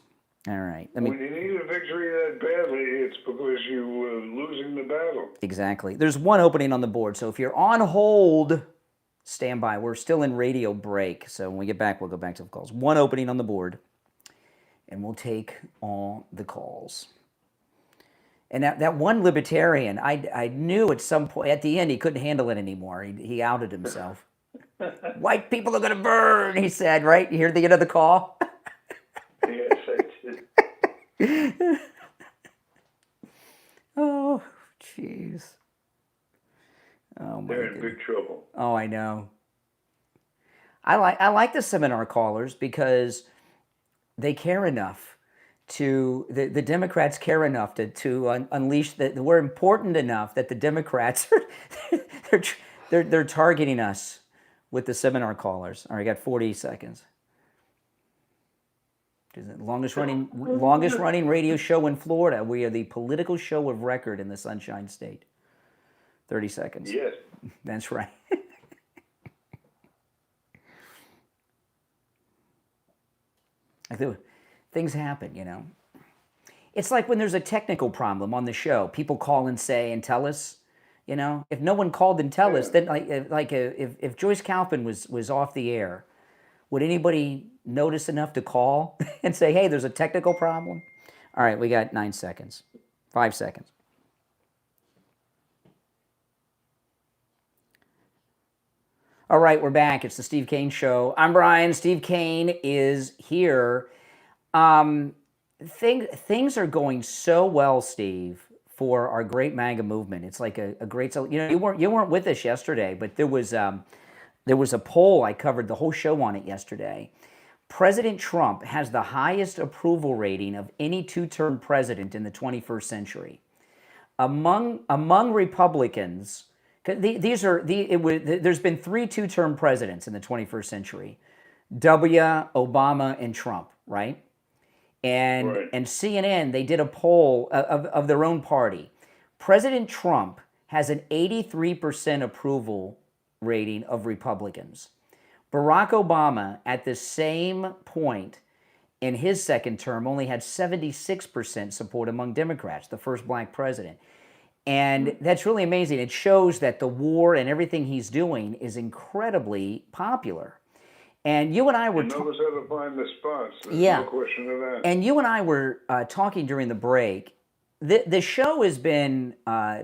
All right. When you need a victory that badly, it's because you're losing the battle. Exactly. There's one opening on the board. So if you're on hold, stand by. We're still in radio break. So when we get back, we'll go back to the calls. One opening on the board, and we'll take all the calls. And that one libertarian, I knew at some point, at the end, he couldn't handle it anymore. He outed himself. White people are going to burn, he said, right? You hear the end of the call? Yes, I did. Oh, jeez. Oh, my They're in big trouble. Oh, I know. I like the seminar callers because they care enough the Democrats care enough to unleash that we're important enough that the Democrats are they're targeting us with the seminar callers. All right, I got 40 seconds. Longest running radio show in Florida. We are the political show of record in the Sunshine State. 30 seconds. Yes. That's right. Things happen, you know. It's like when there's a technical problem on the show, people call and say and tell us, you know. If no one called and tell us, then if Joyce Kaufman was off the air, would anybody notice enough to call and say, hey, there's a technical problem? All right, we got 9 seconds, 5 seconds. All right, we're back. It's the Steve Kane Show. I'm Brian. Steve Kane is here. Things are going so well, Steve, for our great MAGA movement. It's like a great, you know, you weren't with us yesterday, but there was a poll. I covered the whole show on it yesterday. President Trump has the highest approval rating of any two-term president in the 21st century. Among Republicans, there's been 3 two-term presidents in the 21st century: W, Obama, and Trump, right? And CNN, they did a poll of their own party. President Trump has an 83% approval rating of Republicans. Barack Obama, at the same point in his second term, only had 76% support among Democrats, the first black president. And that's really amazing. It shows that the war and everything he's doing is incredibly popular. And you and I were... He knows how to find the spots. There's no question of that. And you and I were talking during the break. The show has been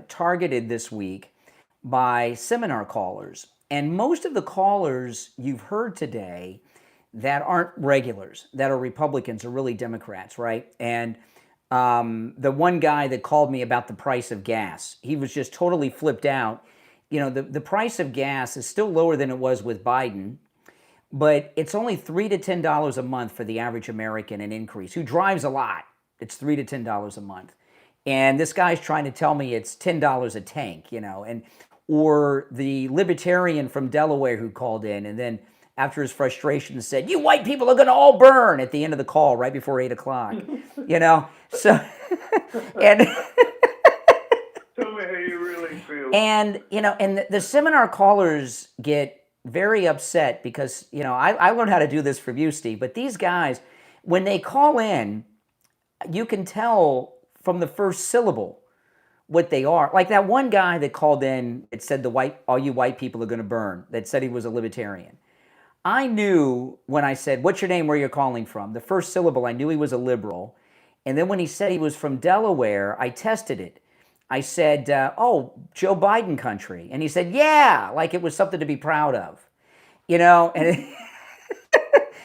targeted this week by seminar callers. And most of the callers you've heard today that aren't regulars, that are Republicans, are really Democrats, right? And the one guy that called me about the price of gas, he was just totally flipped out. You know, the price of gas is still lower than it was with Biden, but it's only $3 to $10 a month for the average American, an increase, who drives a lot. It's $3 to $10 a month. And this guy's trying to tell me it's $10 a tank, you know, or the libertarian from Delaware who called in and then after his frustration said, you white people are going to all burn at the end of the call right before 8 o'clock, you know? So, and tell me how you really feel. And, you know, and the seminar callers get very upset because, you know, I learned how to do this from you, Steve, but these guys, when they call in, you can tell from the first syllable what they are. Like that one guy that called in, it said all you white people are going to burn, that said he was a libertarian. I knew when I said, what's your name, where you're calling from? The first syllable, I knew he was a liberal. And then when he said he was from Delaware, I tested it. I said, oh, Joe Biden country. And he said, yeah, like it was something to be proud of. You know, and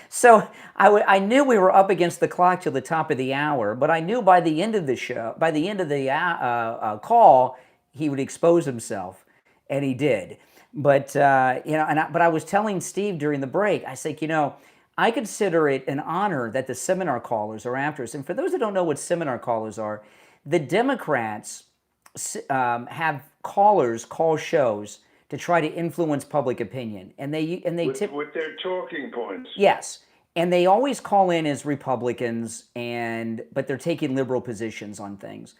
so I knew we were up against the clock till the top of the hour, but I knew by the end of the show, by the end of the call, he would expose himself, and he did. But, you know, but I was telling Steve during the break, I said, you know, I consider it an honor that the seminar callers are after us. And for those that don't know what seminar callers are, the Democrats have callers call shows to try to influence public opinion, and with their talking points. Yes, and they always call in as Republicans, but they're taking liberal positions on things.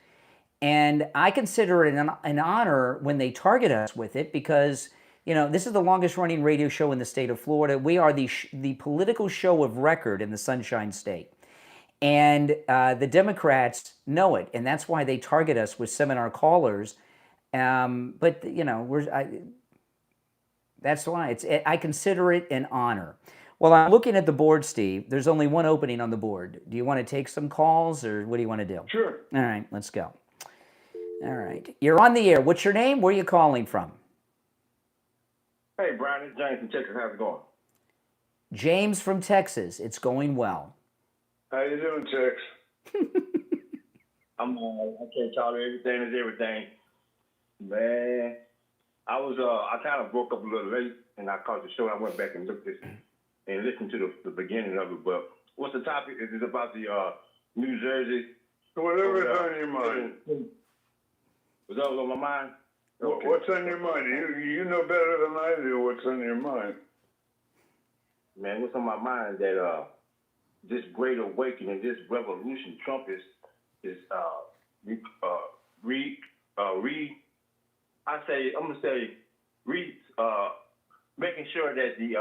And I consider it an honor when they target us with it because, you know, this is the longest running radio show in the state of Florida. We are the political show of record in the Sunshine State. And the Democrats know it, and that's why they target us with seminar callers. But, you know, that's why I consider it an honor. Well, I'm looking at the board, Steve. There's only one opening on the board. Do you want to take some calls, or what do you want to do? Sure. All right, let's go. All right. You're on the air. What's your name? Where are you calling from? Hey, Brian, it's James from Texas. How's it going? James from Texas. It's going well. How you doing, Tex? I'm I can't tell you everything is everything. Man, I kind of woke up a little late, and I caught the show. I went back and looked at it and listened to the beginning of it. But what's the topic? Is it about the New Jersey. Whatever's on your mind. Was that on my mind? Okay. What's on your mind? You know better than I do what's on your mind. Man, what's on my mind is that this great awakening, this revolution, Trump is making sure that the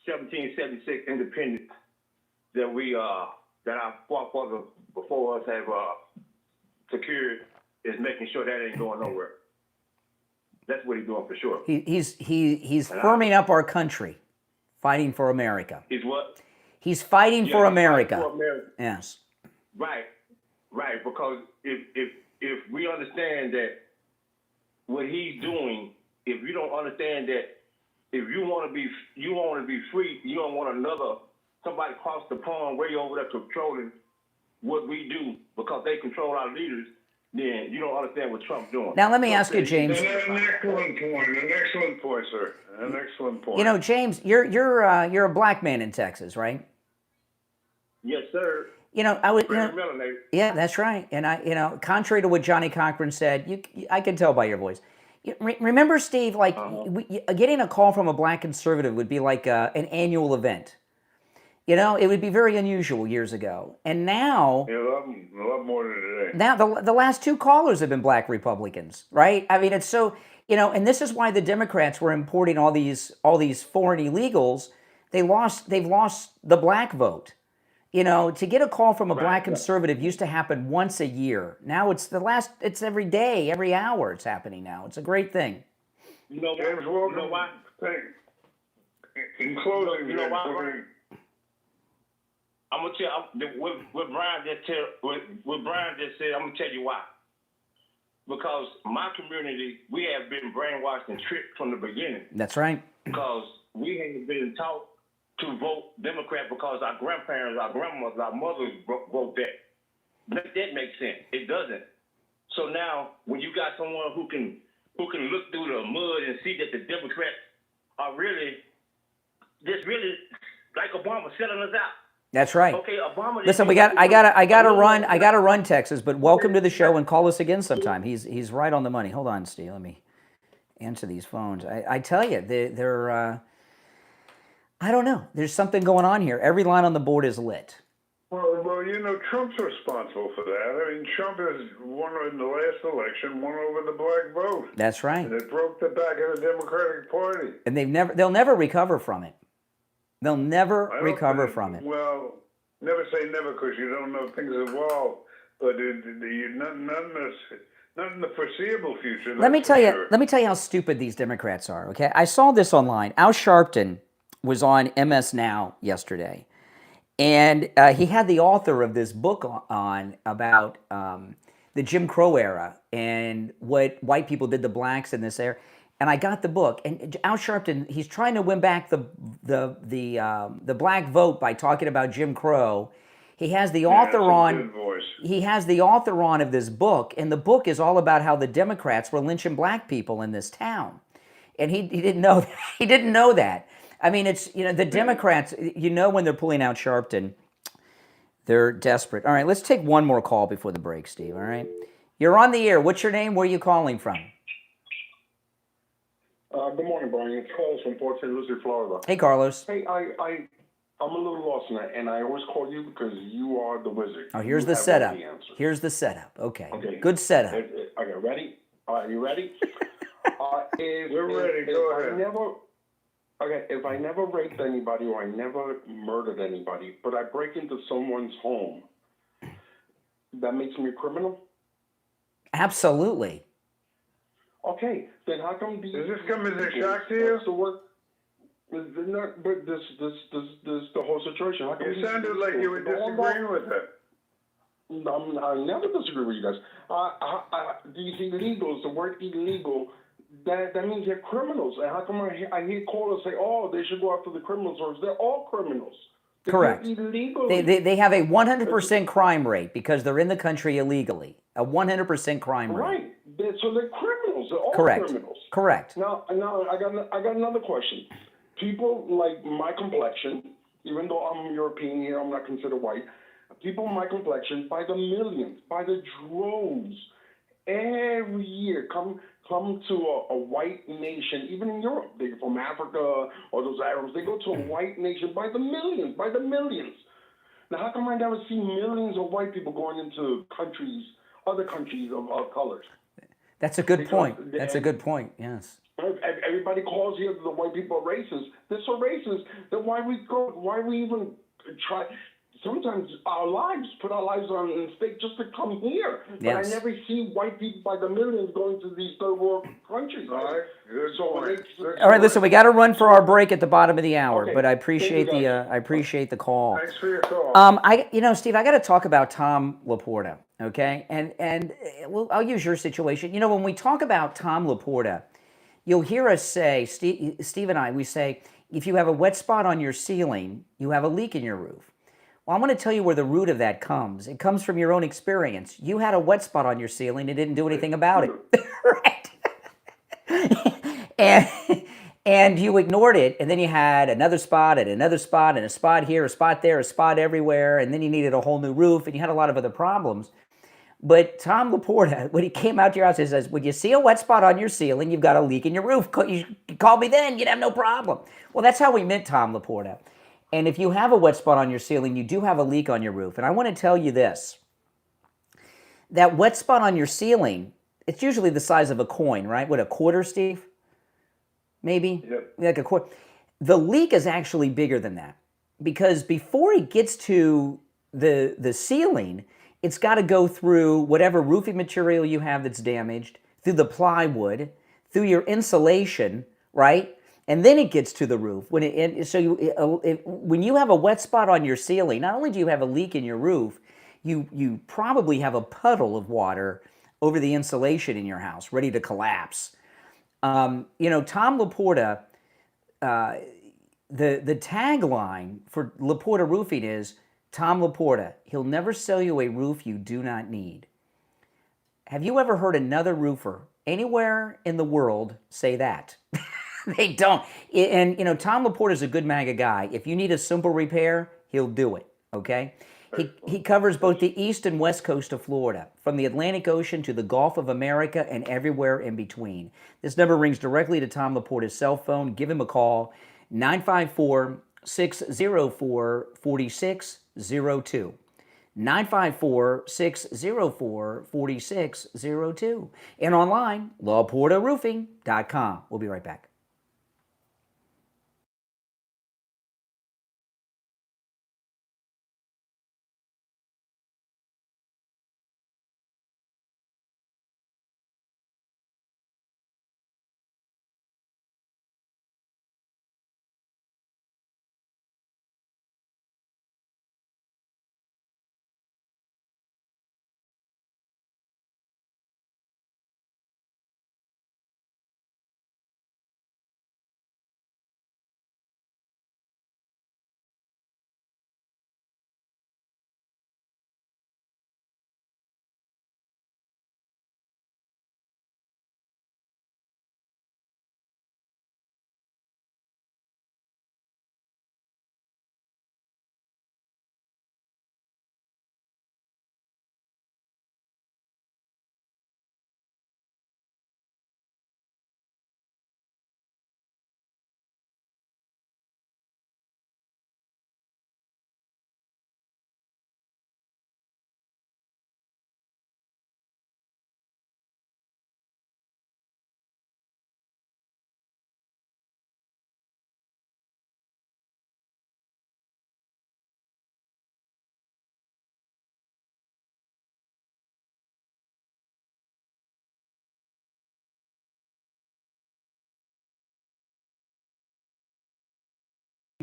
1776 independence that that our forefathers before us have secured is making sure that ain't going nowhere. That's what he's doing for sure. He's firming up our country, fighting for America. He's what? He's fighting for America. Fighting for America. Yes. Right. Because if we understand that what he's doing, if you don't understand that, if you want to be free, you don't want somebody across the pond way over there controlling what we do because they control our leaders, then you don't understand what Trump's doing. Now let me ask you, James. An excellent point, sir. An excellent point. You know, James, you're a black man in Texas, right? Yes, sir. You know, yeah, that's right. And contrary to what Johnny Cochran said, I can tell by your voice. Remember, Steve, like getting a call from a black conservative would be like an annual event. You know, it would be very unusual years ago. And now... Yeah, a lot more than today. Now, the last two callers have been black Republicans, right? I mean, it's so... You know, and this is why the Democrats were importing all these foreign illegals. They've lost the black vote. You know, to get a call from a black conservative used to happen once a year. Now it's every day, every hour it's happening now. It's a great thing. You know, James, welcome. You know why? In closing, you know why? I'm gonna tell what Brian just said. I'm gonna tell you why. Because my community, we have been brainwashed and tricked from the beginning. That's right. Because we haven't been taught to vote Democrat because our grandparents, our grandmothers, our mothers vote that. That makes sense. It doesn't. So now, when you got someone who can look through the mud and see that the Democrats are really like Obama selling us out. That's right. Okay, Obama. Listen, I gotta run, Texas. But welcome to the show and call us again sometime. He's right on the money. Hold on, Steve. Let me answer these phones. I tell you, they're I don't know. There's something going on here. Every line on the board is lit. Well, you know, Trump's responsible for that. I mean, Trump has won in the last election, won over the black vote. That's right. And it broke the back of the Democratic Party. And they'll never recover from it. They'll never recover from it. Well, never say never because you don't know things evolve. But not in the foreseeable future. Let me tell you how stupid these Democrats are. Okay, I saw this online. Al Sharpton was on MS Now yesterday, and he had the author of this book on about the Jim Crow era and what white people did to blacks in this era. And I got the book, and Al Sharpton, he's trying to win back the black vote by talking about Jim Crow. He has the author on. He has the author on of this book, and the book is all about how the Democrats were lynching black people in this town, and he didn't know that. He didn't know that. I mean, it's the Democrats. When they're pulling out Sharpton, they're desperate. All right, let's take one more call before the break, Steve. All right, you're on the air. What's your name? Where are you calling from? Good morning, Brian. It's Carlos from Port St. Lucie, Florida. Hey, Carlos. Hey, I'm a little lost in that, and I always call you because you are the wizard. Oh, here's the setup. Here's the setup. Okay. Good setup. Okay, ready? All right, you ready? We're ready. Go ahead. If I never raped anybody or I never murdered anybody, but I break into someone's home, that makes me a criminal? Absolutely. Okay, then how come does this come as a shock to you? So what? But this the whole situation. How come you sounded like you were disagreeing with it. I never disagree with you guys. These illegals, the word illegal, that means they're criminals. And how come I hear callers say, "Oh, they should go after the criminals," or they're all criminals? Correct. They have a 100% crime rate because they're in the country illegally. A 100% crime rate. Right. So they're criminals. They're all criminals. Correct. Now I got another question. People like my complexion, even though I'm European here, I'm not considered white. people my complexion by the millions, by the droves, every year come to a white nation, even in Europe. They're from Africa or those Arabs. They go to a white nation by the millions, by the millions. Now, how come I never see millions of white people going into countries, other countries of colors? That's a good point. That's a good point, yes. Everybody calls here the white people are racist. They're so racist that why we even try? Sometimes put our lives on stake just to come here. But Yes. I never see white people by the millions going to these third world countries. All right, listen, we got to run for our break at the bottom of the hour, Okay. but I appreciate the call. Thanks for your call. Steve, I got to talk about Tom Laporta, okay? And I'll use your situation. When we talk about Tom Laporta, you'll hear us say, Steve and I, we say, if you have a wet spot on your ceiling, you have a leak in your roof. Well, I'm going to tell you where the root of that comes. It comes from your own experience. You had a wet spot on your ceiling and didn't do anything about it. Right? And you ignored it, and then you had another spot and another spot and a spot here, a spot there, a spot everywhere, and then you needed a whole new roof, and you had a lot of other problems. But Tom Laporta, when he came out to your house, he says, when you see a wet spot on your ceiling, you've got a leak in your roof. You call me then, you'd have no problem. Well, that's how we met Tom Laporta. And if you have a wet spot on your ceiling, you do have a leak on your roof. And I want to tell you this. That wet spot on your ceiling, it's usually the size of a coin, right? What, a quarter, Steve? Maybe? Yep. Like a quarter. The leak is actually bigger than that. Because before it gets to the ceiling, it's got to go through whatever roofing material you have that's damaged, through the plywood, through your insulation, right? And then it gets to the roof. When you have a wet spot on your ceiling, not only do you have a leak in your roof, you probably have a puddle of water over the insulation in your house, ready to collapse. Tom Laporta, the tagline for Laporta Roofing is, Tom Laporta, he'll never sell you a roof you do not need. Have you ever heard another roofer anywhere in the world say that? They don't. And, Tom Laporta is a good MAGA guy. If you need a simple repair, he'll do it, okay? He covers both the east and west coast of Florida, from the Atlantic Ocean to the Gulf of America and everywhere in between. This number rings directly to Tom Laporta's cell phone. Give him a call, 954-604-4602. 954-604-4602. And online, LaportaRoofing.com. We'll be right back.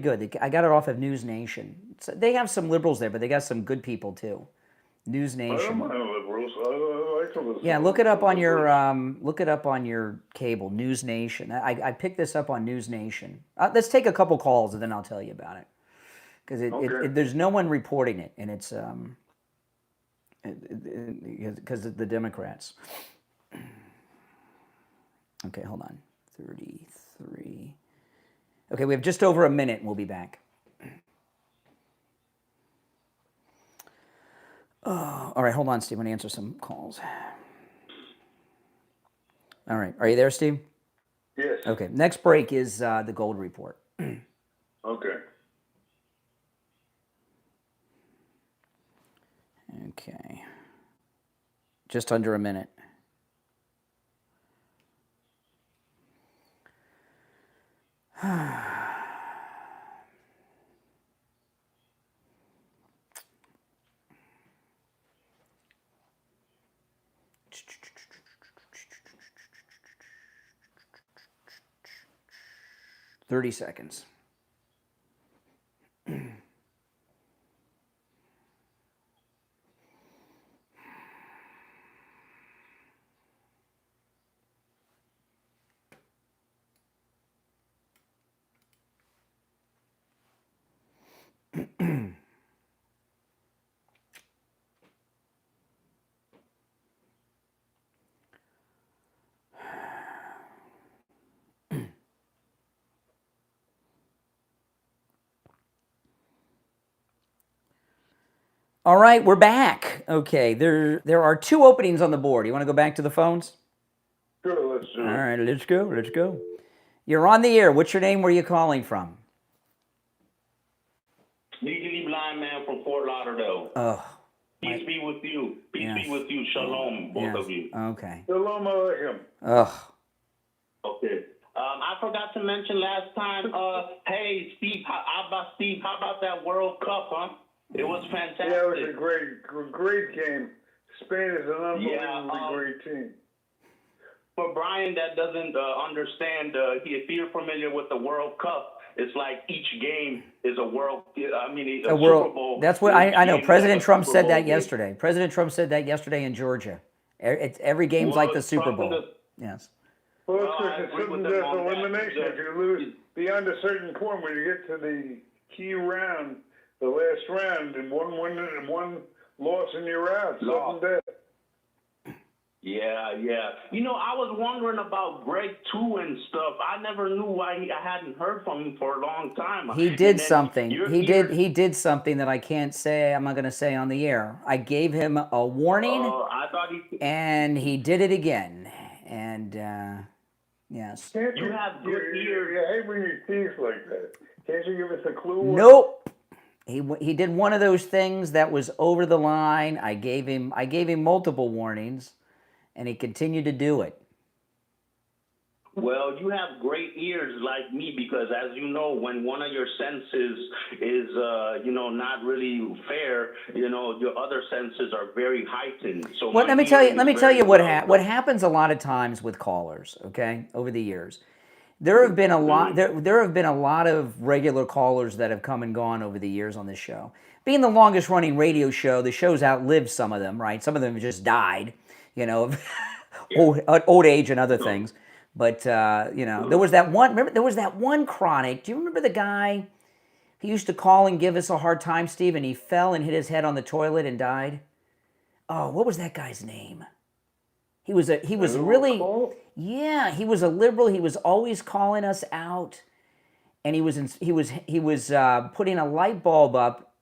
Good. I got it off of News Nation. So they have some liberals there, but they got some good people too. News I don't Nation. mind liberals. I like to listen. Yeah, look it up on your cable. News Nation. I picked this up on News Nation. Let's take a couple calls and then I'll tell you about it. Because there's no one reporting it, and it's because of the Democrats. Okay, hold on. 33. Okay, we have just over a minute, and we'll be back. Oh, all right, hold on, Steve. I'm going to answer some calls. All right. Are you there, Steve? Yes. Okay. Next break is the gold report. Okay. Okay. Just under a minute. Thirty seconds. All right, we're back. Okay, there are 2 openings on the board. You want to go back to the phones? Sure, let's do it. All right, let's go. Let's go. You're on the air. What's your name? Where are you calling from? Legally blind man from Fort Lauderdale. Oh. Peace be with you. Peace Yes. be with you. Shalom, both Yes. of you. Okay. Shalom Aleichem. Ugh. Okay. I forgot to mention last time. Hey, Steve. How about that World Cup, huh? It was fantastic. Yeah, it was a great game. Spain is an unbelievably great team. For Brian that doesn't understand, if you're familiar with the World Cup, it's like each game is a world. I mean, a Super Bowl. That's what I know. Game President like a Trump Super said Bowl that game. yesterday. President Trump said that yesterday in Georgia. Every game's like the Super Bowl. Yes. Well, Well, I it's agree sudden with them death on that. elimination. If you lose beyond a certain point, when you get to the key round, the last round, and one win and one loss, and you're out. Sudden death. Yeah. You know, I was wondering about Greg too and stuff. I never knew why I hadn't heard from him for a long time. He And did then something. you're- He you're- did something that I can't say. I'm not going to say on the air. I gave him a warning, I thought he. and he did it again. And yes. Can't You have good you ears. hate when you tease like that. Can't you give us a clue? Nope. He did one of those things that was over the line. I gave him multiple warnings, and he continued to do it. Well, you have great ears like me because, as you know, when one of your senses is, not really fair, your other senses are very heightened. So Well, my let me tell hearing you is very what well. what happens a lot of times with callers. Okay, over the years, there have been a lot. There have been a lot of regular callers that have come and gone over the years on this show. Being the longest running radio show, the show's outlived some of them. Right, some of them have just died. Of old age and other things. But there was that one. Remember, there was that one chronic. Do you remember the guy who used to call and give us a hard time, Steve? And he fell and hit his head on the toilet and died. Oh, what was that guy's name? He was really, yeah. He was a liberal. He was always calling us out, and he was putting a light bulb up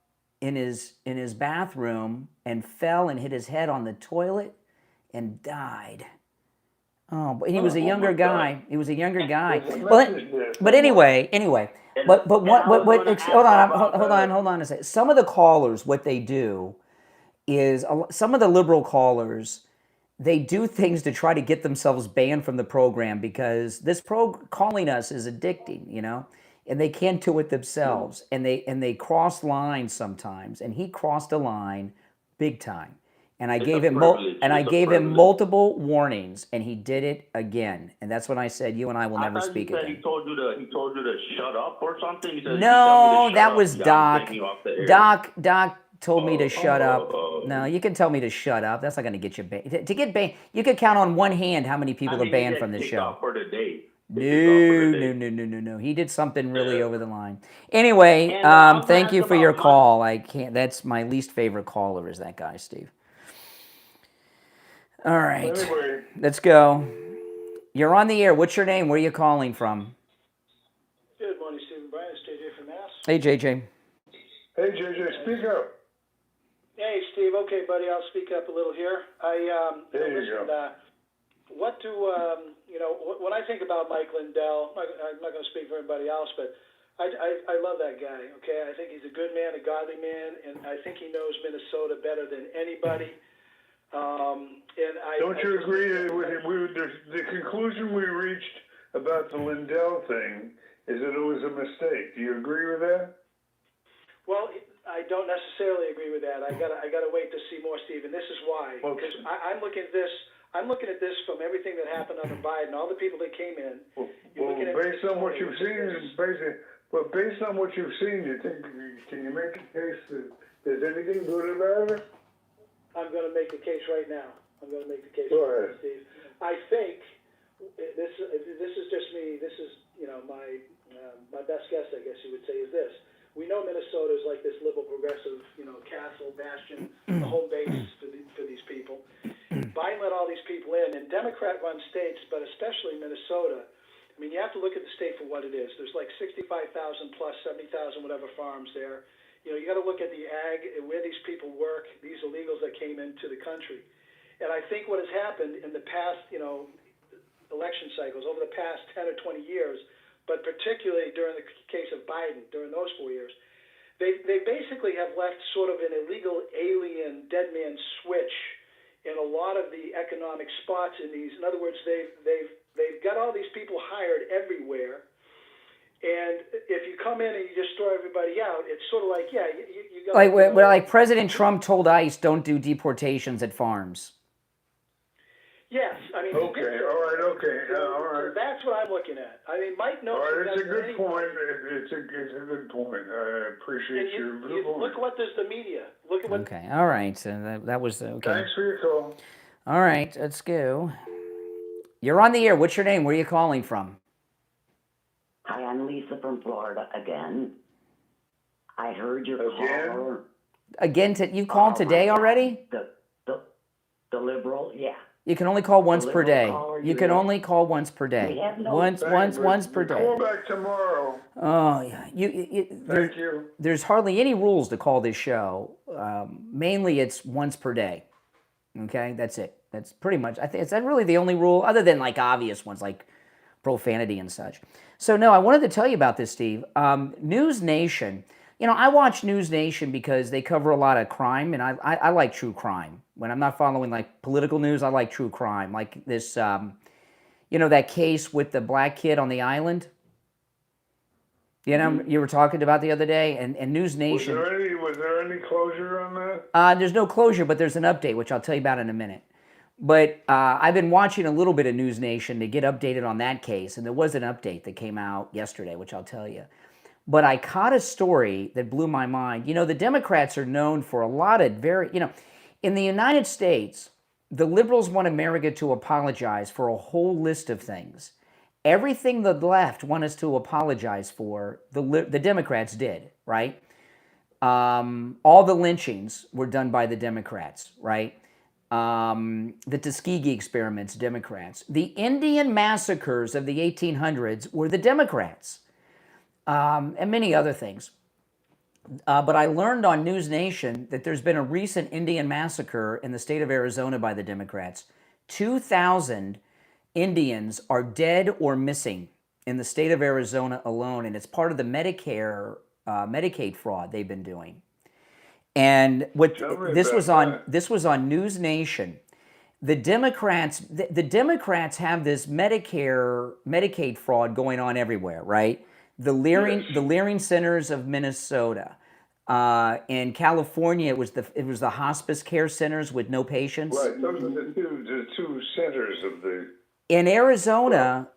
in his bathroom and fell and hit his head on the toilet and died. Oh, but he was a younger guy. He was a younger guy. But anyway. But what? Hold on a second. Some of the callers, what they do is some of the liberal callers, they do things to try to get themselves banned from the program because this calling us is addicting, and they can't do it themselves, and they cross lines sometimes, and he crossed a line big time. And I gave him multiple warnings, and he did it again. And that's when I said, "You and I will never speak again." He told you to shut up or something. He said, No, that was Yeah, Doc. I'm taking you off the air. Doc told me to shut up. No, you can tell me to shut up. That's not going to get you banned. To get banned, you could count on one hand how many people are banned from the show. For the day. No. He did something really over the line. Anyway, thank you for your call. I can't. That's my least favorite caller. Is that guy, Steve? All right, Anyway. Let's go. You're on the air. What's your name? Where are you calling from? Good morning, Stephen Bryan. It's JJ from Mass. Hey, JJ. Hey, JJ, speak up. Hey, Steve. Okay, buddy, I'll speak up a little here. There you listen, go. What do, when I think about Mike Lindell, I'm not going to speak for everybody else, but I love that guy, okay? I think he's a good man, a godly man, and I think he knows Minnesota better than anybody. Don't you agree with the conclusion we reached about the Lindell thing is that it was a mistake? Do you agree with that? Well, I don't necessarily agree with that. I gotta wait to see more, Steve, and this is why. Because I'm looking at this. I'm looking at this from everything that happened under Biden, all the people that came in. Based on what you've seen, based on what you've seen, can you make a case that there's anything good about it? I'm going to make the case right now. I'm going to make the case Go right ahead. now, Steve. I think this is just me. This is my best guess, I guess you would say, is this. We know Minnesota is like this liberal progressive, castle, bastion, the home base for these people. Biden let all these people in, and Democrat-run states, but especially Minnesota. I mean, you have to look at the state for what it is. There's like 65,000 plus 70,000 whatever farms there. You got to look at the ag, where these people work, these illegals that came into the country. And I think what has happened in the past, election cycles, over the past 10 or 20 years, but particularly during the case of Biden, during those 4 years, they basically have left sort of an illegal alien dead man switch in a lot of the economic spots in these. In other words, they've got all these people hired everywhere. And if you come in and you just throw everybody out, it's sort of like, you got like President Trump told ICE, don't do deportations at farms. Yes, I mean. Okay, all right. That's what I'm looking at. I mean, Mike knows. All right, it's a good point. It's a good point. I appreciate your viewpoint. Look what does the media. Look at what. Okay, all right. So that was okay. Thanks for your call. All right, let's go. You're on the air. What's your name? Where are you calling from? Hi, I'm Lisa from Florida again. I heard your caller. Again, you called today already? The liberal, yeah. You can only call once per day. You can have- only call once per day. We have no- Once per day. Call back tomorrow. Oh, yeah. Thank you. There's hardly any rules to call this show. Mainly, it's once per day. Okay, that's it. That's pretty much. I think is that really the only rule, other than like obvious ones like profanity and such. So no, I wanted to tell you about this, Steve. News Nation. I watch News Nation because they cover a lot of crime, and I like true crime. When I'm not following like political news, I like true crime. Like this, that case with the black kid on the island. You were talking about the other day, and News Nation. Was there any closure on that? There's no closure, but there's an update, which I'll tell you about in a minute. But I've been watching a little bit of News Nation to get updated on that case, and there was an update that came out yesterday, which I'll tell you. But I caught a story that blew my mind. The Democrats are known for a lot of in the United States, the liberals want America to apologize for a whole list of things. Everything the left want us to apologize for, the Democrats did, right? All the lynchings were done by the Democrats, right? The Tuskegee experiments, Democrats. The Indian massacres of the 1800s were the Democrats. And many other things. But I learned on News Nation that there's been a recent Indian massacre in the state of Arizona by the Democrats. 2,000 Indians are dead or missing in the state of Arizona alone, and it's part of the Medicare, Medicaid fraud they've been doing. And this was on News Nation. The Democrats have this Medicaid fraud going on everywhere, right? The Leering Centers of Minnesota. In California, it was the hospice care centers with no patients. Right, those are the two centers of the. In Arizona,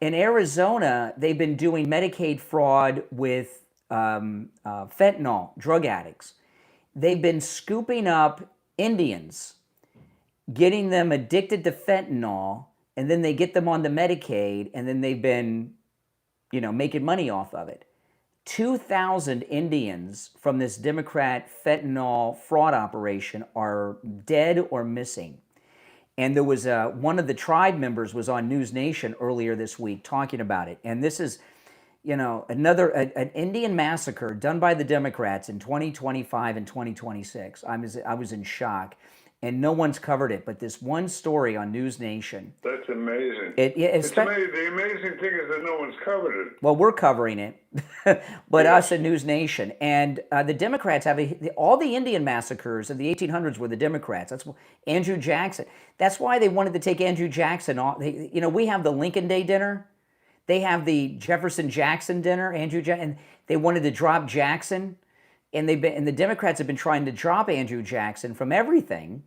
they've been doing Medicaid fraud with fentanyl, drug addicts. They've been scooping up Indians, getting them addicted to fentanyl, and then they get them on the Medicaid, and then they've been making money off of it. 2,000 Indians from this Democrat fentanyl fraud operation are dead or missing. And there was one of the tribe members was on News Nation earlier this week talking about it. And this is, you know, an Indian massacre done by the Democrats in 2025 and 2026. I was in shock, and no one's covered it. But this one story on News Nation. That's amazing. It's amazing. The amazing thing is that no one's covered it. Well, we're covering it, but us at News Nation. And the Democrats have all the Indian massacres of the 1800s were the Democrats. That's Andrew Jackson. That's why they wanted to take Andrew Jackson off. You know, we have the Lincoln Day dinner. They have the Jefferson Jackson dinner, Andrew Jackson, and they wanted to drop Jackson. And the Democrats have been trying to drop Andrew Jackson from everything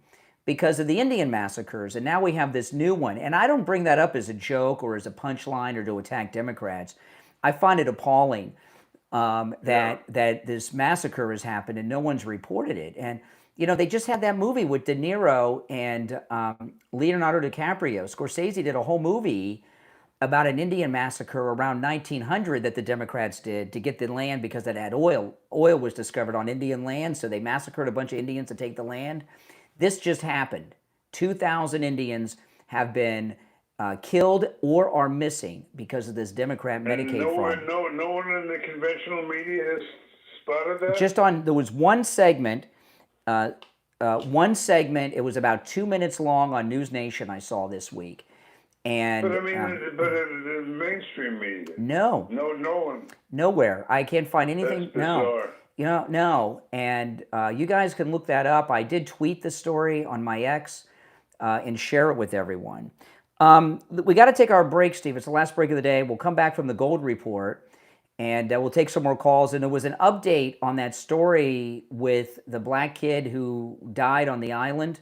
because of the Indian massacres. And now we have this new one. And I don't bring that up as a joke or as a punchline or to attack Democrats. I find it appalling that this massacre has happened and no one's reported it. And, you know, they just had that movie with De Niro and Leonardo DiCaprio. Scorsese did a whole movie about an Indian massacre around 1900 that the Democrats did to get the land because it had oil. Oil was discovered on Indian land, so they massacred a bunch of Indians to take the land. This just happened. 2,000 Indians have been killed or are missing because of this Democrat Medicaid fraud. No one in the conventional media has spotted that? There was one segment, it was about 2 minutes long on News Nation I saw this week. And, but I mean, the mainstream media. No. No one. Nowhere. I can't find anything. That's bizarre. You know, no. And you guys can look that up. I did tweet the story on my X and share it with everyone. We got to take our break, Steve. It's the last break of the day. We'll come back from the gold report and we'll take some more calls. And there was an update on that story with the black kid who died on the island.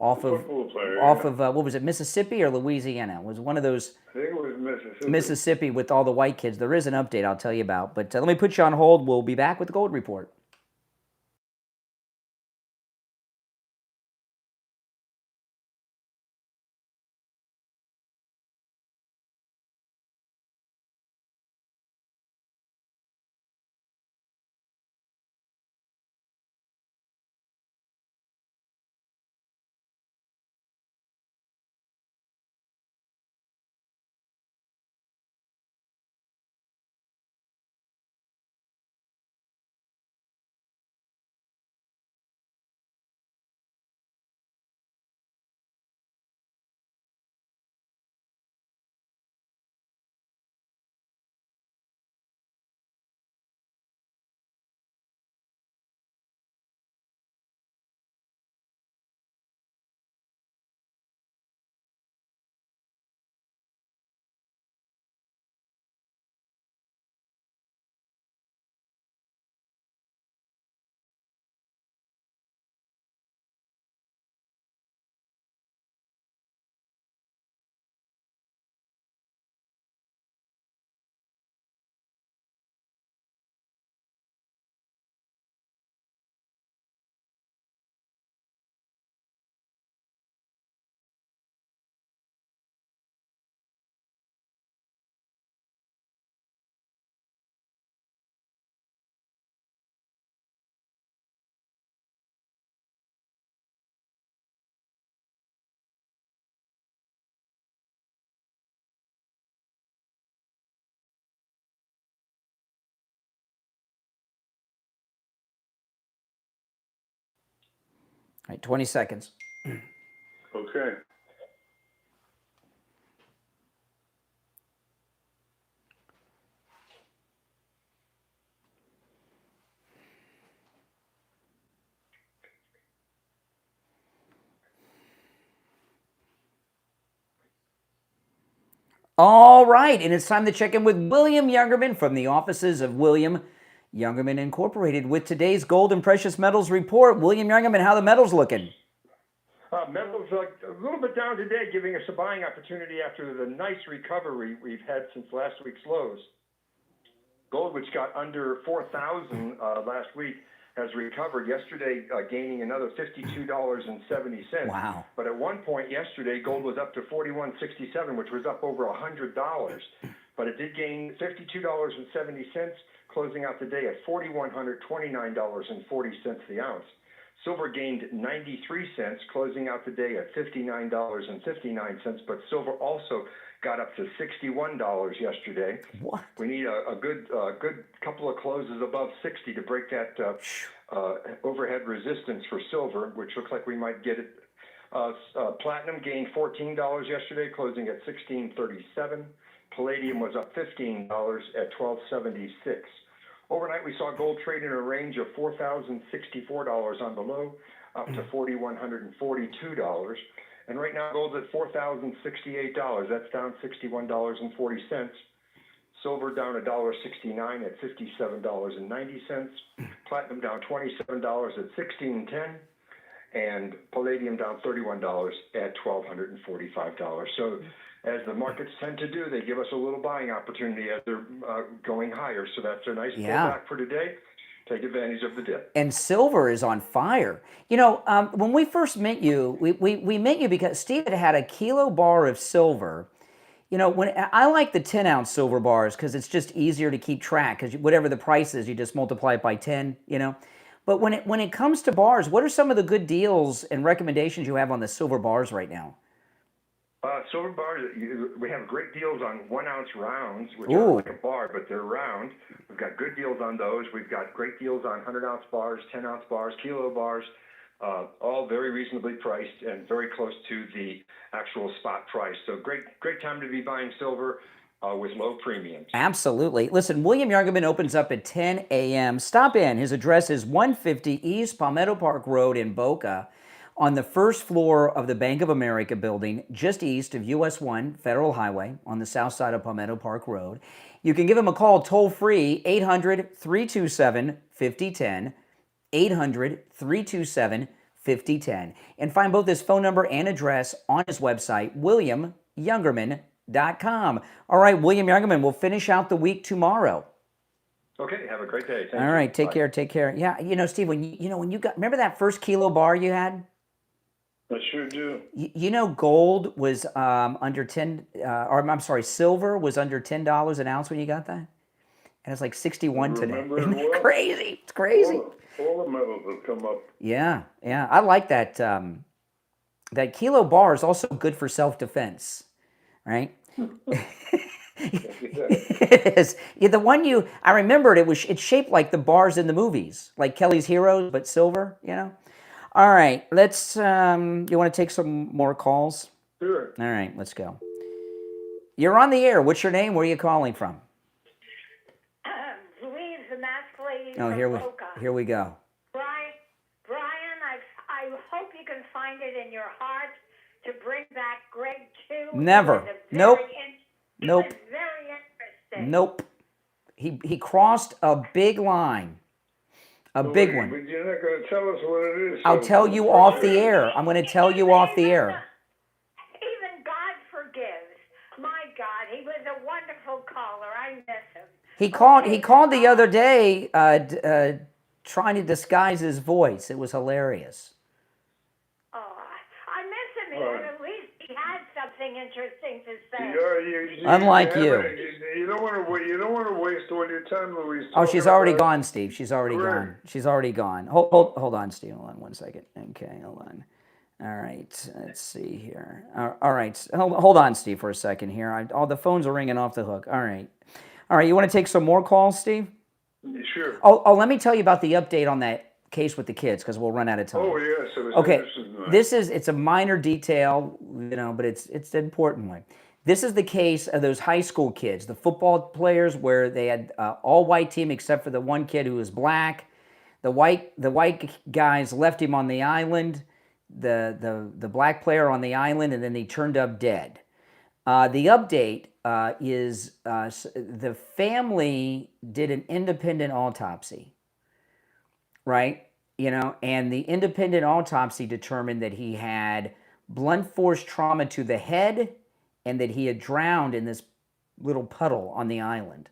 Off of what was it, Mississippi or Louisiana? It was one of those. I think it was Mississippi. Mississippi with all the white kids. There is an update I'll tell you about. But let me put you on hold. We'll be back with the Gold Report. All right, 20 seconds. Okay. All right, and it's time to check in with William Youngerman from the offices of William Youngerman Incorporated with today's Gold and Precious Metals Report. William Youngerman, how the metals looking? Metals a little bit down today, giving us a buying opportunity after the nice recovery we've had since last week's lows. Gold, which got under 4,000 last week, has recovered yesterday, gaining another $52.70. Wow. But at one point yesterday, gold was up to $41.67, which was up over $100. But it did gain $52.70, closing out the day at $4,129.40 the ounce. Silver gained 93 cents, closing out the day at $59.59, but silver also got up to $61 yesterday. What? We need a good couple of closes above 60 to break that overhead resistance for silver, which looks like we might get it. Platinum gained $14 yesterday, closing at $16.37. Palladium was up $15 at $12.76. Overnight, we saw gold trade in a range of $4,064 on the low, up to $4,142. And right now, gold's at $4,068. That's down $61.40. Silver down $1.69 at $57.90. Platinum down $27 at $16.10. And palladium down $31 at $1,245. So as the markets tend to do, they give us a little buying opportunity as they're going higher. So that's a nice pullback for today. Take advantage of the dip. And silver is on fire. You know, when we first met you, we met you because Steve had a kilo bar of silver. You know, when I like the 10-ounce silver bars because it's just easier to keep track because whatever the price is, you just multiply it by 10, you know. But when it comes to bars, what are some of the good deals and recommendations you have on the silver bars right now? Silver bars, we have great deals on 1-ounce rounds, which are like a bar, but they're round. We've got good deals on those. We've got great deals on 100-ounce bars, 10-ounce bars, kilo bars, all very reasonably priced and very close to the actual spot price. So great time to be buying silver with low premiums. Absolutely. Listen, William Youngerman opens up at 10 a.m. Stop in. His address is 150 East Palmetto Park Road in Boca, on the first floor of the Bank of America building, just east of US 1 Federal Highway on the south side of Palmetto Park Road. You can give him a call toll-free, 800-327-5010, 800-327-5010, and find both his phone number and address on his website, williamyoungerman.com. All right, William Youngerman, we'll finish out the week tomorrow. Okay, have a great day. Thank All you. right, take Bye. care, take care. Yeah, you know, Steve, when you got, remember that first kilo bar you had? I sure do. You know, gold was under 10, or I'm sorry, silver was under $10 an ounce when you got that? And it's like 61 today. Isn't that crazy? It's crazy. All the metals have come up. Yeah, yeah. I like that. That kilo bar is also good for self-defense, right? It is. Yeah, the one I remembered, it's shaped like the bars in the movies, like Kelly's Heroes, but silver, you know? All right, let's, you want to take some more calls? Sure. All right, let's go. You're on the air. What's your name? Where are you calling from? Louise, the mask lady Oh, from Boca. here we go. Brian, I hope you can find it in your heart to bring back Greg too. Never. Nope. Nope. He was very interesting. Nope. He crossed a big line. A big one. But you're not going to tell us what it is. I'll tell you off the air. I'm going to tell you off the air. Even God forgives. My God, he was a wonderful caller. I miss him. He called the other day trying to disguise his voice. It was hilarious. Oh, I miss him. At least he had something interesting to say. Unlike you. You don't want to waste all your time, Louise. Oh, she's already gone, Steve. She's already gone. She's already gone. Hold on, Steve. Hold on 1 second. Okay, hold on. All right, let's see here. All right, hold on, Steve, for a second here. All the phones are ringing off the hook. All right, you want to take some more calls, Steve? Sure. Oh, let me tell you about the update on that case with the kids because we'll run out of time. Oh, yes. Okay, it's a minor detail, you know, but it's an important one. This is the case of those high school kids, the football players, where they had all white team except for the one kid who was black. The white guys left him on the island, the black player on the island, and then they turned up dead. The update is the family did an independent autopsy, right? You know, and the independent autopsy determined that he had blunt force trauma to the head and that he had drowned in this little puddle on the island.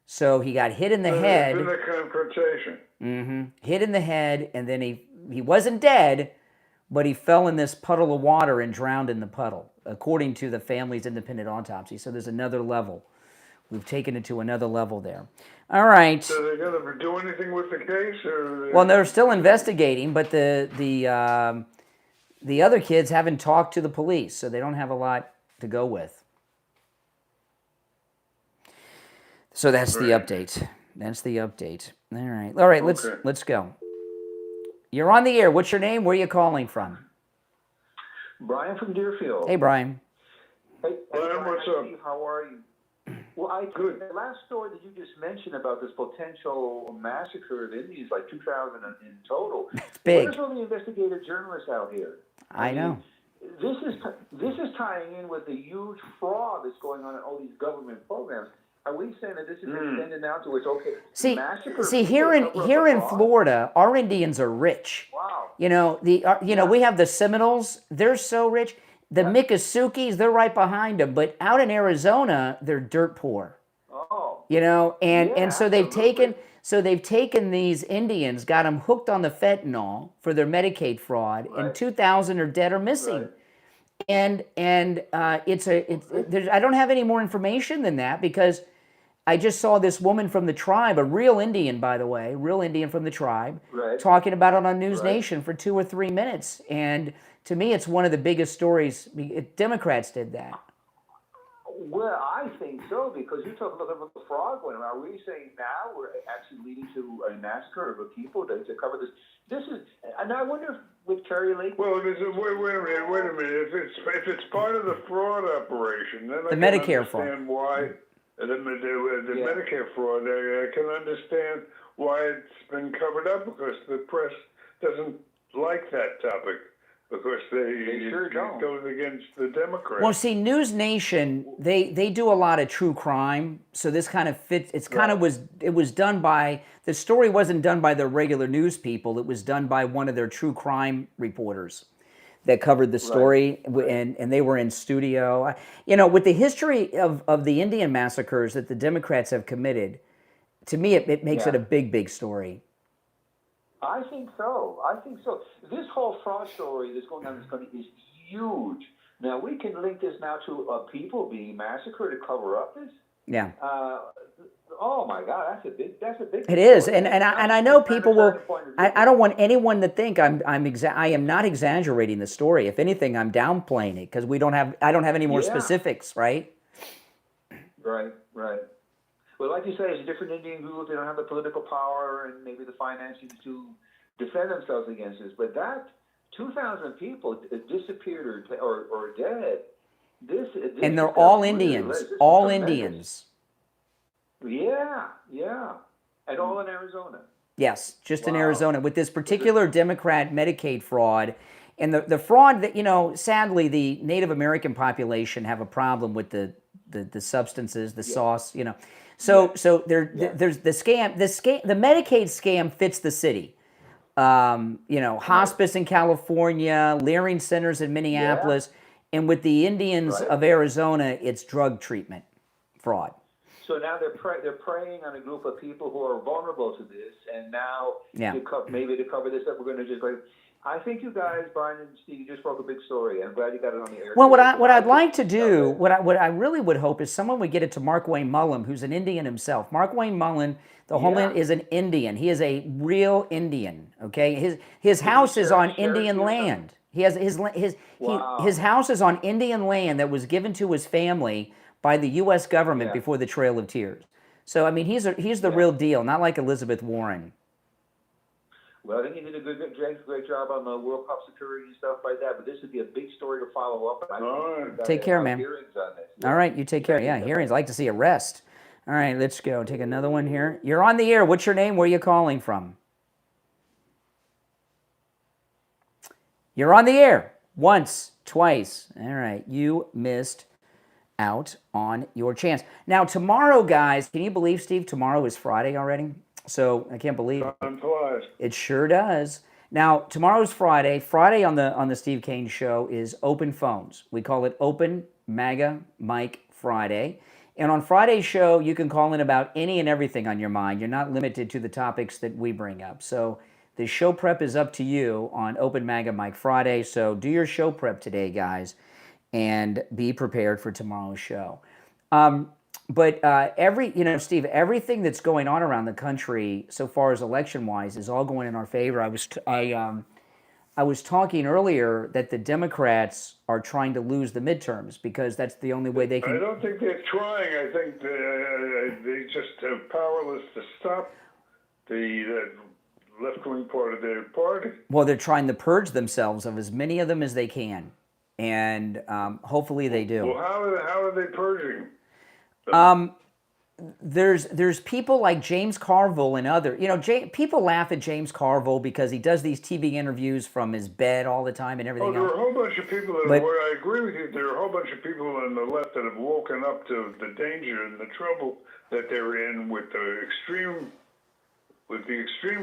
So he got hit in the head. In the confrontation. Mm-hmm. Hit in the head, and then he wasn't dead, but he fell in this puddle of water and drowned in the puddle, according to the family's independent autopsy. So there's another level We've taken it to another level there. All right. So they're going to do anything with the case, or? Well, they're still investigating, but the other kids haven't talked to the police, so they don't have a lot to go with. So that's the update. That's the update. All right. Let's go. You're on the air. What's your name? Where are you calling from? Brian from Deerfield. Hey, Brian. Hey, Brian, what's up? Steve, how are you? Well, the last story that you just mentioned about this potential massacre of Indians, like 2,000 in total. It's big. Where's all the investigative journalists out here? I know. This is tying in with the huge fraud that's going on in all these government programs. Are we saying that this is extended now to it's okay? See, here in Florida, our Indians are rich. Wow. You know we have the Seminoles. They're so rich. The Miccosukees, they're right behind them. But out in Arizona, they're dirt poor. Oh. You know, and so they've taken these Indians, got them hooked on the fentanyl for their Medicaid fraud, and 2,000 are dead or missing. Right. And I don't have any more information than that because I just saw this woman from the tribe, a real Indian, by the way, real Indian from the tribe, talking about it on News Nation for 2 or 3 minutes. And to me, it's one of the biggest stories. Democrats did that. Well, I think so, because you're talking about the fraud going on. Are we saying now we're actually leading to a massacre of a people to cover this? This is, and I wonder if with Kerry Lake. Well, wait a minute. If it's part of the fraud operation, then The I Medicare can understand why the Medicare fraud. I can understand why it's been covered up, because the press doesn't like that topic. Because they sure don't. It goes against the Democrats. Well, see, News Nation, they do a lot of true crime, so this kind of fits. It was done by, the story wasn't done by their regular news people. It was done by one of their true crime reporters that covered the story, and they were in studio. You know, with the history of the Indian massacres that the Democrats have committed, to me, it makes it a big story. I think so. This whole fraud story that's going on is huge. Now, we can link this now to people being massacred to cover up this. Yeah. Oh my God, that's a big. It is, and I know people will. I don't want anyone to think I am not exaggerating the story. If anything, I'm downplaying it because I don't have any more specifics, right? Right. Well, like you say, it's a different Indian group. They don't have the political power and maybe the financing to defend themselves against this. But that 2,000 people disappeared or dead. This and they're all Indians. All Indians. Yeah. And all in Arizona. Yes, just in Arizona with this particular Democrat Medicaid fraud. And the fraud that, sadly, the Native American population have a problem with the substances, the sauce, So there's the scam. The Medicaid scam fits the city. Hospice in California, Leering centers in Minneapolis, and with the Indians of Arizona, it's drug treatment fraud. So now they're preying on a group of people who are vulnerable to this, and now maybe to cover this up, we're going to just I think you guys, Brian and Steve, you just broke a big story. I'm glad you got it on the air. Well, what I'd like to do, what I really would hope is someone would get it to Mark Wayne Mullen, who's an Indian himself. Mark Wayne Mullen, the homeland, is an Indian. He is a real Indian. Okay, his house is on Indian land. He has his house is on Indian land that was given to his family by the U.S. government before the Trail of Tears. So I mean, he's the real deal, not like Elizabeth Warren. Well, I think you did a great job on the World Cup security and stuff like that, but this would be a big story to follow up. And Take care, man. All right, you take care. Yeah, hearings. I like to see arrest. All right, let's go. Take another one here. You're on the air. What's your name? Where are you calling from? You're on the air. Once, twice. All right, you missed out on your chance. Now, tomorrow, guys, can you believe, Steve, tomorrow is Friday already? So I can't believe it. It sure does. Now, tomorrow's Friday. Friday on the Steve Kane Show is open phones. We call it Open MAGA Mike Friday. And on Friday's show, you can call in about any and everything on your mind. You're not limited to the topics that we bring up. So the show prep is up to you on Open MAGA Mike Friday. So do your show prep today, guys, and be prepared for tomorrow's show. But Steve, everything that's going on around the country so far as election-wise is all going in our favor. I was talking earlier that the Democrats are trying to lose the midterms because that's the only way they can. I don't think they're trying. I think they just are powerless to stop the left-wing part of their party. Well, they're trying to purge themselves of as many of them as they can, and hopefully they do. Well, how are they purging? There's people like James Carville and other. People laugh at James Carville because he does these TV interviews from his bed all the time and everything There else. are a whole bunch of people I agree with you. There are a whole bunch of people on the left that have woken up to the danger and the trouble that they're in with the extreme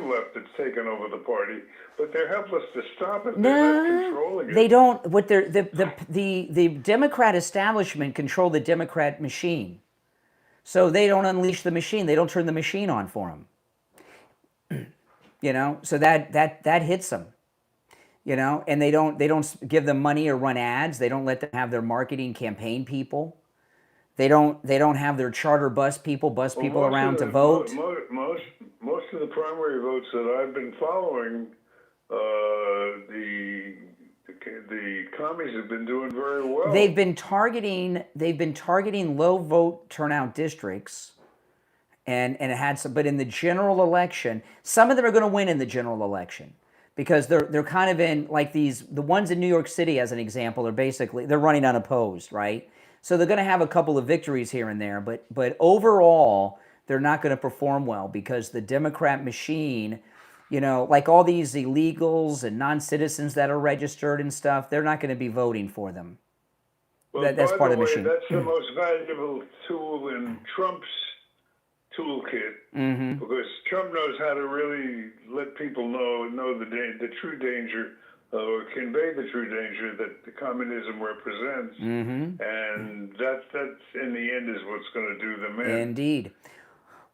left that's taken over the party, but they're helpless to stop it. They're not controlling it. They don't. What the Democrat establishment control the Democrat machine, so they don't unleash the machine. They don't turn the machine on for them. So that hits them. And they don't give them money or run ads. They don't let them have their marketing campaign people. They don't have their charter bus people around to vote. Most of the primary votes that I've been following, the commies have been doing very well. They've been targeting low vote turnout districts, and it had some. But in the general election, some of them are going to win in the general election because they're kind of in like the ones in New York City as an example are basically they're running unopposed, right? So they're going to have a couple of victories here and there, but overall they're not going to perform well because the Democrat machine, like all these illegals and non-citizens that are registered and stuff, they're not going to be voting for them. Well, That's part of the machine. That's the most valuable tool in Trump's toolkit because Trump knows how to really let people know the true danger or convey the true danger that the communism represents, and that's in the end is what's going to do them in. Indeed.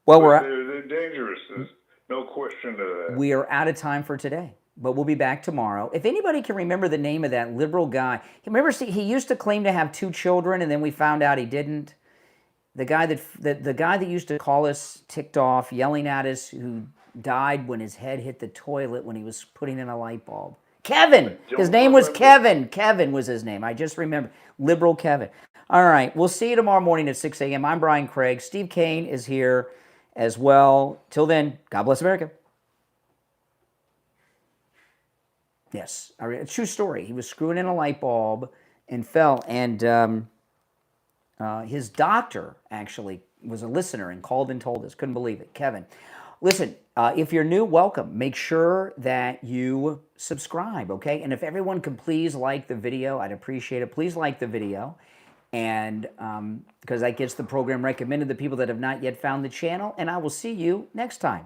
Well, they're dangerous. There's no question of that. We are out of time for today, but we'll be back tomorrow. If anybody can remember the name of that liberal guy, he used to claim to have 2 children, and then we found out he didn't. The guy that used to call us ticked off, yelling at us, who died when his head hit the toilet when he was putting in a light bulb. Kevin. His name was Kevin. Kevin was his name. I just remember. Liberal Kevin. All right. We'll see you tomorrow morning at 6 a.m. I'm Brian Craig. Steve Kane is here as well. Till then, God bless America. Yes. A true story. He was screwing in a light bulb and fell. And his doctor actually was a listener and called and told us. Couldn't believe it. Kevin. Listen, if you're new, welcome. Make sure that you subscribe, okay? And if everyone could please like the video, I'd appreciate it. Please like the video, and because that gets the program recommended to people that have not yet found the channel. And I will see you next time.